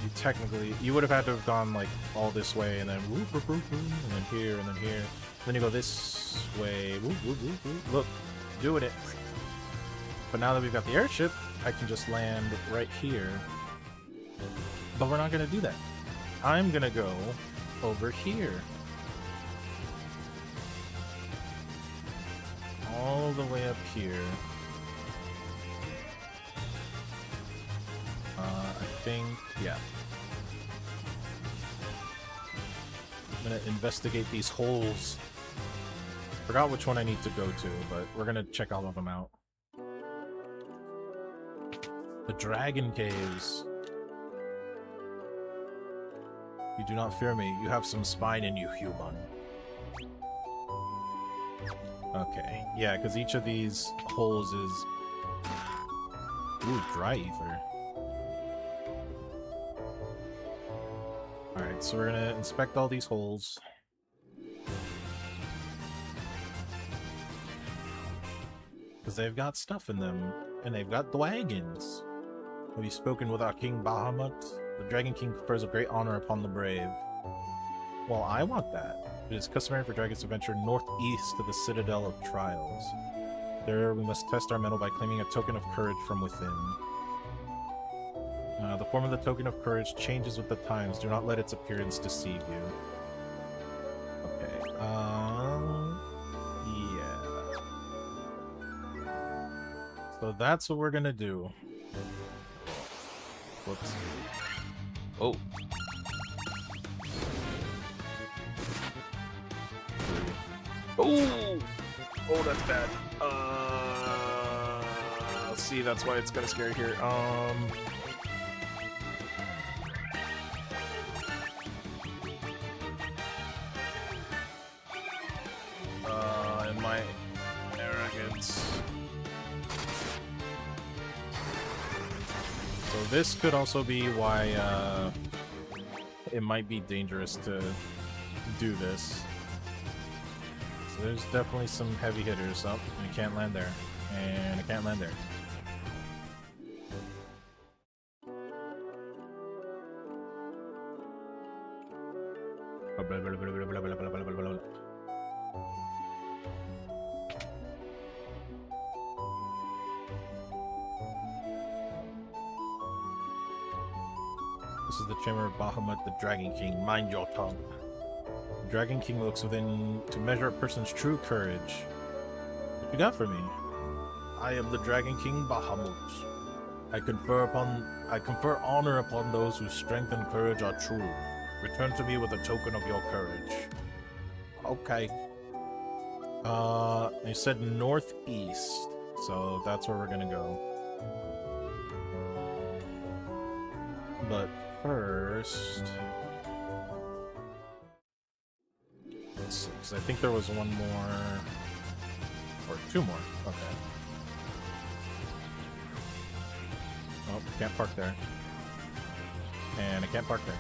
You technically... You would have had to have gone, like, all this way, and then whoop, whoop, whoop, whoop, and then here, and then here. Then you go this way. Whoop, whoop, whoop, whoop. Look, doing it. But now that we've got the airship, I can just land right here. But we're not going to do that. I'm going to go over here. All the way up here. I think, yeah. I'm gonna investigate these holes. Forgot which one I need to go to, but we're gonna check all of them out. The Dragon Caves. You do not fear me. You have some spine in you, human. Okay, yeah, because each of these holes is... Ooh, dry ether. Alright, so we're gonna inspect all these holes. Because they've got stuff in them, and they've got wagons. Have you spoken with our King Bahamut? The Dragon King confers a great honor upon the brave. Well, I want that. It is customary for dragons to venture northeast to the Citadel of Trials. There, we must test our mettle by claiming a token of courage from within. The form of the token of courage changes with the times. Do not let its appearance deceive you. Okay, yeah. So that's what we're gonna do. Whoops. Oh. Oh! Oh, that's bad. See, that's why it's kind of scary here. And my arrogance. So this could also be why, it might be dangerous to do this. So there's definitely some heavy hitters up. Oh, I can't land there. And I can't land there. Chamber of Bahamut, the Dragon King. Mind your tongue. The Dragon King looks within to measure a person's true courage. What you got for me? I am the Dragon King Bahamut. I confer honor upon those whose strength and courage are true. Return to me with a token of your courage. Okay. You said northeast, so that's where we're gonna go. But first... let's see, 'cause I think there was one more... or two more. Okay. Oh, can't park there. And I can't park there.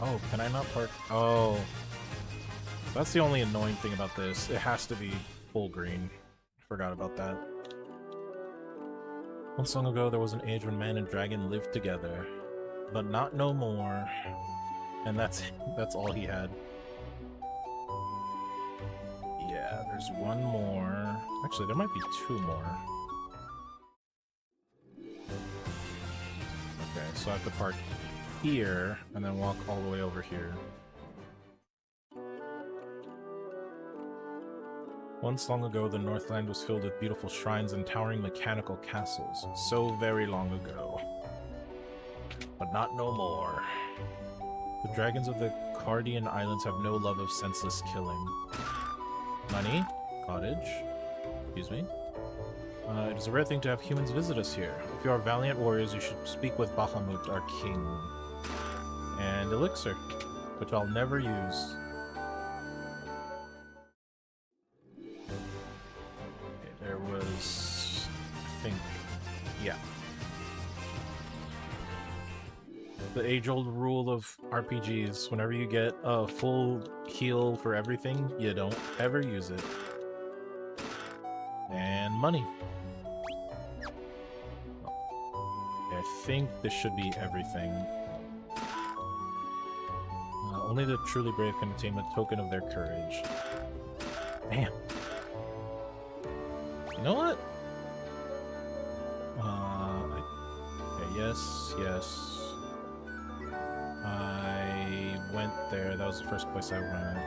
Oh, can I not park? Oh. That's the only annoying thing about this. It has to be full green. Forgot about that. Once long ago, there was an age when man and dragon lived together. But not no more. And that's all he had. Yeah, there's one more. Actually, there might be two more. Okay, so I have to park here, and then walk all the way over here. Once long ago, the Northland was filled with beautiful shrines and towering mechanical castles. So very long ago. But not no more. The dragons of the Cardian Islands have no love of senseless killing. Money? Cottage? Excuse me? It is a rare thing to have humans visit us here. If you are valiant warriors, you should speak with Bahamut, our king. And elixir, which I'll never use. Okay, there was... I think... yeah. The age-old rule of RPGs, whenever you get a full heal for everything, you don't ever use it. And money. Okay, I think this should be everything. Only the truly brave can attain a token of their courage. Damn. You know what? Okay, yes, yes. I went there. That was the first place I went.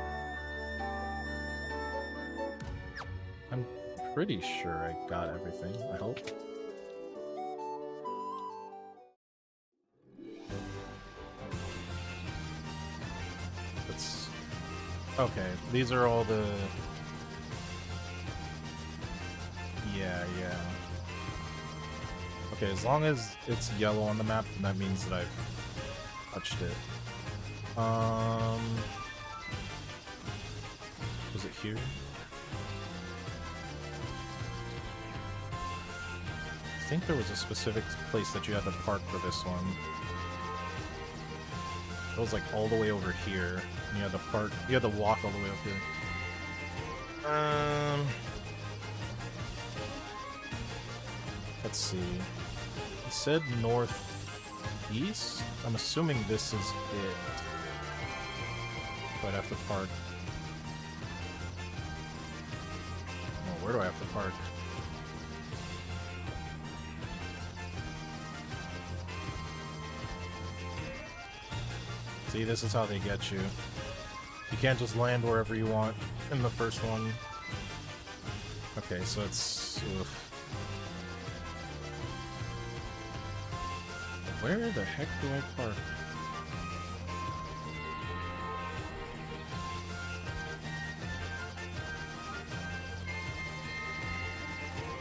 I'm pretty sure I got everything, I hope. Let's... okay, these are all the... yeah. Okay, as long as it's yellow on the map, then that means that I've touched it. Was it here? I think there was a specific place that you had to park for this one. It was like all the way over here. And you had to park. You had to walk all the way up here. Let's see. It said northeast. I'm assuming this is it. But I'd have to park. Oh, where do I have to park? See, this is how they get you. You can't just land wherever you want in the first one. Okay, so it's... oof. Where the heck do I park?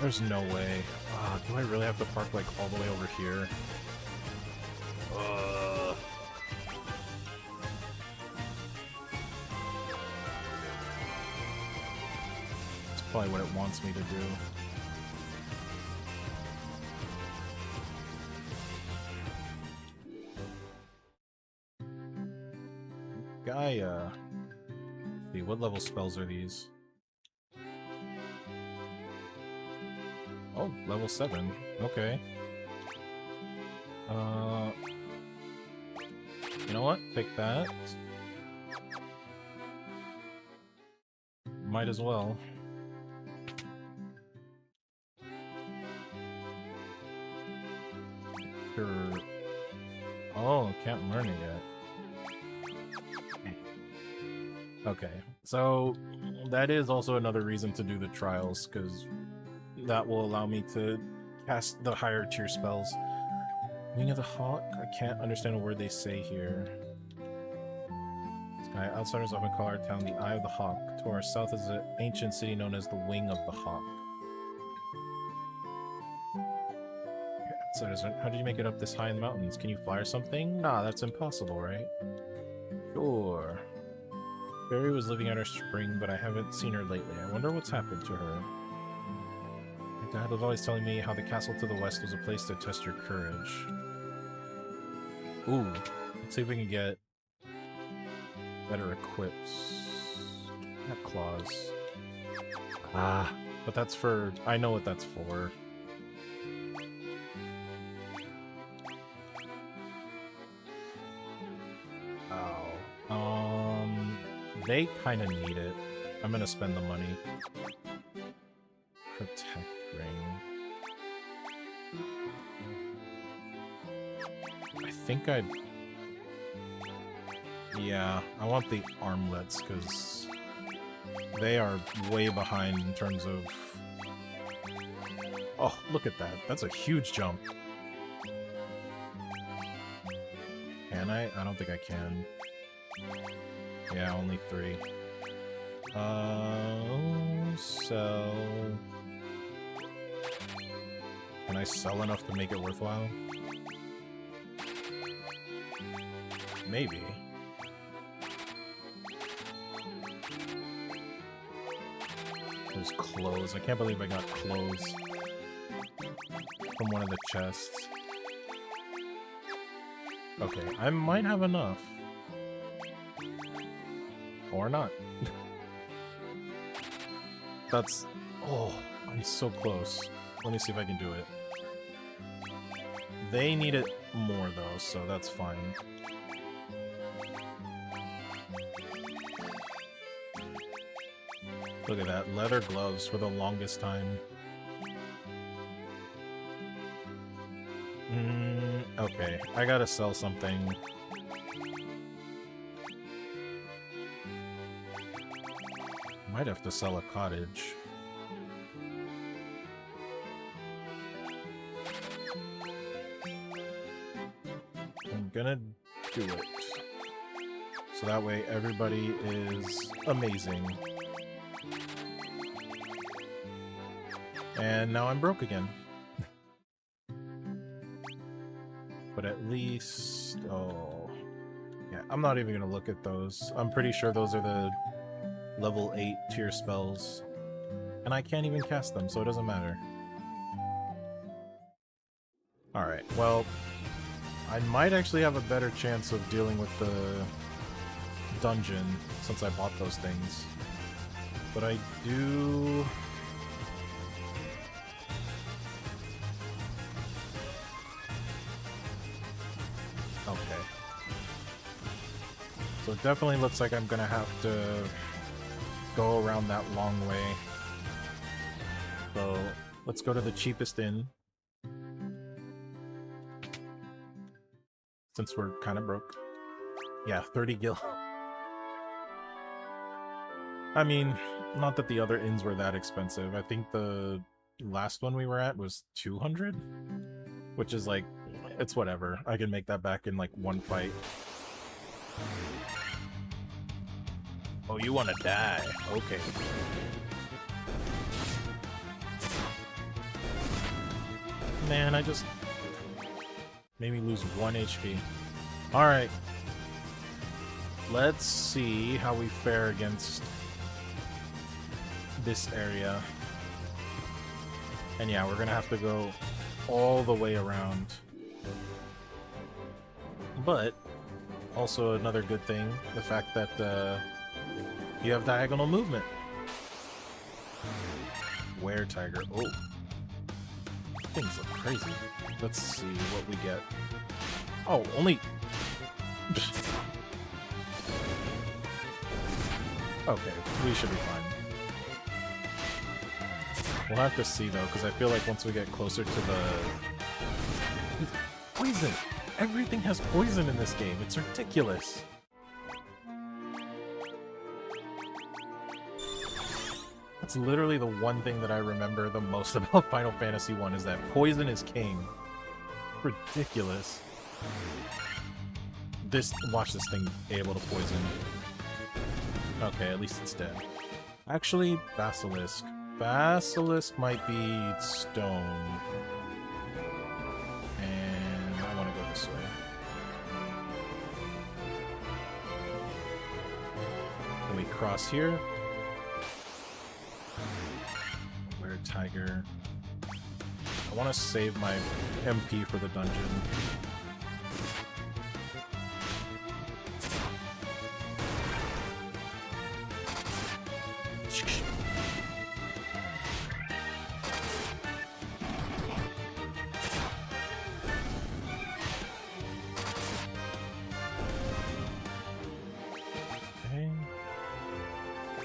There's no way. Do I really have to park like all the way over here? That's probably what it wants me to do. Gaia. See, what level spells are these? Oh, level 7. Okay. You know what? Pick that. Might as well. Sure. Oh, can't learn it yet. Okay, so that is also another reason to do the trials, because that will allow me to cast the higher tier spells. Wing of the Hawk? I can't understand a word they say here. Sky outsiders often call our town the Eye of the Hawk. To our south is an ancient city known as the Wing of the Hawk. Outsiders, how did you make it up this high in the mountains? Can you fly or something? Nah, that's impossible, right? Sure. Barry was living at her spring, but I haven't seen her lately. I wonder what's happened to her. My dad was always telling me how the castle to the west was a place to test your courage. Ooh, let's see if we can get better equips. Cat claws. Ah, but that's for... I know what that's for. They kind of need it. I'm gonna spend the money. Protect ring. I think I'd... Yeah, I want the armlets, because they are way behind in terms of... Oh, look at that. That's a huge jump. Can I? I don't think I can. Yeah, only 3. Sell... Can I sell enough to make it worthwhile? Maybe. Those clothes. I can't believe I got clothes from one of the chests. Okay, I might have enough. Or not. That's... Oh, I'm so close. Let me see if I can do it. They need it more, though, so that's fine. Look at that. Leather gloves for the longest time. Okay. I gotta sell something. Might have to sell a cottage. I'm gonna do it. So that way everybody is amazing. And now I'm broke again. But at least... Oh... Yeah, I'm not even gonna look at those. I'm pretty sure those are the level 8 tier spells. And I can't even cast them, so it doesn't matter. Alright, well... I might actually have a better chance of dealing with the dungeon since I bought those things. But I do... Okay. So it definitely looks like I'm gonna have to go around that long way. So let's go to the cheapest inn. Since we're kind of broke. Yeah, 30 gil. I mean, not that the other inns were that expensive. I think the last one we were at was 200? Which is like, it's whatever. I can make that back in like one fight. Oh, you want to die? Okay. Man, I just... made me lose 1 HP. Alright. Let's see how we fare against this area. And yeah, we're gonna have to go all the way around. But, also another good thing, the fact that you have diagonal movement. Were-Tiger. Oh. Things look crazy. Let's see what we get. Oh, only... Okay, we should be fine. We'll have to see, though, because I feel like once we get closer to the... Please poison. Everything has poison in this game. It's ridiculous. That's literally the one thing that I remember the most about Final Fantasy 1 is that poison is king. Ridiculous. Watch this thing be able to poison. Okay, at least it's dead. Actually, Basilisk. Basilisk might be stone. And I want to go this way. Can we cross here? Where tiger? I want to save my MP for the dungeon.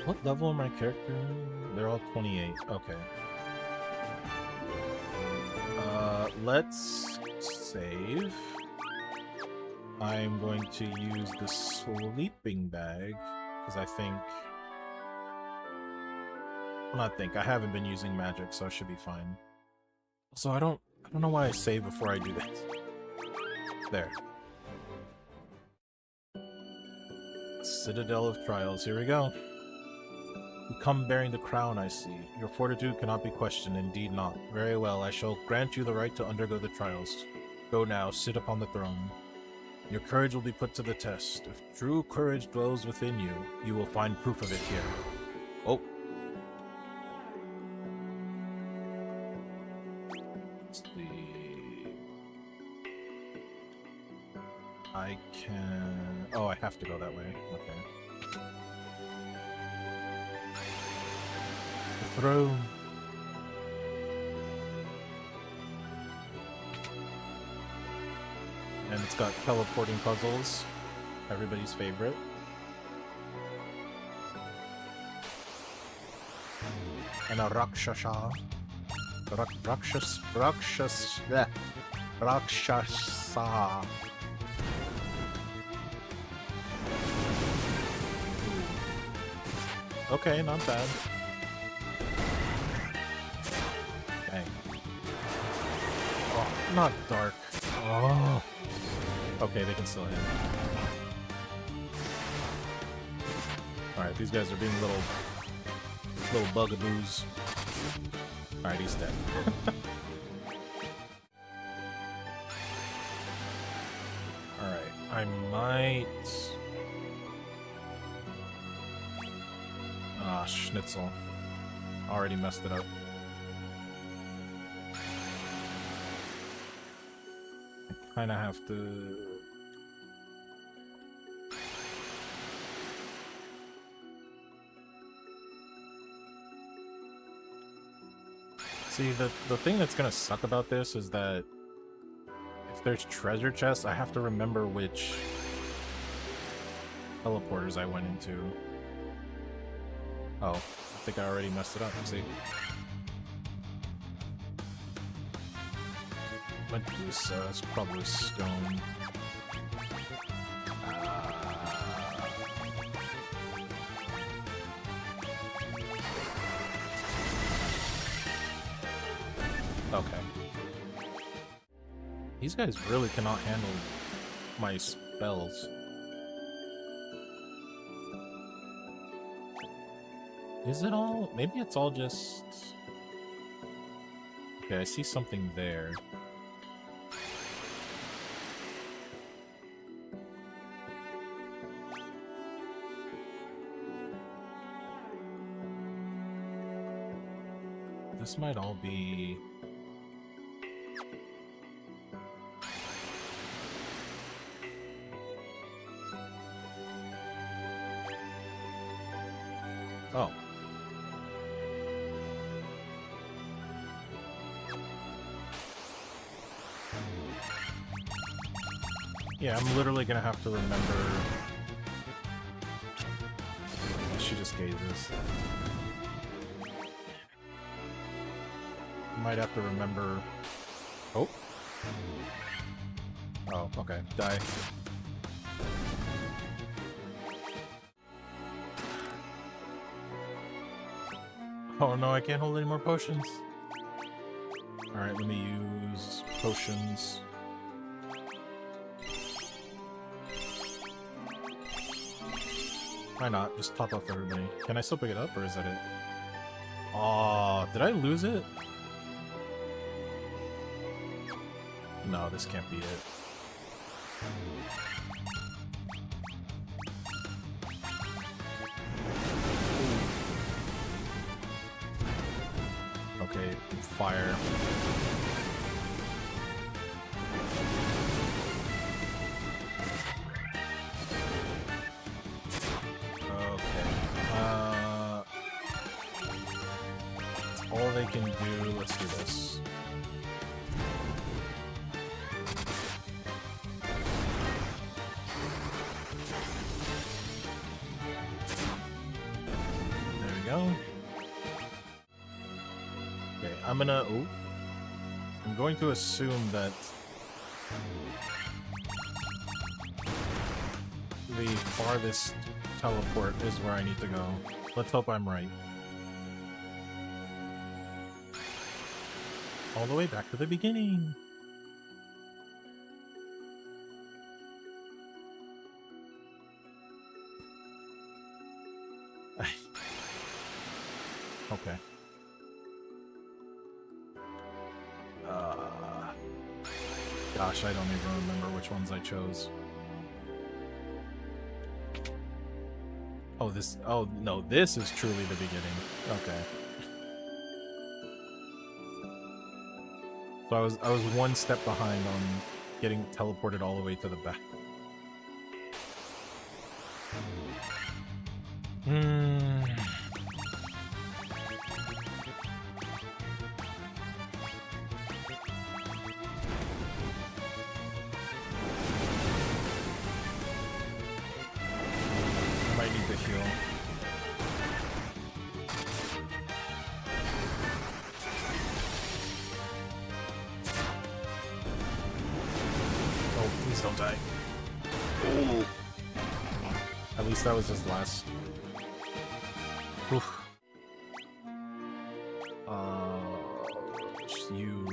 What level am my character? They're all 28. Okay. Let's save. I'm going to use the sleeping bag because I think. Well, not think. I haven't been using magic, so I should be fine. So I don't know why I save before I do this. There. Citadel of Trials. Here we go. You come bearing the crown, I see. Your fortitude cannot be questioned, indeed not. Very well, I shall grant you the right to undergo the trials. Go now, sit upon the throne. Your courage will be put to the test. If true courage dwells within you, you will find proof of it here. Oh. Let's see. I can... Oh, I have to go that way. Okay. Throne. And it's got teleporting puzzles, everybody's favorite. And a Rakshasa. Rakshasa. Okay, not bad. Oh, not dark. Oh. Okay, they can still hit. Alright, these guys are being little bugaboos. Alright, he's dead. Alright, I might... Ah, Schnitzel. Already messed it up. Kinda have to... See, the thing that's gonna suck about this is that if there's treasure chests, I have to remember which teleporters I went into. Oh, I think I already messed it up. See? Medusa is probably stone. Okay. These guys really cannot handle my spells. Is it all? Maybe it's all just... Okay, I see something there. This might all be... Oh. Yeah, I'm literally gonna have to remember... She just gave this. Might have to remember... Oh. Oh, okay. Die. Oh no, I can't hold any more potions. Alright, let me use potions. Why not? Just top off everybody. Can I still pick it up, or is that it? Oh, did I lose it? No, this can't be it. Okay, fire. All they can do, let's do this. There we go. Okay, I'm going to assume that the farthest teleport is where I need to go. Let's hope I'm right. All the way back to the beginning. Okay. Gosh, I don't even remember which ones I chose. Oh, no, this is truly the beginning. Okay. So I was one step behind on getting teleported all the way to the back. I might need to heal. Please don't die. Ooh. At least that was his last. Oof. You.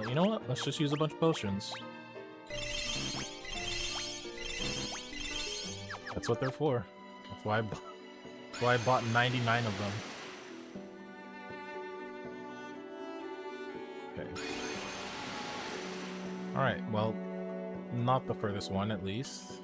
You know what? Let's just use a bunch of potions. That's what they're for. That's why I bought 99 of them. Okay. Alright, well, not the furthest one, at least.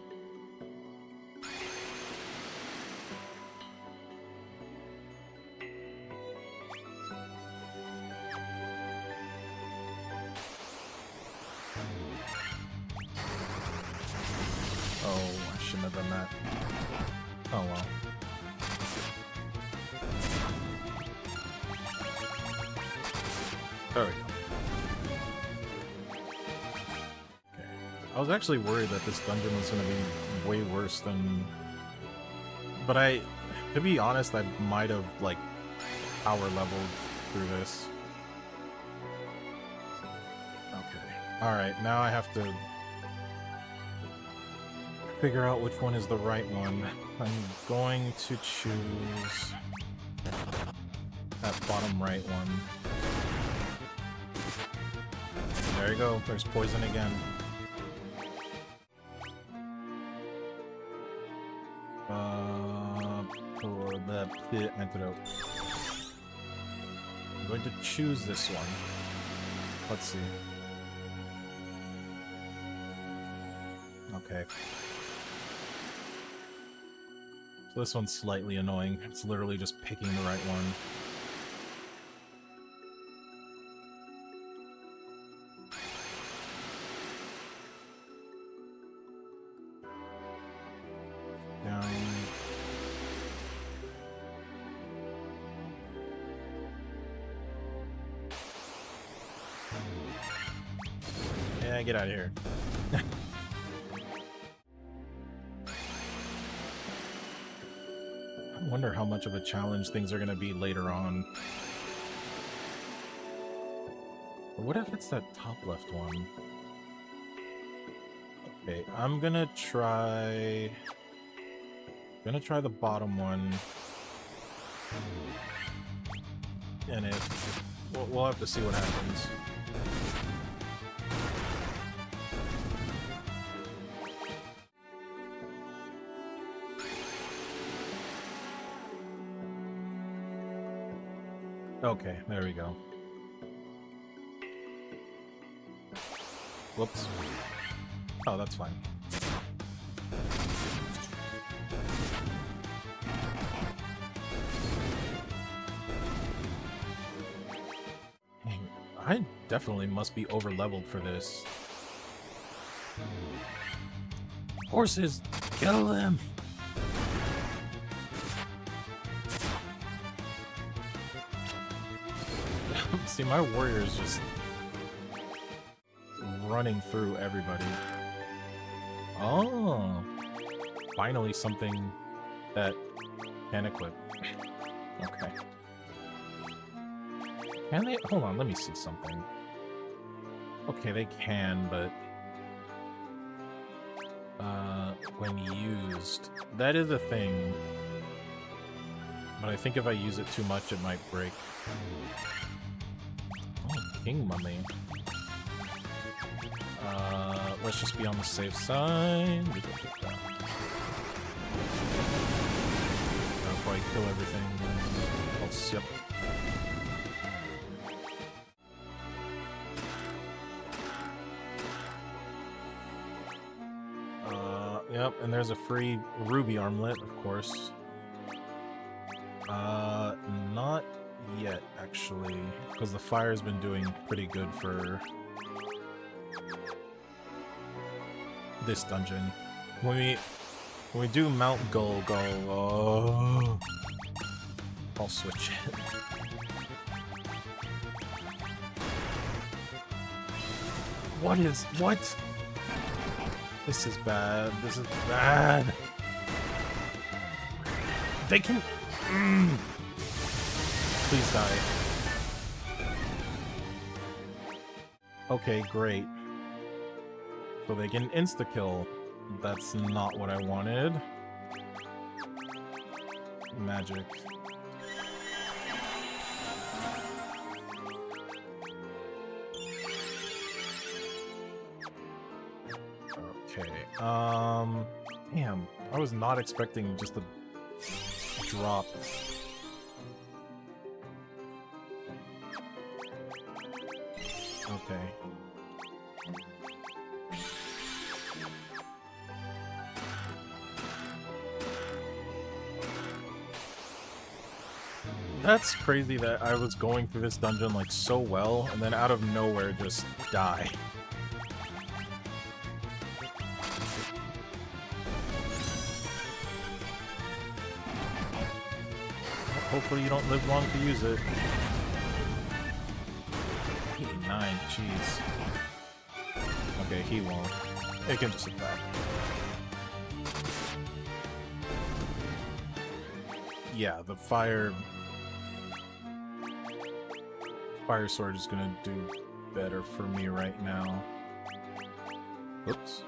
Oh, I shouldn't have done that. Oh well. There we go. Okay. I was actually worried that this dungeon was going to be way worse than... But to be honest, I might have, like, power leveled through this. Okay. Alright, now I have to figure out which one is the right one. I'm going to choose that bottom right one. There you go, there's poison again. For the antidote. I'm going to choose this one. Let's see. Okay. So this one's slightly annoying. It's literally just picking the right one. Down. Yeah, get out of here. I wonder how much of a challenge things are going to be later on. Or what if it's that top left one? Okay, I'm gonna try the bottom one. And if we'll have to see what happens. Okay, there we go. Whoops. Oh, that's fine. Dang, I definitely must be over-leveled for this. Horses! Kill them! See, my warrior is just running through everybody. Oh, finally something that can equip. Okay. Can they? Hold on, let me see something. Okay, they can, but when used, that is a thing. But I think if I use it too much, it might break. Oh, King Mummy. Let's just be on the safe side. I'll probably kill everything. Else, yep. Yep, and there's a free ruby armlet, of course. Not yet, actually, because the fire's been doing pretty good for this dungeon. When we do Mount Gull, I'll switch it. What? This is bad. This is bad. They can. Please die. Okay, great. So they can insta-kill. That's not what I wanted. Magic. Okay, damn. I was not expecting just a drop. Okay. That's crazy that I was going through this dungeon like so well, and then out of nowhere just die. Hopefully you don't live long to use it. 89, jeez. Okay, he won't. It can just attack. Yeah, the fire sword is gonna do better for me right now. Oops.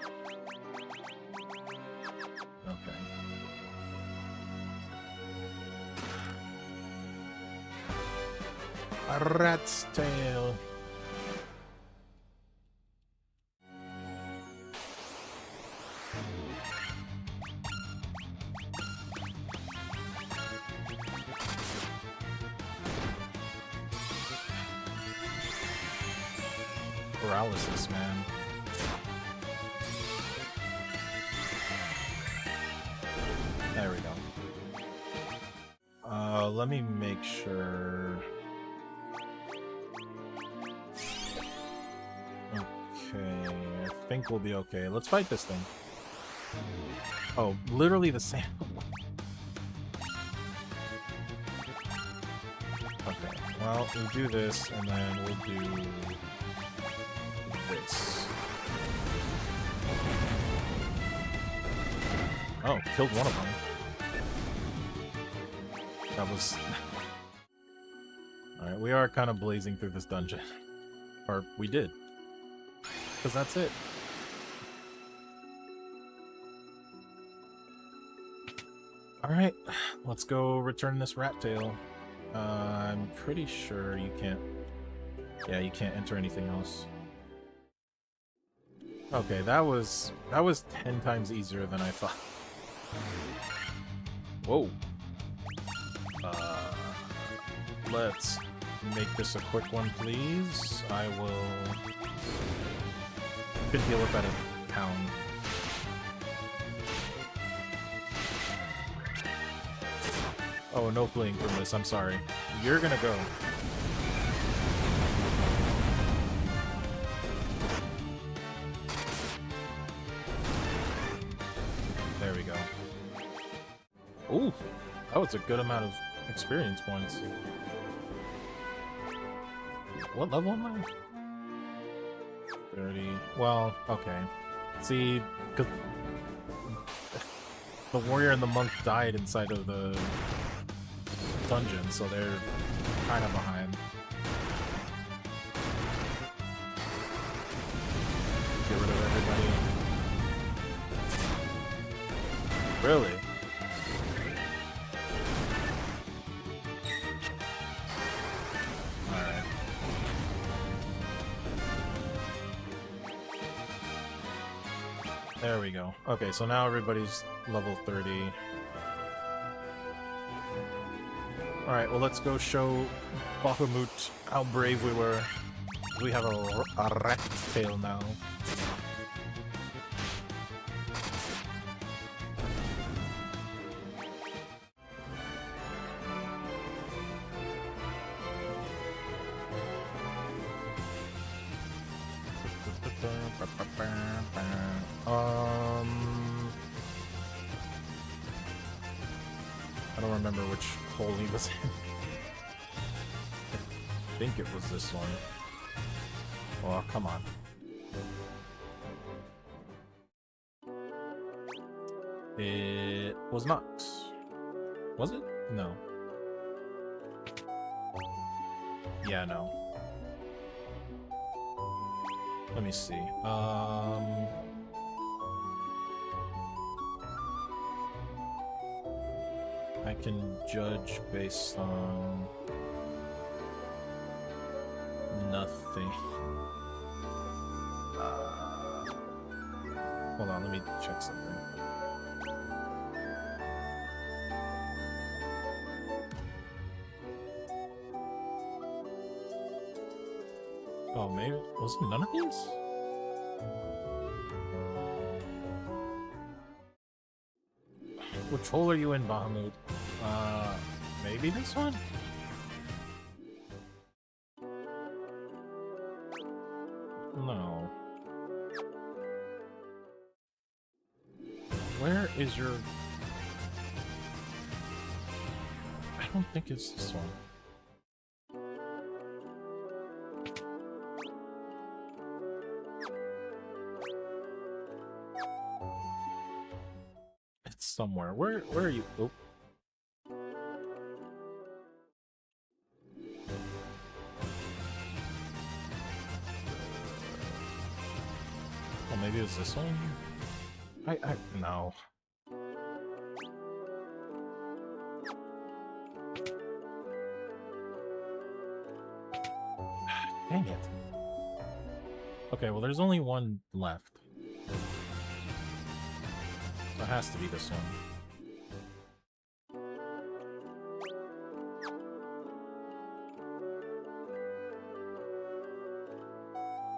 Okay. A rat's tail. Paralysis, man. There we go. Let me make sure. Okay, I think we'll be okay. Let's fight this thing. Oh, literally the same. Okay, well, we'll do this, and then we'll do this. Oh, killed one of them. That was... Alright, we are kind of blazing through this dungeon. Or, we did. Because that's it. Alright, let's go return this rat tail. I'm pretty sure you can't... Yeah, you can't enter anything else. Okay, that was 10 times easier than I thought. Whoa. Let's make this a quick one, please. I will... Could deal with that in pound. Oh, no fleeing from this, I'm sorry. You're gonna go. There we go. Ooh, that was a good amount of experience points. What level am I? 30. Well, okay. See, because the warrior and the monk died inside of the dungeon, so they're kind of behind. Get rid of everybody. Really? Alright. There we go. Okay, so now everybody's level 30. Alright, well let's go show Bahamut how brave we were. We have a rat tail now. I don't remember which hole he was in. I think it was this one. Oh, come on. It was not. Was it? No. Yeah, no. Let me see. I can judge based on nothing. Hold on, let me check something. Oh, maybe was it none of these? Which hole are you in, Bahamut? Maybe this one? No. Where is your... I don't think it's this one. It's somewhere. Where are you? Oh. Oh, maybe it's this one? No. Dang it. Okay, well there's only one left. So it has to be this one.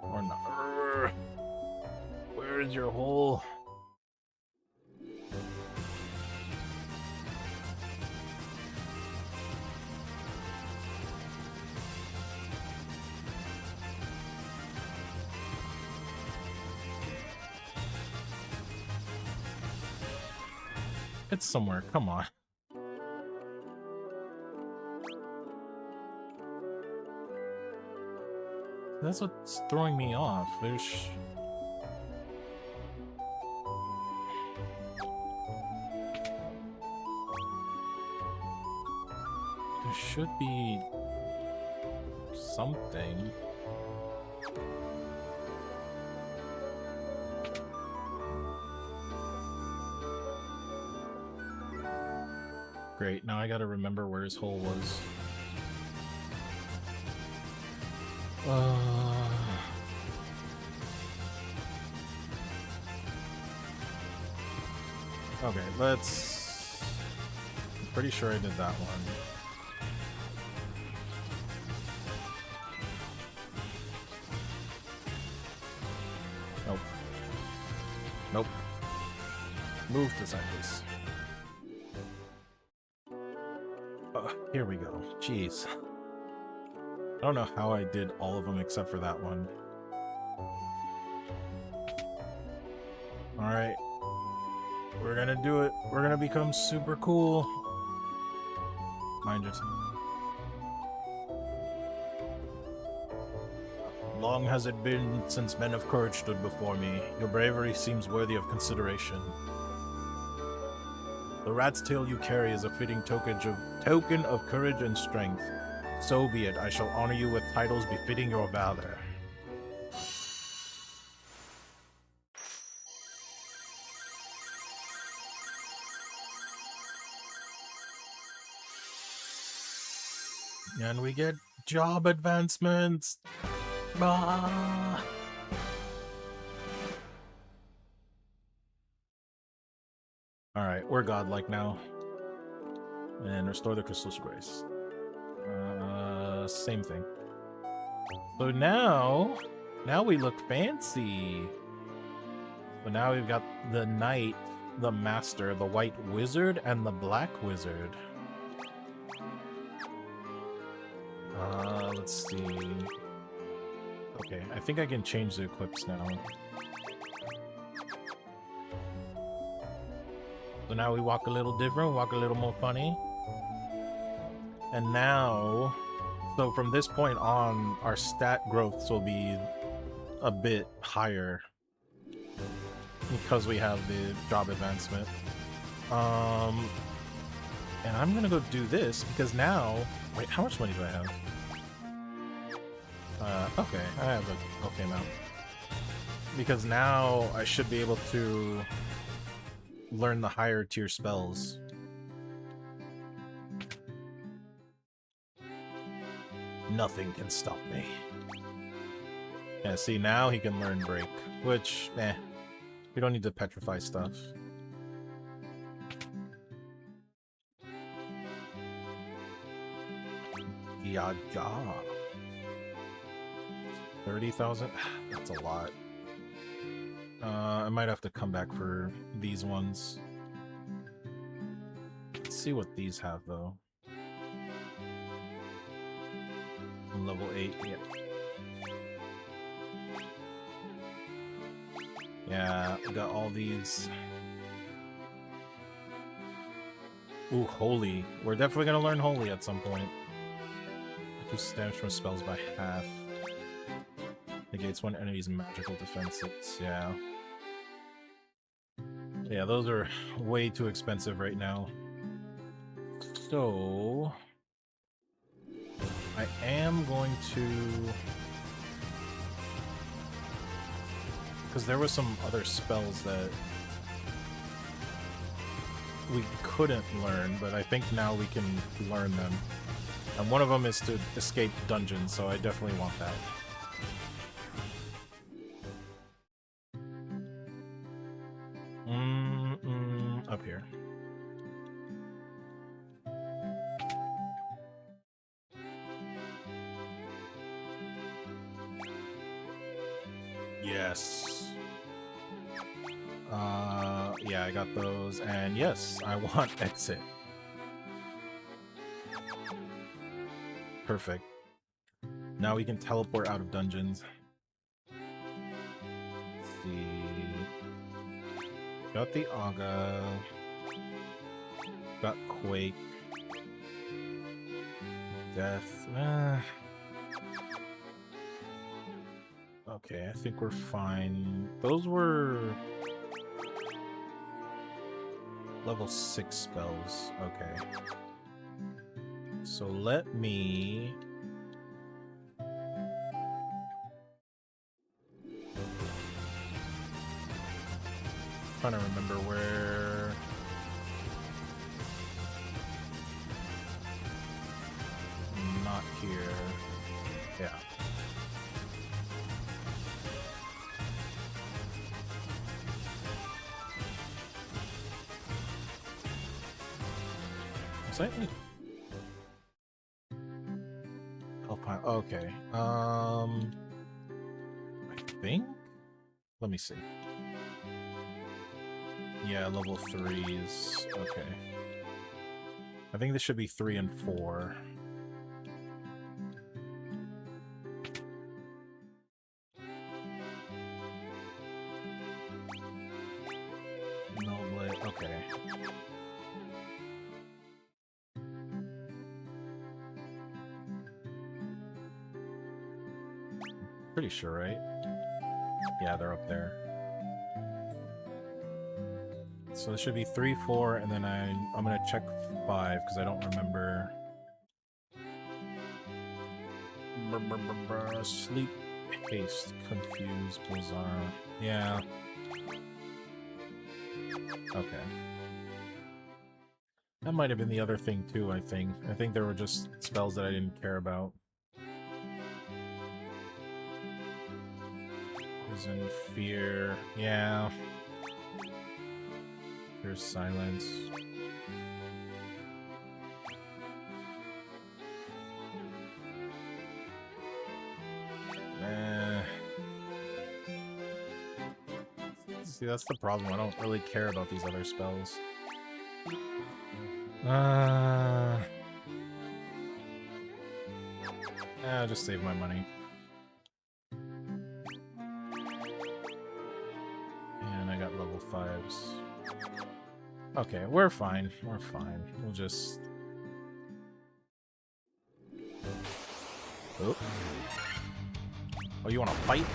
Or not. Where is your hole? It's somewhere, come on. That's what's throwing me off. There's... There should be something. Great, now I gotta remember where his hole was. Okay, let's... I'm pretty sure I did that one. Nope. Nope. Move to side, please. Here we go. Jeez. I don't know how I did all of them except for that one. Alright. We're gonna do it. We're gonna become super cool. Mind your tongue. Long has it been since men of courage stood before me. Your bravery seems worthy of consideration. The rat's tail you carry is a fitting token of courage and strength. So be it. I shall honor you with titles befitting your valor. And we get job advancements. Bah! Alright, we're godlike now. And restore the Crystal's Grace. Same thing. So now we look fancy. So now we've got the Knight, the Master, the White Wizard, and the Black Wizard. Let's see. Okay, I think I can change the equips now. So now we walk a little different, walk a little more funny. And now, so from this point on, our stat growths will be a bit higher because we have the job advancement. And I'm gonna go do this because now, wait, how much money do I have? Okay, I have an okay amount. Because now I should be able to learn the higher tier spells. Nothing can stop me. Yeah, see, now he can learn Break, which, we don't need to petrify stuff. Yeah. 30,000? That's a lot. I might have to come back for these ones. Let's see what these have, though. Level 8, yeah. Yeah, we got all these. Ooh, Holy. We're definitely gonna learn Holy at some point. Reduces damage from spells by half. Negates one enemy's magical defenses, yeah. Yeah, those are way too expensive right now. So... I am going to... Because there were some other spells that we couldn't learn, but I think now we can learn them. And one of them is to escape dungeons, so I definitely want that. Up here. Yes. Yeah, I got those, and yes, I want exit. Perfect. Now we can teleport out of dungeons. Let's see. Got the Aga. Got Quake. Death. Okay, I think we're fine. Those were level 6 spells. Okay. So let me... trying to remember where... Not here. Yeah. Was that it? Okay. I think? Let me see. Yeah, level 3s. Okay. I think this should be 3 and 4. No way. Okay. Pretty sure, right? Yeah, they're up there. So this should be 3, 4, and then I'm gonna check 5 because I don't remember. Sleep, haste, confused, bizarre. Yeah. Okay. That might have been the other thing too, I think. I think there were just spells that I didn't care about. Poison, fear. Yeah. There's silence. See, that's the problem. I don't really care about these other spells. I'll just save my money. And I got level 5s. Okay, we're fine. We're fine. We'll just... Oh. Oh, you want to fight?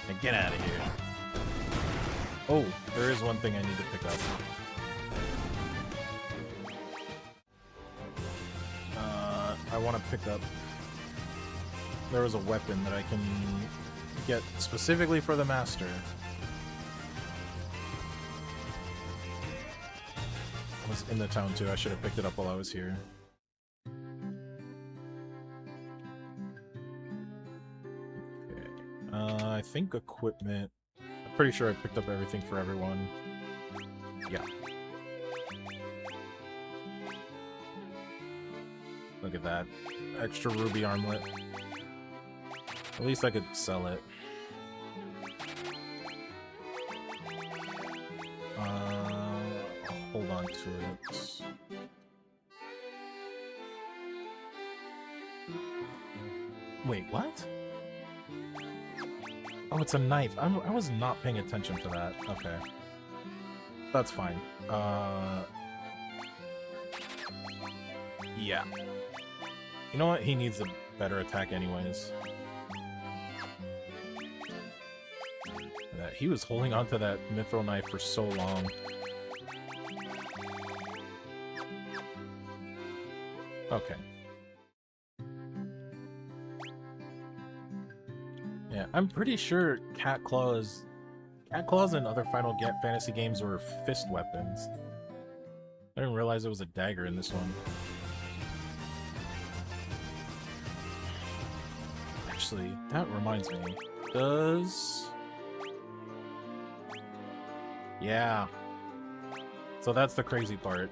Now get out of here. Oh, there is one thing I need to pick up. I want to pick up... There was a weapon that I can get specifically for the master. I was in the town too. I should have picked it up while I was here. Okay. I think equipment. I'm pretty sure I picked up everything for everyone. Yeah. Look at that. Extra ruby armlet. At least I could sell it. I'll hold on to it. Wait, what? Oh, it's a knife. I was not paying attention to that. Okay. That's fine. Yeah. You know what? He needs a better attack anyways. He was holding onto that mithril knife for so long. Okay. Yeah, I'm pretty sure cat claws in other Final Fantasy games were fist weapons. I didn't realize it was a dagger in this one. Actually, that reminds me. Does... Yeah. So that's the crazy part.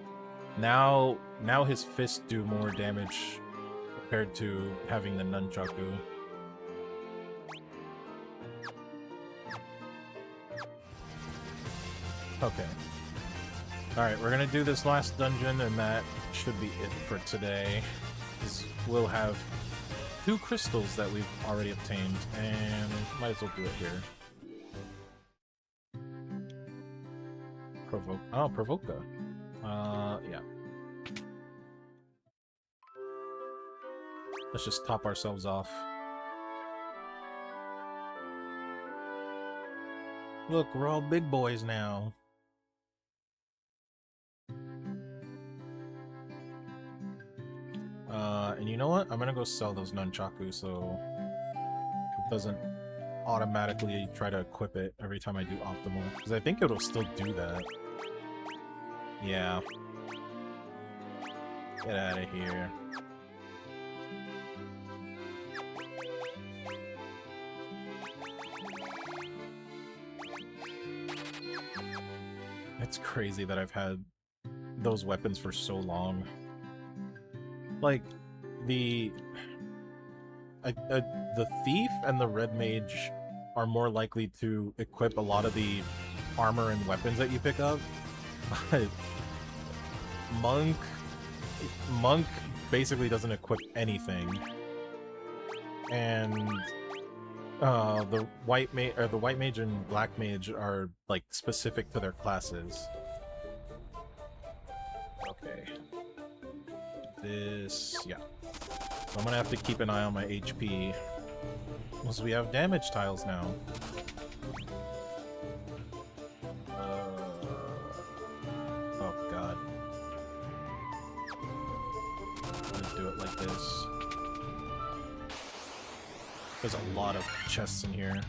Now his fists do more damage compared to having the nunchaku. Okay. Alright, we're gonna do this last dungeon, and that should be it for today. We'll have 2 crystals that we've already obtained, and might as well do it here. Provoca. Yeah. Let's just top ourselves off. Look, we're all big boys now. And you know what? I'm gonna go sell those nunchaku so it doesn't automatically try to equip it every time I do optimal. Because I think it'll still do that. Yeah. Get out of here. It's crazy that I've had those weapons for so long. Like, the thief and the red mage are more likely to equip a lot of the armor and weapons that you pick up, but monk basically doesn't equip anything, and the white mage and black mage are like specific to their classes. Okay. This, yeah. So I'm gonna have to keep an eye on my HP. Once we have damage tiles now. Oh god. Let's do it like this. There's a lot of chests in here.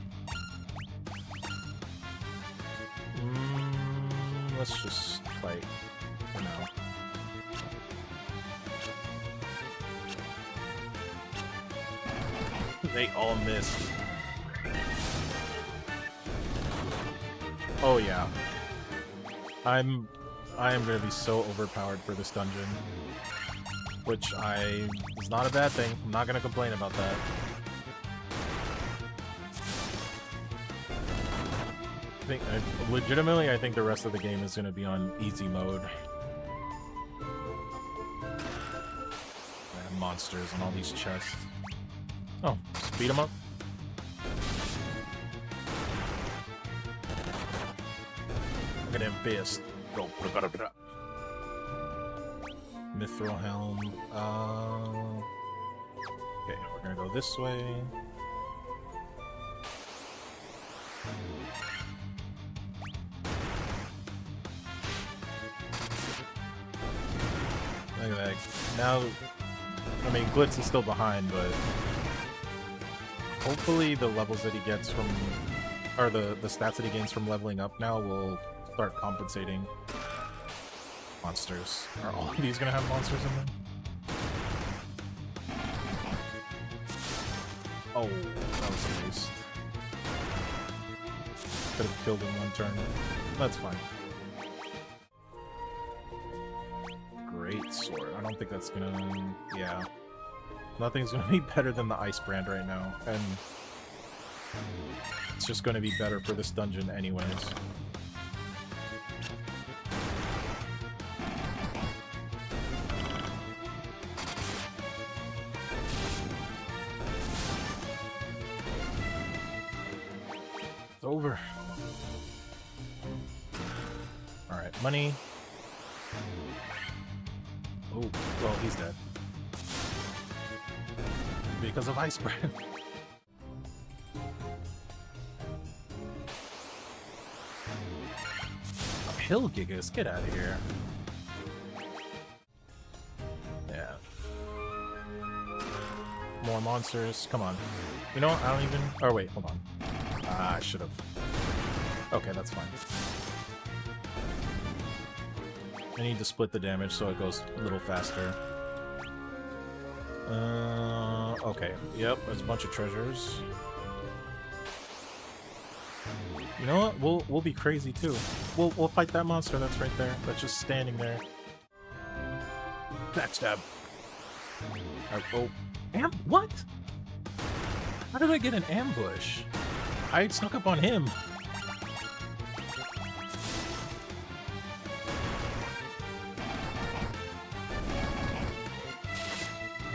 Let's just fight for now. They all missed. Oh yeah. I am gonna be so overpowered for this dungeon. Which is not a bad thing. I'm not gonna complain about that. Legitimately, I think the rest of the game is gonna be on easy mode. Man, monsters and all these chests. Oh, speed them up. Look at him fist. Go. Mithril helm. Okay, we're gonna go this way. Look at that. Now, I mean, Glitz is still behind, but hopefully the levels that he gets from, or the stats that he gains from leveling up now will start compensating. Monsters. Are all of these gonna have monsters in them? Oh, that was a waste. Could have killed in one turn. That's fine. Great sword. I don't think that's gonna... yeah. Nothing's gonna be better than the ice brand right now, and it's just gonna be better for this dungeon anyways. It's over. Alright, money. Oh, well, he's dead. Because of ice brand. Uphill Gigas, get out of here. Yeah. More monsters, come on. You know what, I don't even... oh wait, hold on. Ah, I should've. Okay, that's fine. I need to split the damage so it goes a little faster. Okay. Yep, there's a bunch of treasures. You know what? We'll be crazy too. We'll fight that monster that's right there. That's just standing there. Backstab. Oh, what? How did I get an ambush? I snuck up on him.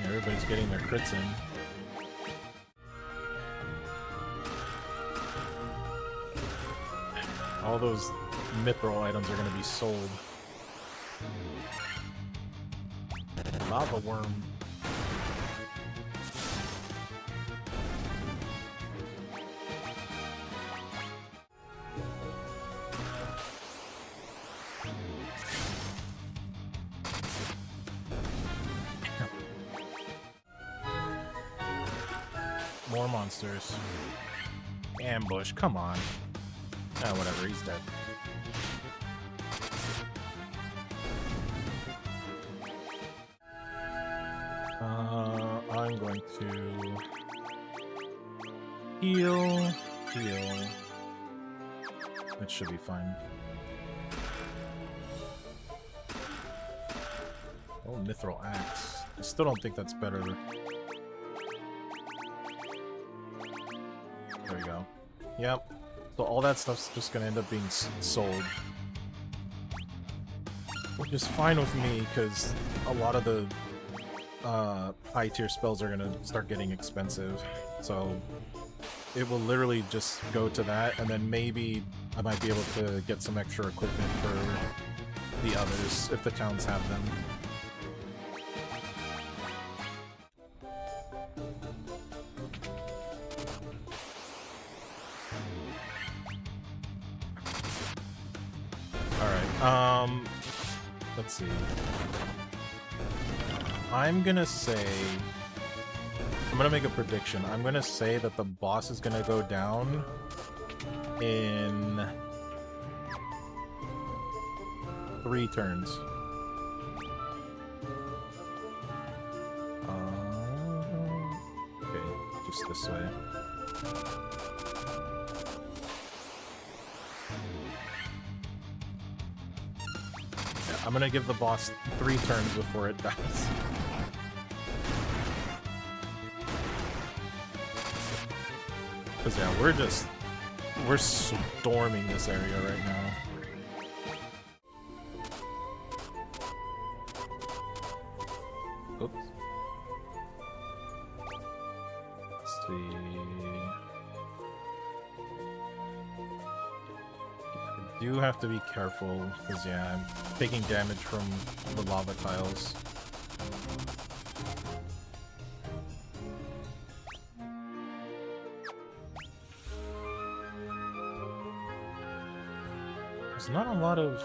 Everybody's getting their crits in. All those mithril items are going to be sold. Lava worm. monsters. Ambush, come on. Ah, whatever, he's dead. I'm going to heal. That should be fine. Oh, Mithril Axe. I still don't think that's better. There we go. Yep. So all that stuff's just gonna end up being sold. Which is fine with me, because a lot of the high tier spells are gonna start getting expensive. So it will literally just go to that, and then maybe I might be able to get some extra equipment for the others, if the towns have them. Let's see. I'm gonna make a prediction. I'm gonna say that the boss is gonna go down in 3 turns. Okay, just this way. I'm gonna give the boss 3 turns before it dies. Because yeah, we're storming this area right now. Oops. Let's see. I do have to be careful, because yeah, I'm taking damage from the lava tiles. There's not a lot of...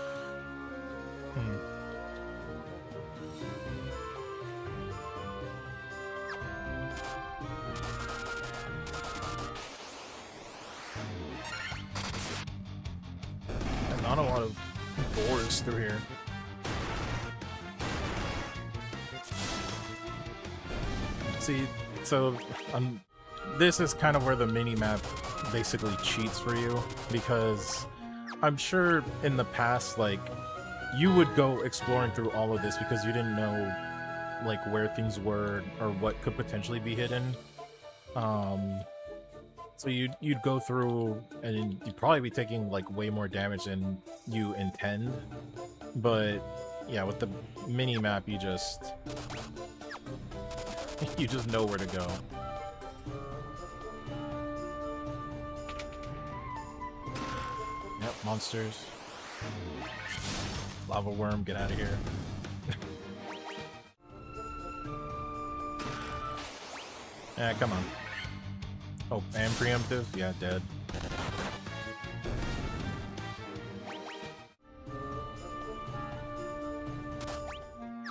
Not a lot of boars through here. See, so this is kind of where the mini-map basically cheats for you, because I'm sure in the past, like, you would go exploring through all of this because you didn't know, like, where things were or what could potentially be hidden. So you'd go through and you'd probably be taking like way more damage than you intend. But yeah, with the mini map you just know where to go. Yep, monsters. Lava worm, get out of here. Yeah, come on. Oh, and preemptive? Yeah, dead.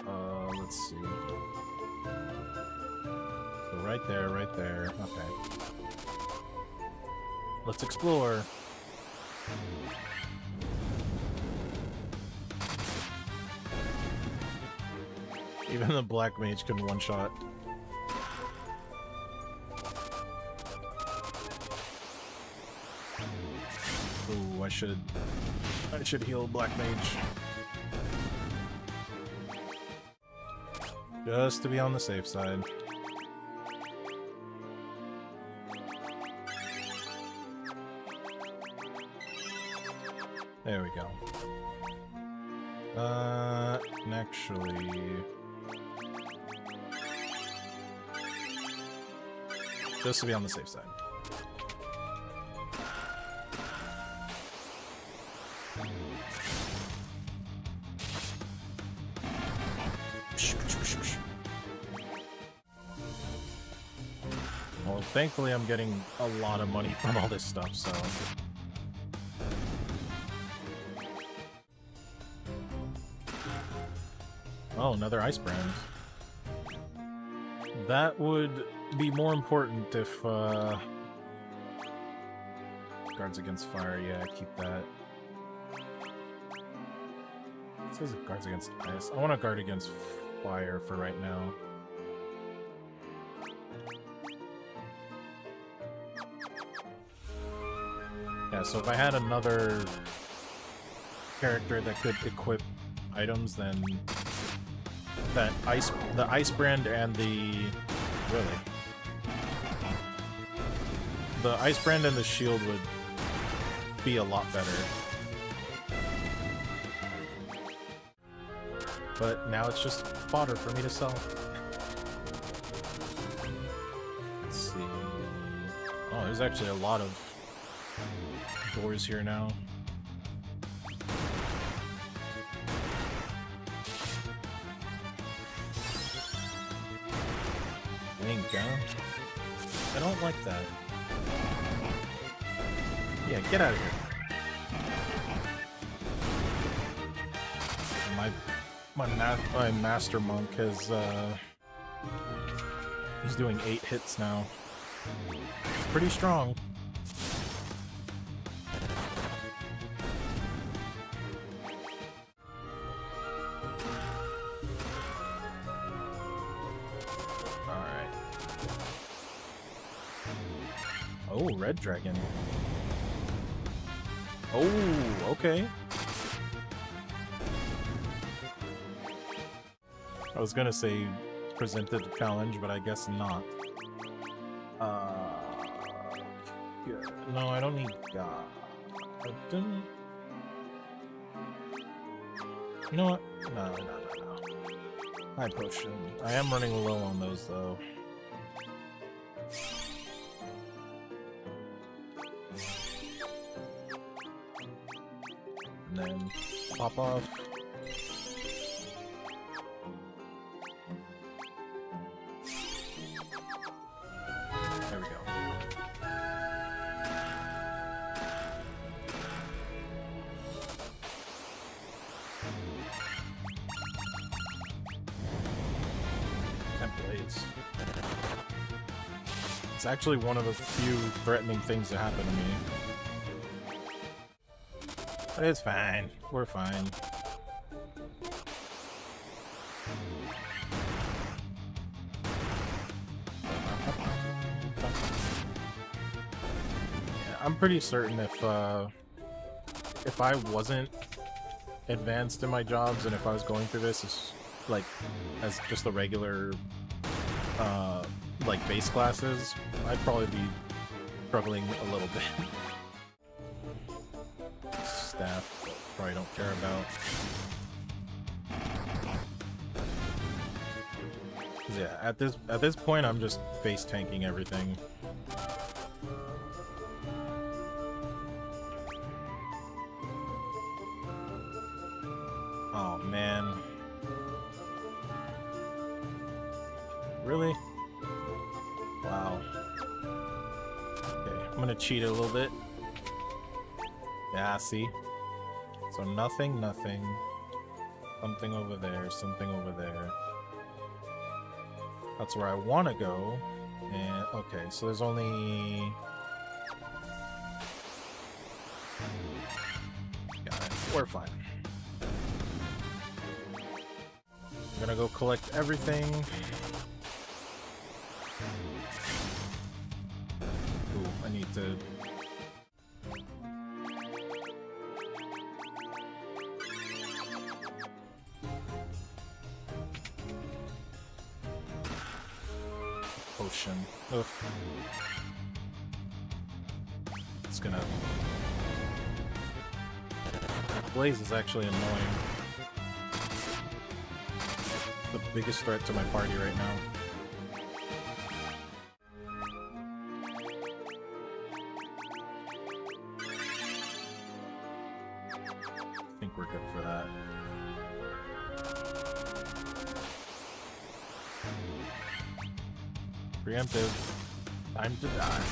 Let's see. So right there. Okay. Let's explore. Even the black mage can one-shot. Ooh, I should heal black mage. Just to be on the safe side. There we go. And actually... just to be on the safe side. Well, thankfully I'm getting a lot of money from all this stuff, so... Oh, another ice brand. That would be more important if guards against fire. Yeah, keep that. It says it guards against ice. I want to guard against fire for right now. Yeah, so if I had another character that could equip items, then the ice brand and the ice brand and the shield would be a lot better. But now it's just fodder for me to sell. Let's see. Oh, there's actually a lot of doors here now. Winka. I don't like that. Yeah, get out of here. My master monk has he's doing 8 hits now. It's pretty strong. Alright. Oh, red dragon. Oh, okay. I was gonna say presented a challenge, but I guess not. Yeah. No, I don't need God. You know what? No. High potion. I am running low on those though. And then pop off. There we go. Templates. It's actually one of the few threatening things that happen to me. But it's fine. We're fine. I'm pretty certain if I wasn't advanced in my jobs and if I was going through this as just a regular like base classes, I'd probably be struggling a little bit. Staff, probably don't care about. 'Cause yeah, at this point, I'm just face tanking everything. Oh man, really? Wow. Okay, I'm gonna cheat a little bit. Yeah, see? So nothing. Something over there, something over there. That's where I want to go. And, okay, so there's only... Got it. We're fine. I'm gonna go collect everything. Ooh, I need to... Potion. Oof. It's gonna... Blaze is actually annoying. The biggest threat to my party right now. I think we're good for that. Preemptive. Time to die.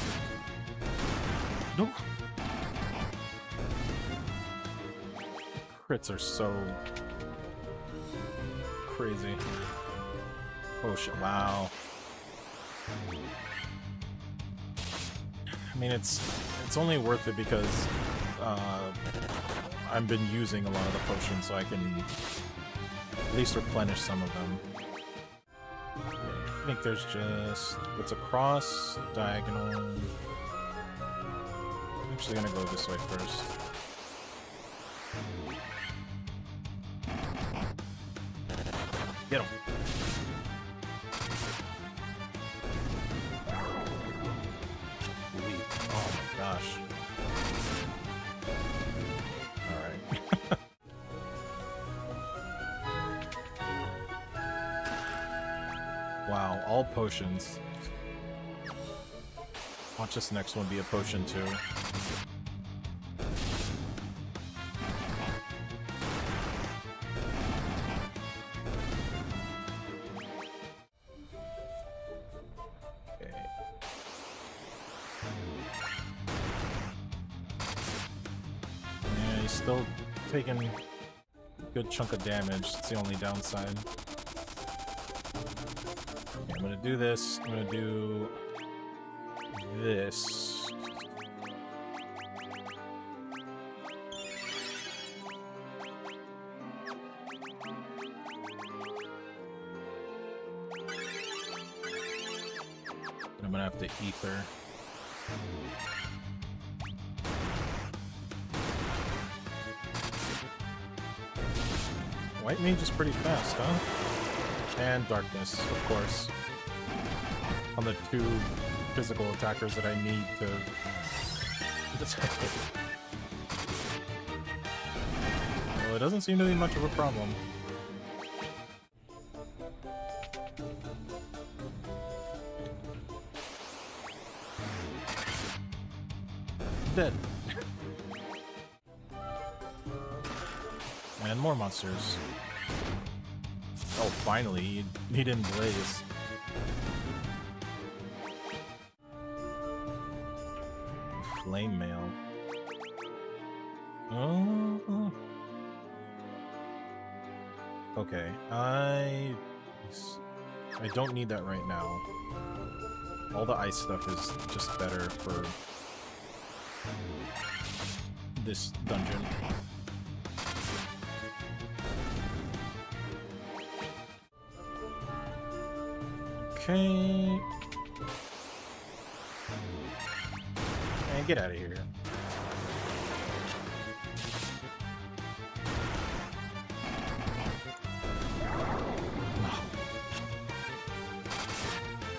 No. Crits are so crazy. Oh shit! Wow. mean, it's only worth it because I've been using a lot of the potions, so I can at least replenish some of them. I think there's just... It's a cross, diagonal... I'm actually gonna go this way first. Get him! Oh my gosh. Alright. Wow, all potions. Watch this next one be a potion too. Okay. Yeah, he's still taking a good chunk of damage. It's the only downside. Okay, I'm gonna do this. I'm gonna do this. I'm gonna have to ether. White mage is pretty fast, huh? And darkness, of course. On the two physical attackers that I need to detect it. Well, it doesn't seem to be much of a problem. Dead. And more monsters. Oh, finally, he didn't blaze. Flame mail. Oh. Okay, I don't need that right now. All the ice stuff is just better for this dungeon. Okay. And get out of here.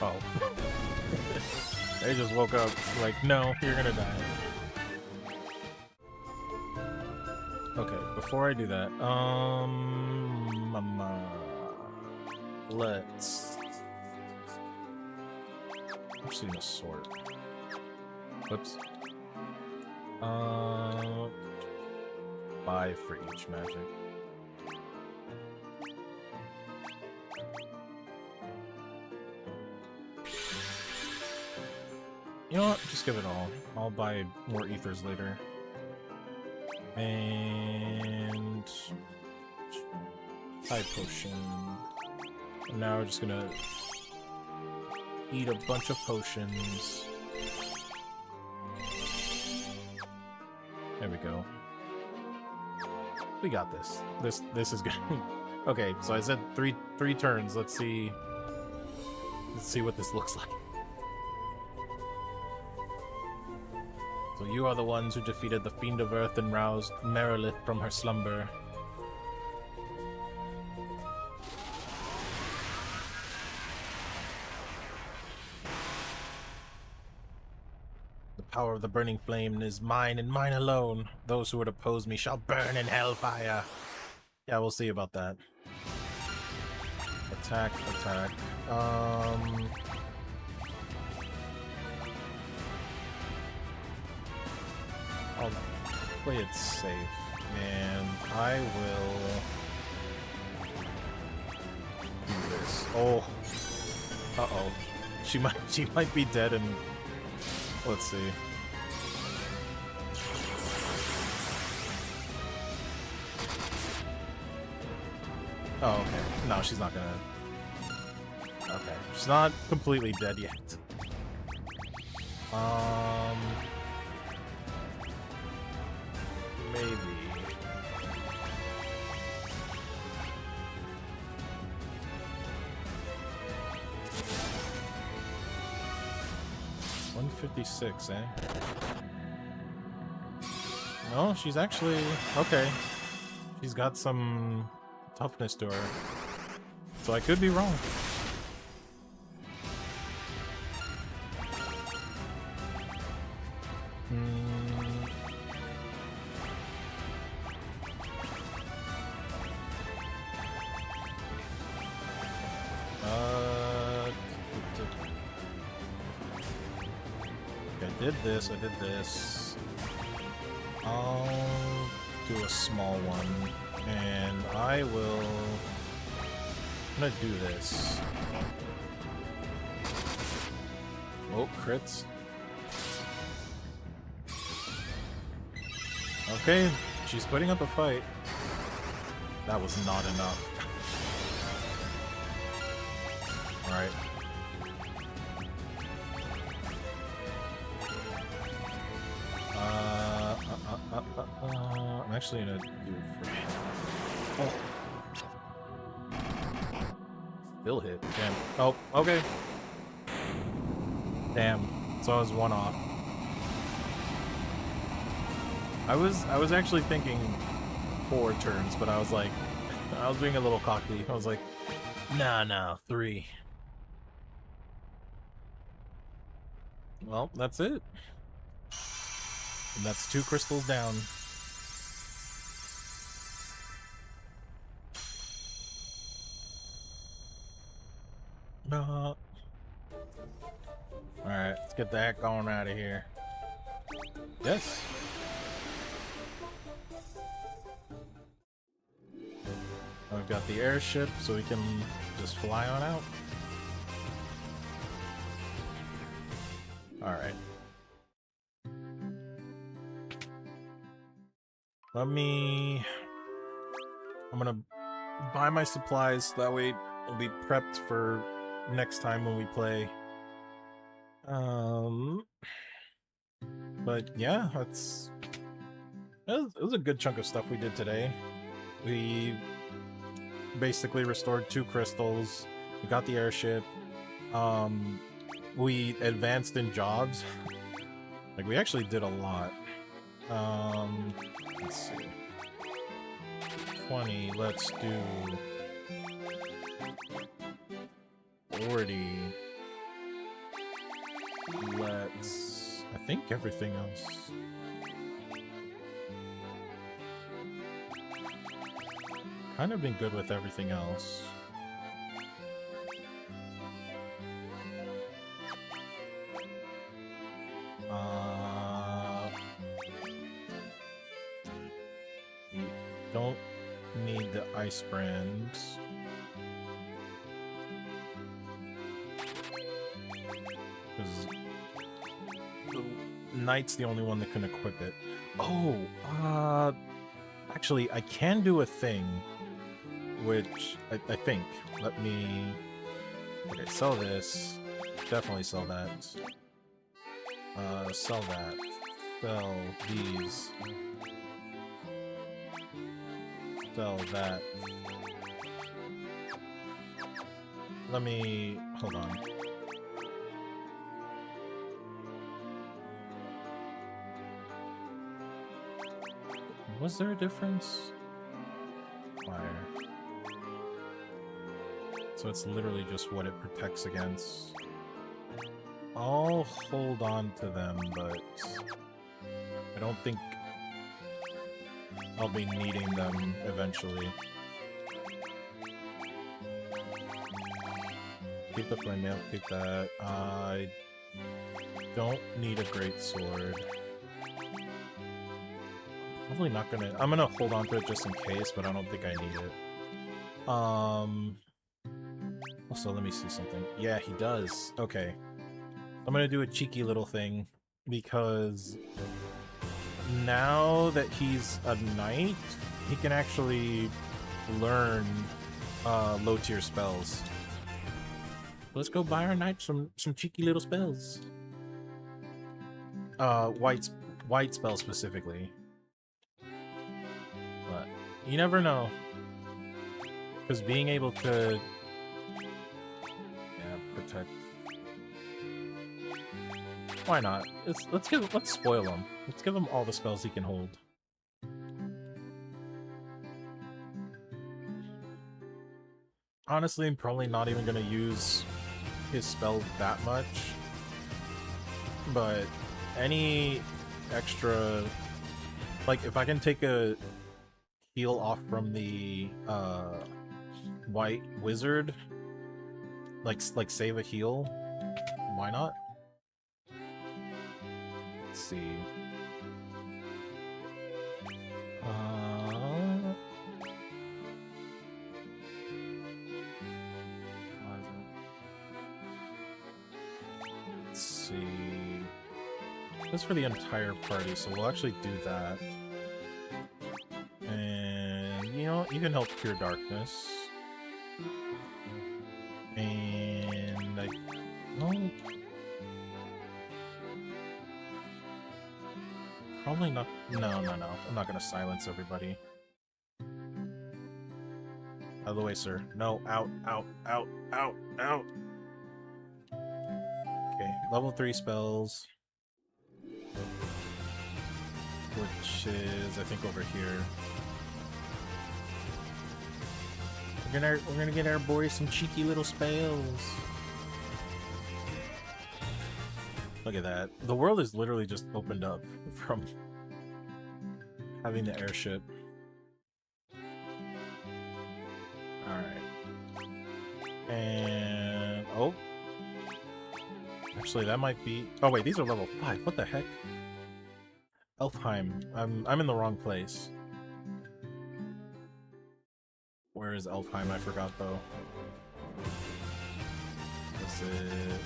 Oh. They just woke up like, no, you're gonna die. Okay, before I do that, let's... I'm just gonna sort. Whoops. Buy for each magic. You know what? Just give it all. I'll buy more ethers later. And... high potion. And now we're just gonna eat a bunch of potions. There we go. We got this. This is good. Okay, so I said three turns. Let's see what this looks like. So you are the ones who defeated the Fiend of Earth and roused Merilith from her slumber. The power of the burning flame is mine and mine alone. Those who would oppose me shall burn in hellfire. Yeah, we'll see about that. Attack, attack. I'll play it safe, and I will do this. Oh, uh-oh. She might be dead, and let's see. Oh, okay. No, she's not gonna... Okay. She's not completely dead yet. Maybe. $156, eh? No, she's actually okay. She's got some toughness to her, so I could be wrong. I did this. I'll do a small one, and I'm gonna do this. Oh, crits. Okay, she's putting up a fight. That was not enough. Alright. I'm actually gonna do it for... Oh. Still hit. Damn. Oh, okay. Damn. So I was one off. I was actually thinking 4 turns, but I was like, I was being a little cocky. I was like, nah, 3. Well, that's it. And that's 2 crystals down. No. Alright, let's get the heck on out of here. Yes. We've got the airship, so we can just fly on out. Alright. I'm gonna buy my supplies, that way I'll be prepped for next time when we play. But yeah, it was a good chunk of stuff we did today. We basically restored 2 crystals, we got the airship, we advanced in jobs. Like, we actually did a lot. Let's see. 20, let's do 40. Let's... I think everything else. Kind of been good with everything else. We don't need the ice brands. Because the knight's the only one that can equip it. Oh, actually, I can do a thing, which I think. Let me... Okay, sell this. Definitely sell that. Sell that. Sell these. Sell that. Let me... Hold on. Was there a difference? Fire. So it's literally just what it protects against. I'll hold on to them, but I don't think I'll be needing them eventually. Keep the flame mail, keep that. I don't need a great sword. Probably not gonna... I'm gonna hold on to it just in case, but I don't think I need it. Also, let me see something. Yeah, he does. Okay. I'm gonna do a cheeky little thing, because now that he's a knight, he can actually learn low-tier spells. Let's go buy our knight some cheeky little spells. white spell specifically. But you never know. Because being able to protect. Why not? Let's spoil him. Let's give him all the spells he can hold. Honestly, I'm probably not even gonna use his spell that much. But any extra, like if I can take a heal off from the white wizard, like save a heal, why not? Let's see. Let's see. That's for the entire party, so we'll actually do that. And you know, you can help cure darkness. And I don't. Probably not. No. I'm not gonna silence everybody. Out of the way, sir. No, out. Okay, level 3 spells. Which is, I think, over here. We're gonna get our boy some cheeky little spells. Look at that. The world is literally just opened up from having the airship. Alright. And... oh. Actually, that might be... oh wait, these are level 5. What the heck? Elfheim. I'm in the wrong place. Where is Elfheim? I forgot, though. Is it...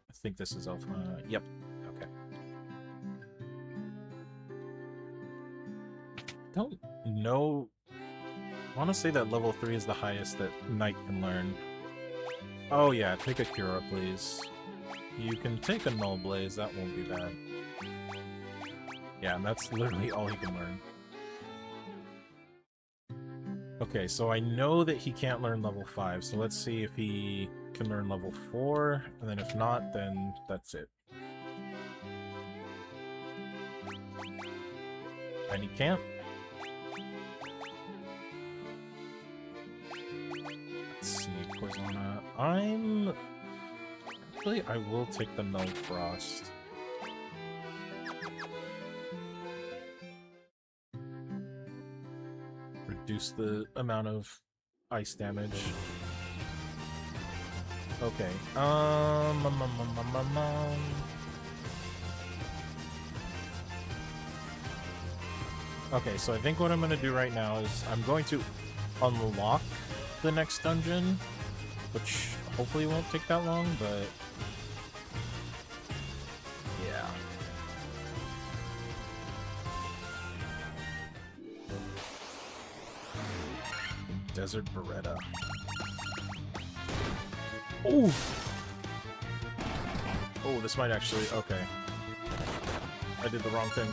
I think this is Elfheim. Yep. Okay. Don't know... I want to say that level 3 is the highest that Knight can learn. Oh yeah, take a Cura, please. You can take a Null Blaze, that won't be bad. Yeah, and that's literally all he can learn. Okay, so I know that he can't learn level 5, so let's see if he can learn level 4, and then if not, then that's it. And he can't. Let's see, Poisona. Actually, I will take the Null Frost. Reduce the amount of ice damage. Okay. Okay, so I think what I'm going to do right now is I'm going to unlock the next dungeon, which hopefully won't take that long, but yeah. Desert Beretta. Oh! Oh, this might actually... okay. I did the wrong thing.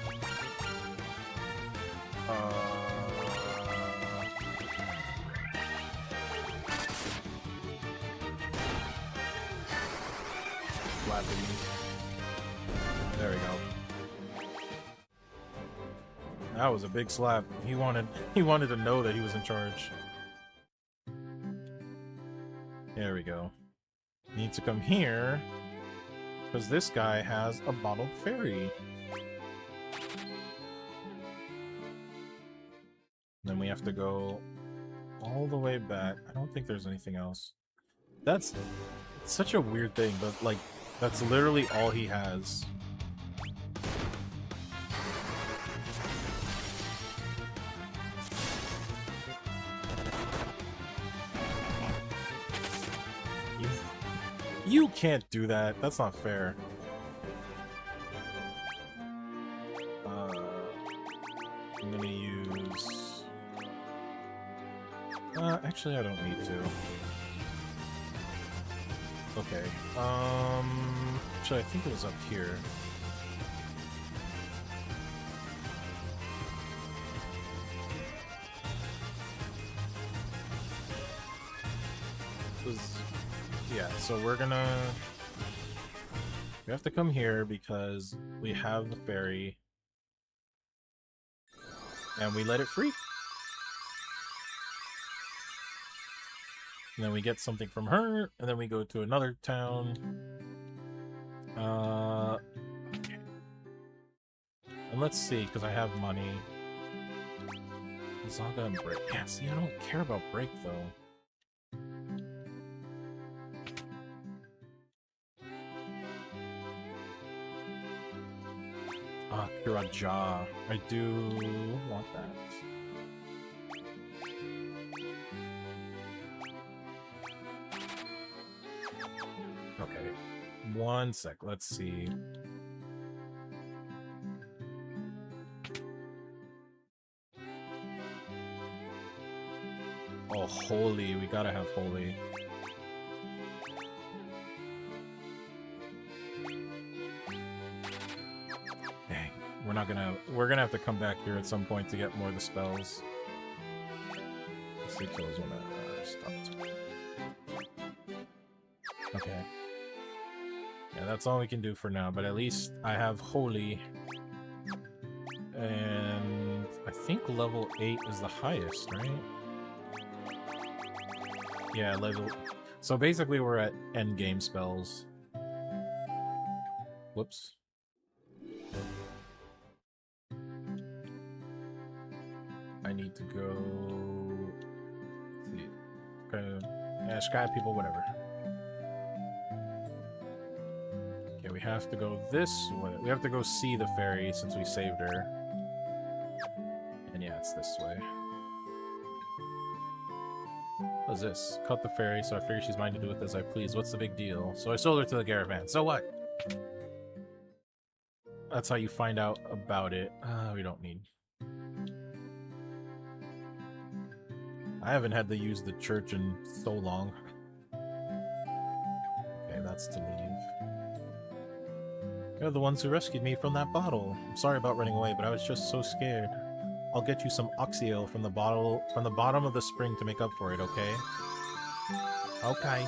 There we go. That was a big slap. He wanted to know that he was in charge. There we go. Need to come here because this guy has a bottled fairy. Then we have to go all the way back. I don't think there's anything else. That's such a weird thing, but like that's literally all he has. You can't do that. That's not fair. I'm gonna use... Actually, I don't need to. Okay. Actually, I think it was up here. Yeah, so we have to come here because we have the ferry and we let it free. And then we get something from her, and then we go to another town. Okay. And let's see, because I have money. Zaga and Break. Yeah, see, I don't care about Break, though. Kiraja. I do want that. Okay. One sec. Let's see. Oh, holy. We gotta have holy. Dang. We're gonna have to come back here at some point to get more of the spells. Let's see, kills when that stopped. Okay. Yeah, that's all we can do for now, but at least I have holy. And I think level 8 is the highest, right? Yeah, level... So basically we're at endgame spells. Whoops. I need to go... Let's see. Okay. Yeah, sky people, whatever. Okay, we have to go this way. We have to go see the fairy since we saved her. And yeah, it's this way. What's this? Cut the fairy, so I figure she's mine to do with as I please. What's the big deal? So I sold her to the caravan. So what? That's how you find out about it. We don't need. I haven't had to use the church in so long. Okay, that's to leave. You're the ones who rescued me from that bottle. I'm sorry about running away, but I was just so scared. I'll get you some oxyale from the bottom of the spring to make up for it, okay? Okay.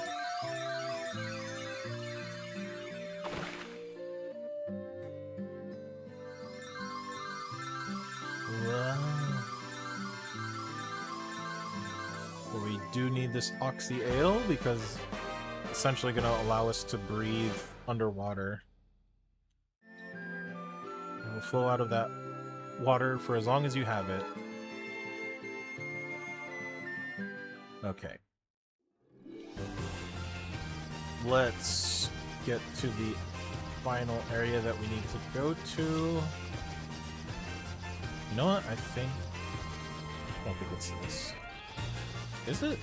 We do need this oxyale because it's essentially going to allow us to breathe underwater. And we'll flow out of that water for as long as you have it. Okay. Let's get to the final area that we need to go to. You know what? I don't think it's this. Is it?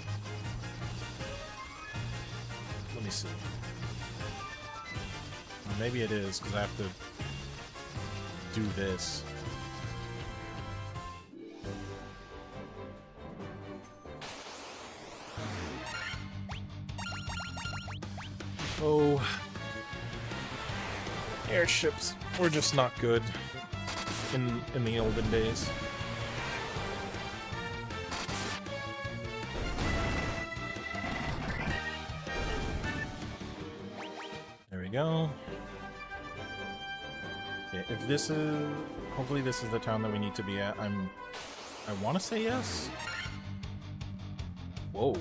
Let me see. Or maybe it is, because I have to do this. Oh, airships were just not good in the olden days. There we go. Okay, if this is, hopefully this is the town that we need to be at. I want to say yes. Whoa,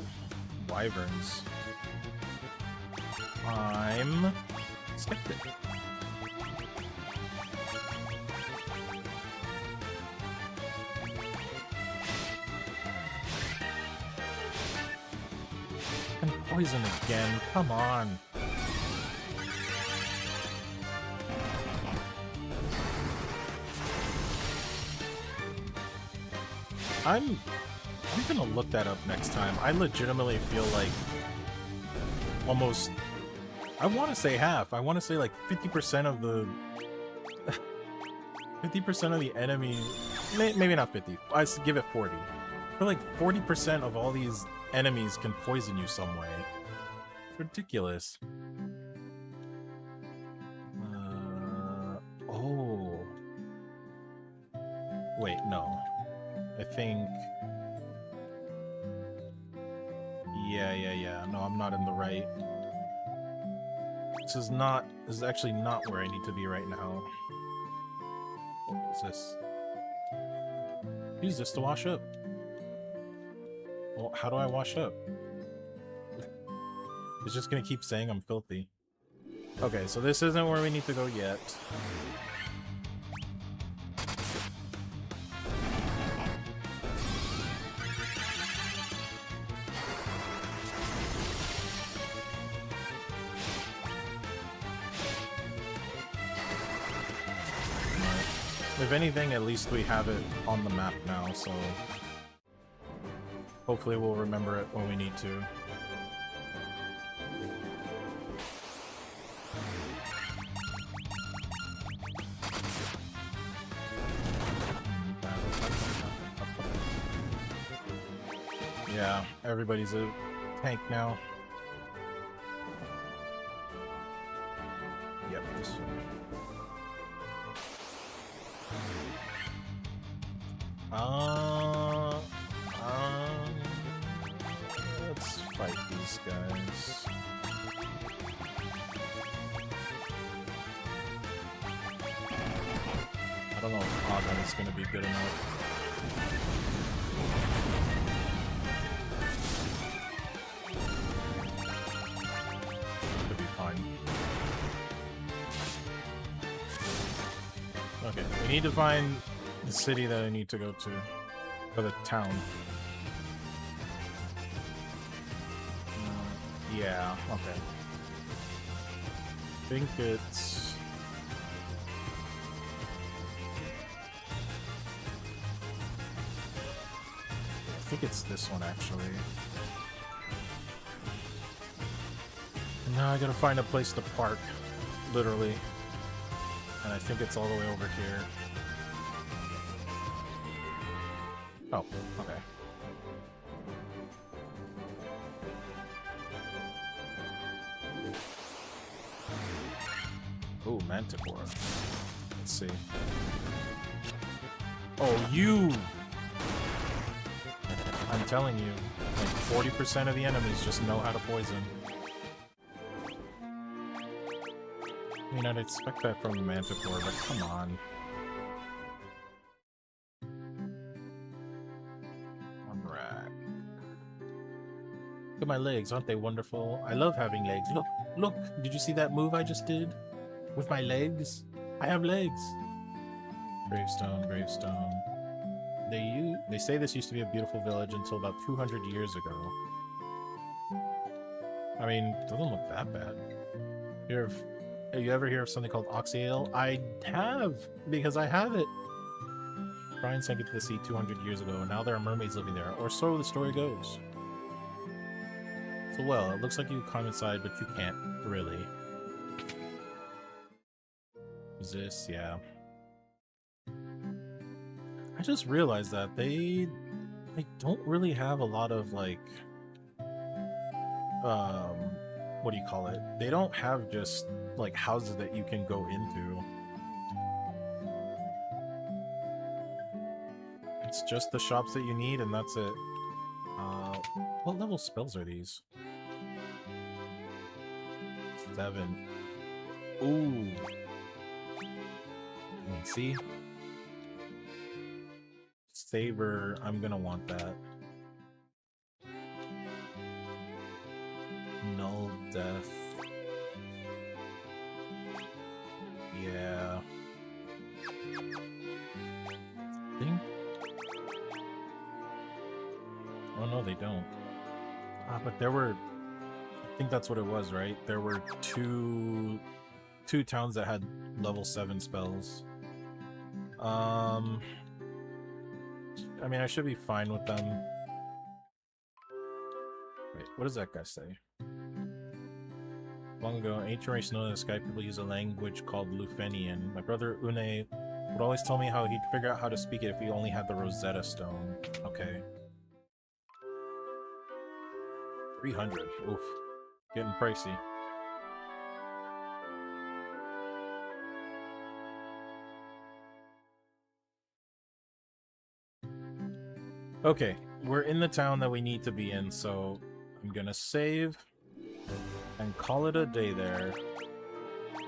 wyverns. I'm skeptic. And poison again, come on. I'm gonna look that up next time. I legitimately feel like almost, I want to say half. I want to say like 50% of the 50% of the enemy, maybe not 50. I give it 40. feel like 40% of all these enemies can poison you some way. It's ridiculous. Oh. Wait, no. I think... Yeah. No, I'm not in the right... This is actually not where I need to be right now. What is this? Use this to wash up. Well, how do I wash up? It's just gonna keep saying I'm filthy. Okay, so this isn't where we need to go yet. If anything, at least we have it on the map now, so hopefully we'll remember it when we need to. Yeah, everybody's a tank now. Yep, this one. Let's fight these guys. I don't know if Agon is going to be good enough. Could be fine. Okay, we need to find the city that I need to go to, or the town. Yeah, okay. I think it's... I think it's this one, actually. And now I gotta find a place to park, literally. And I think it's all the way over here. Oh, okay. Oh, Manticore. Let's see. Oh, you! I'm telling you, like 40% of the enemies just know how to poison. I mean, I'd expect that from Manticore, but come on. Alright. Look at my legs, aren't they wonderful? I love having legs. Look, did you see that move I just did? With my legs? I have legs! Gravestone. They say this used to be a beautiful village until about 200 years ago. I mean, it doesn't look that bad. You ever hear of something called Oxyale? I have, because I have it. Brian sank into the sea 200 years ago, and now there are mermaids living there, or so the story goes. So well, it looks like you climb inside, but you can't, really. Is this? Yeah. I just realized that they don't really have a lot of, like, what do you call it? They don't have just, like, houses that you can go into. It's just the shops that you need, and that's it. What level spells are these? 7. Ooh. See? Saber, I'm gonna want that. Null Death. Yeah. Think? Oh no, they don't. Ah, but there were... I think that's what it was, right? There were two towns that had level 7 spells. I mean, I should be fine with them. Wait, what does that guy say? Long ago, ancient race known as Sky people use a language called Lufenian. My brother Une would always tell me how he'd figure out how to speak it if he only had the Rosetta Stone. Okay. 300. Oof. Getting pricey. Okay, we're in the town that we need to be in, so I'm gonna save and call it a day there.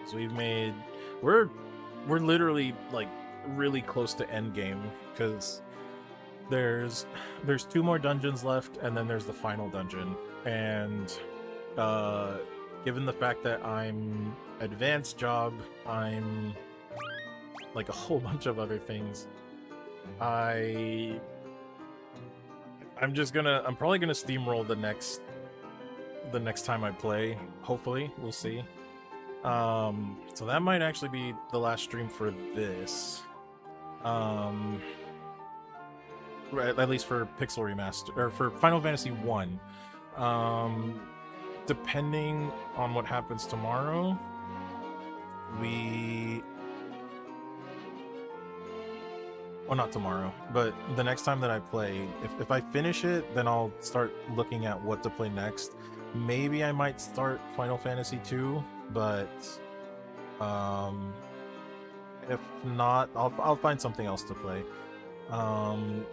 So we've made... We're literally, like, really close to endgame, because there's 2 more dungeons left, and then there's the final dungeon. And given the fact that I'm advanced job, I'm like a whole bunch of other things, I'm probably gonna steamroll the next time I play. Hopefully, we'll see. So that might actually be the last stream for this. At least for Pixel Remaster, or for Final Fantasy 1. Depending on what happens tomorrow, well, not tomorrow, but the next time that I play, if I finish it, then I'll start looking at what to play next. Maybe I might start Final Fantasy 2, but if not, I'll find something else to play. And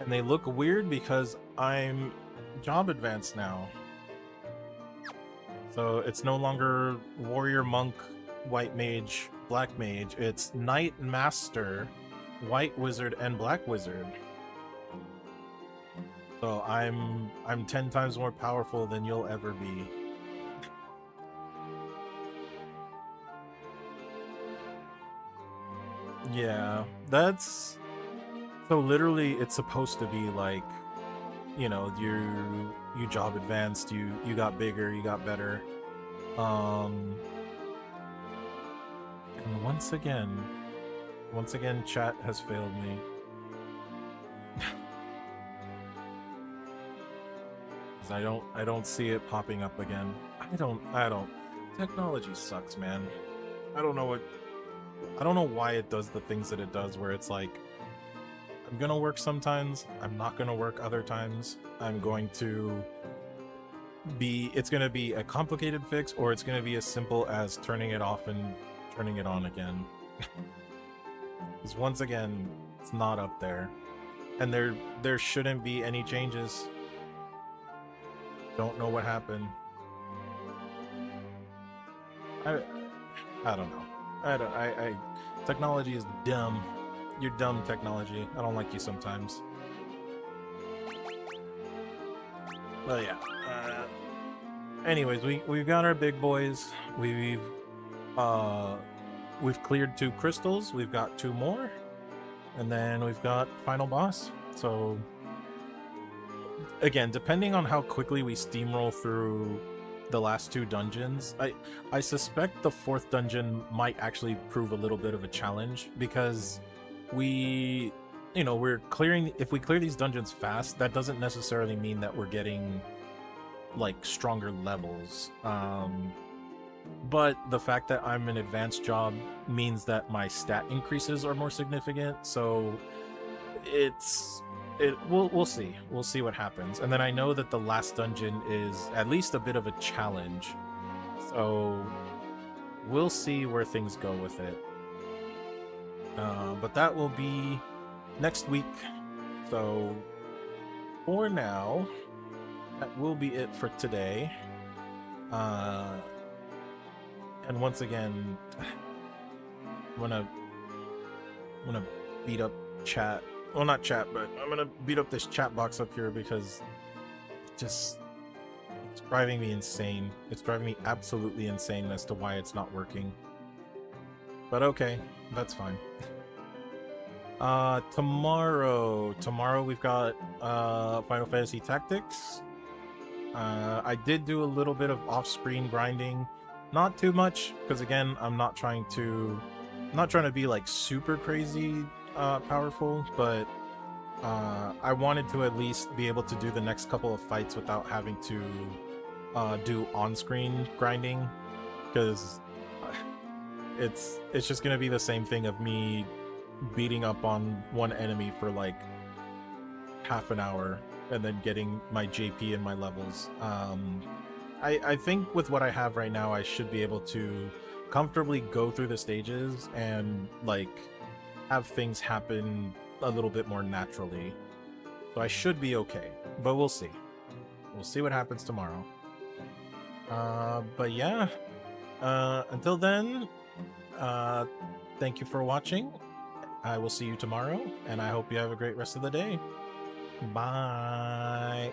they look weird because I'm job advanced now. So it's no longer warrior, monk, white mage, black mage. It's knight, master, white wizard, and black wizard. So I'm 10 times more powerful than you'll ever be. Yeah, that's... So literally, it's supposed to be like, you know, you job advanced, you got bigger, you got better. And once again, chat has failed me. I don't see it popping up again. I don't. Technology sucks, man. I don't know why it does the things that it does, where it's like, I'm gonna work sometimes, I'm not gonna work other times. It's gonna be a complicated fix, or it's gonna be as simple as turning it off and turning it on again. Because once again, it's not up there. And there shouldn't be any changes. Don't know what happened. I don't know. Technology is dumb. You're dumb, technology. I don't like you sometimes. But yeah. Anyways, we've got our big boys. We've cleared 2 crystals. We've got 2 more, and then we've got final boss. So again, depending on how quickly we steamroll through the last 2 dungeons, I suspect the 4th dungeon might actually prove a little bit of a challenge, because we're clearing... If we clear these dungeons fast, that doesn't necessarily mean that we're getting like stronger levels. But the fact that I'm an advanced job means that my stat increases are more significant. So we'll see. We'll see what happens. And then I know that the last dungeon is at least a bit of a challenge. So we'll see where things go with it. But that will be next week. So for now, that will be it for today. And once again, I'm gonna beat up chat. Well, not chat, but I'm gonna beat up this chat box up here, because it's driving me insane. It's driving me absolutely insane as to why it's not working. But okay, that's fine. Tomorrow we've got Final Fantasy Tactics. I did do a little bit of off-screen grinding, not too much, because again, I'm not trying to be like super crazy powerful, but I wanted to at least be able to do the next couple of fights without having to do on-screen grinding, because it's just gonna be the same thing of me beating up on one enemy for like half an hour and then getting my JP and my levels. I think with what I have right now, I should be able to comfortably go through the stages and like have things happen a little bit more naturally. So I should be okay, but we'll see. We'll see what happens tomorrow. But yeah, until then, thank you for watching. I will see you tomorrow, and I hope you have a great rest of the day. Bye.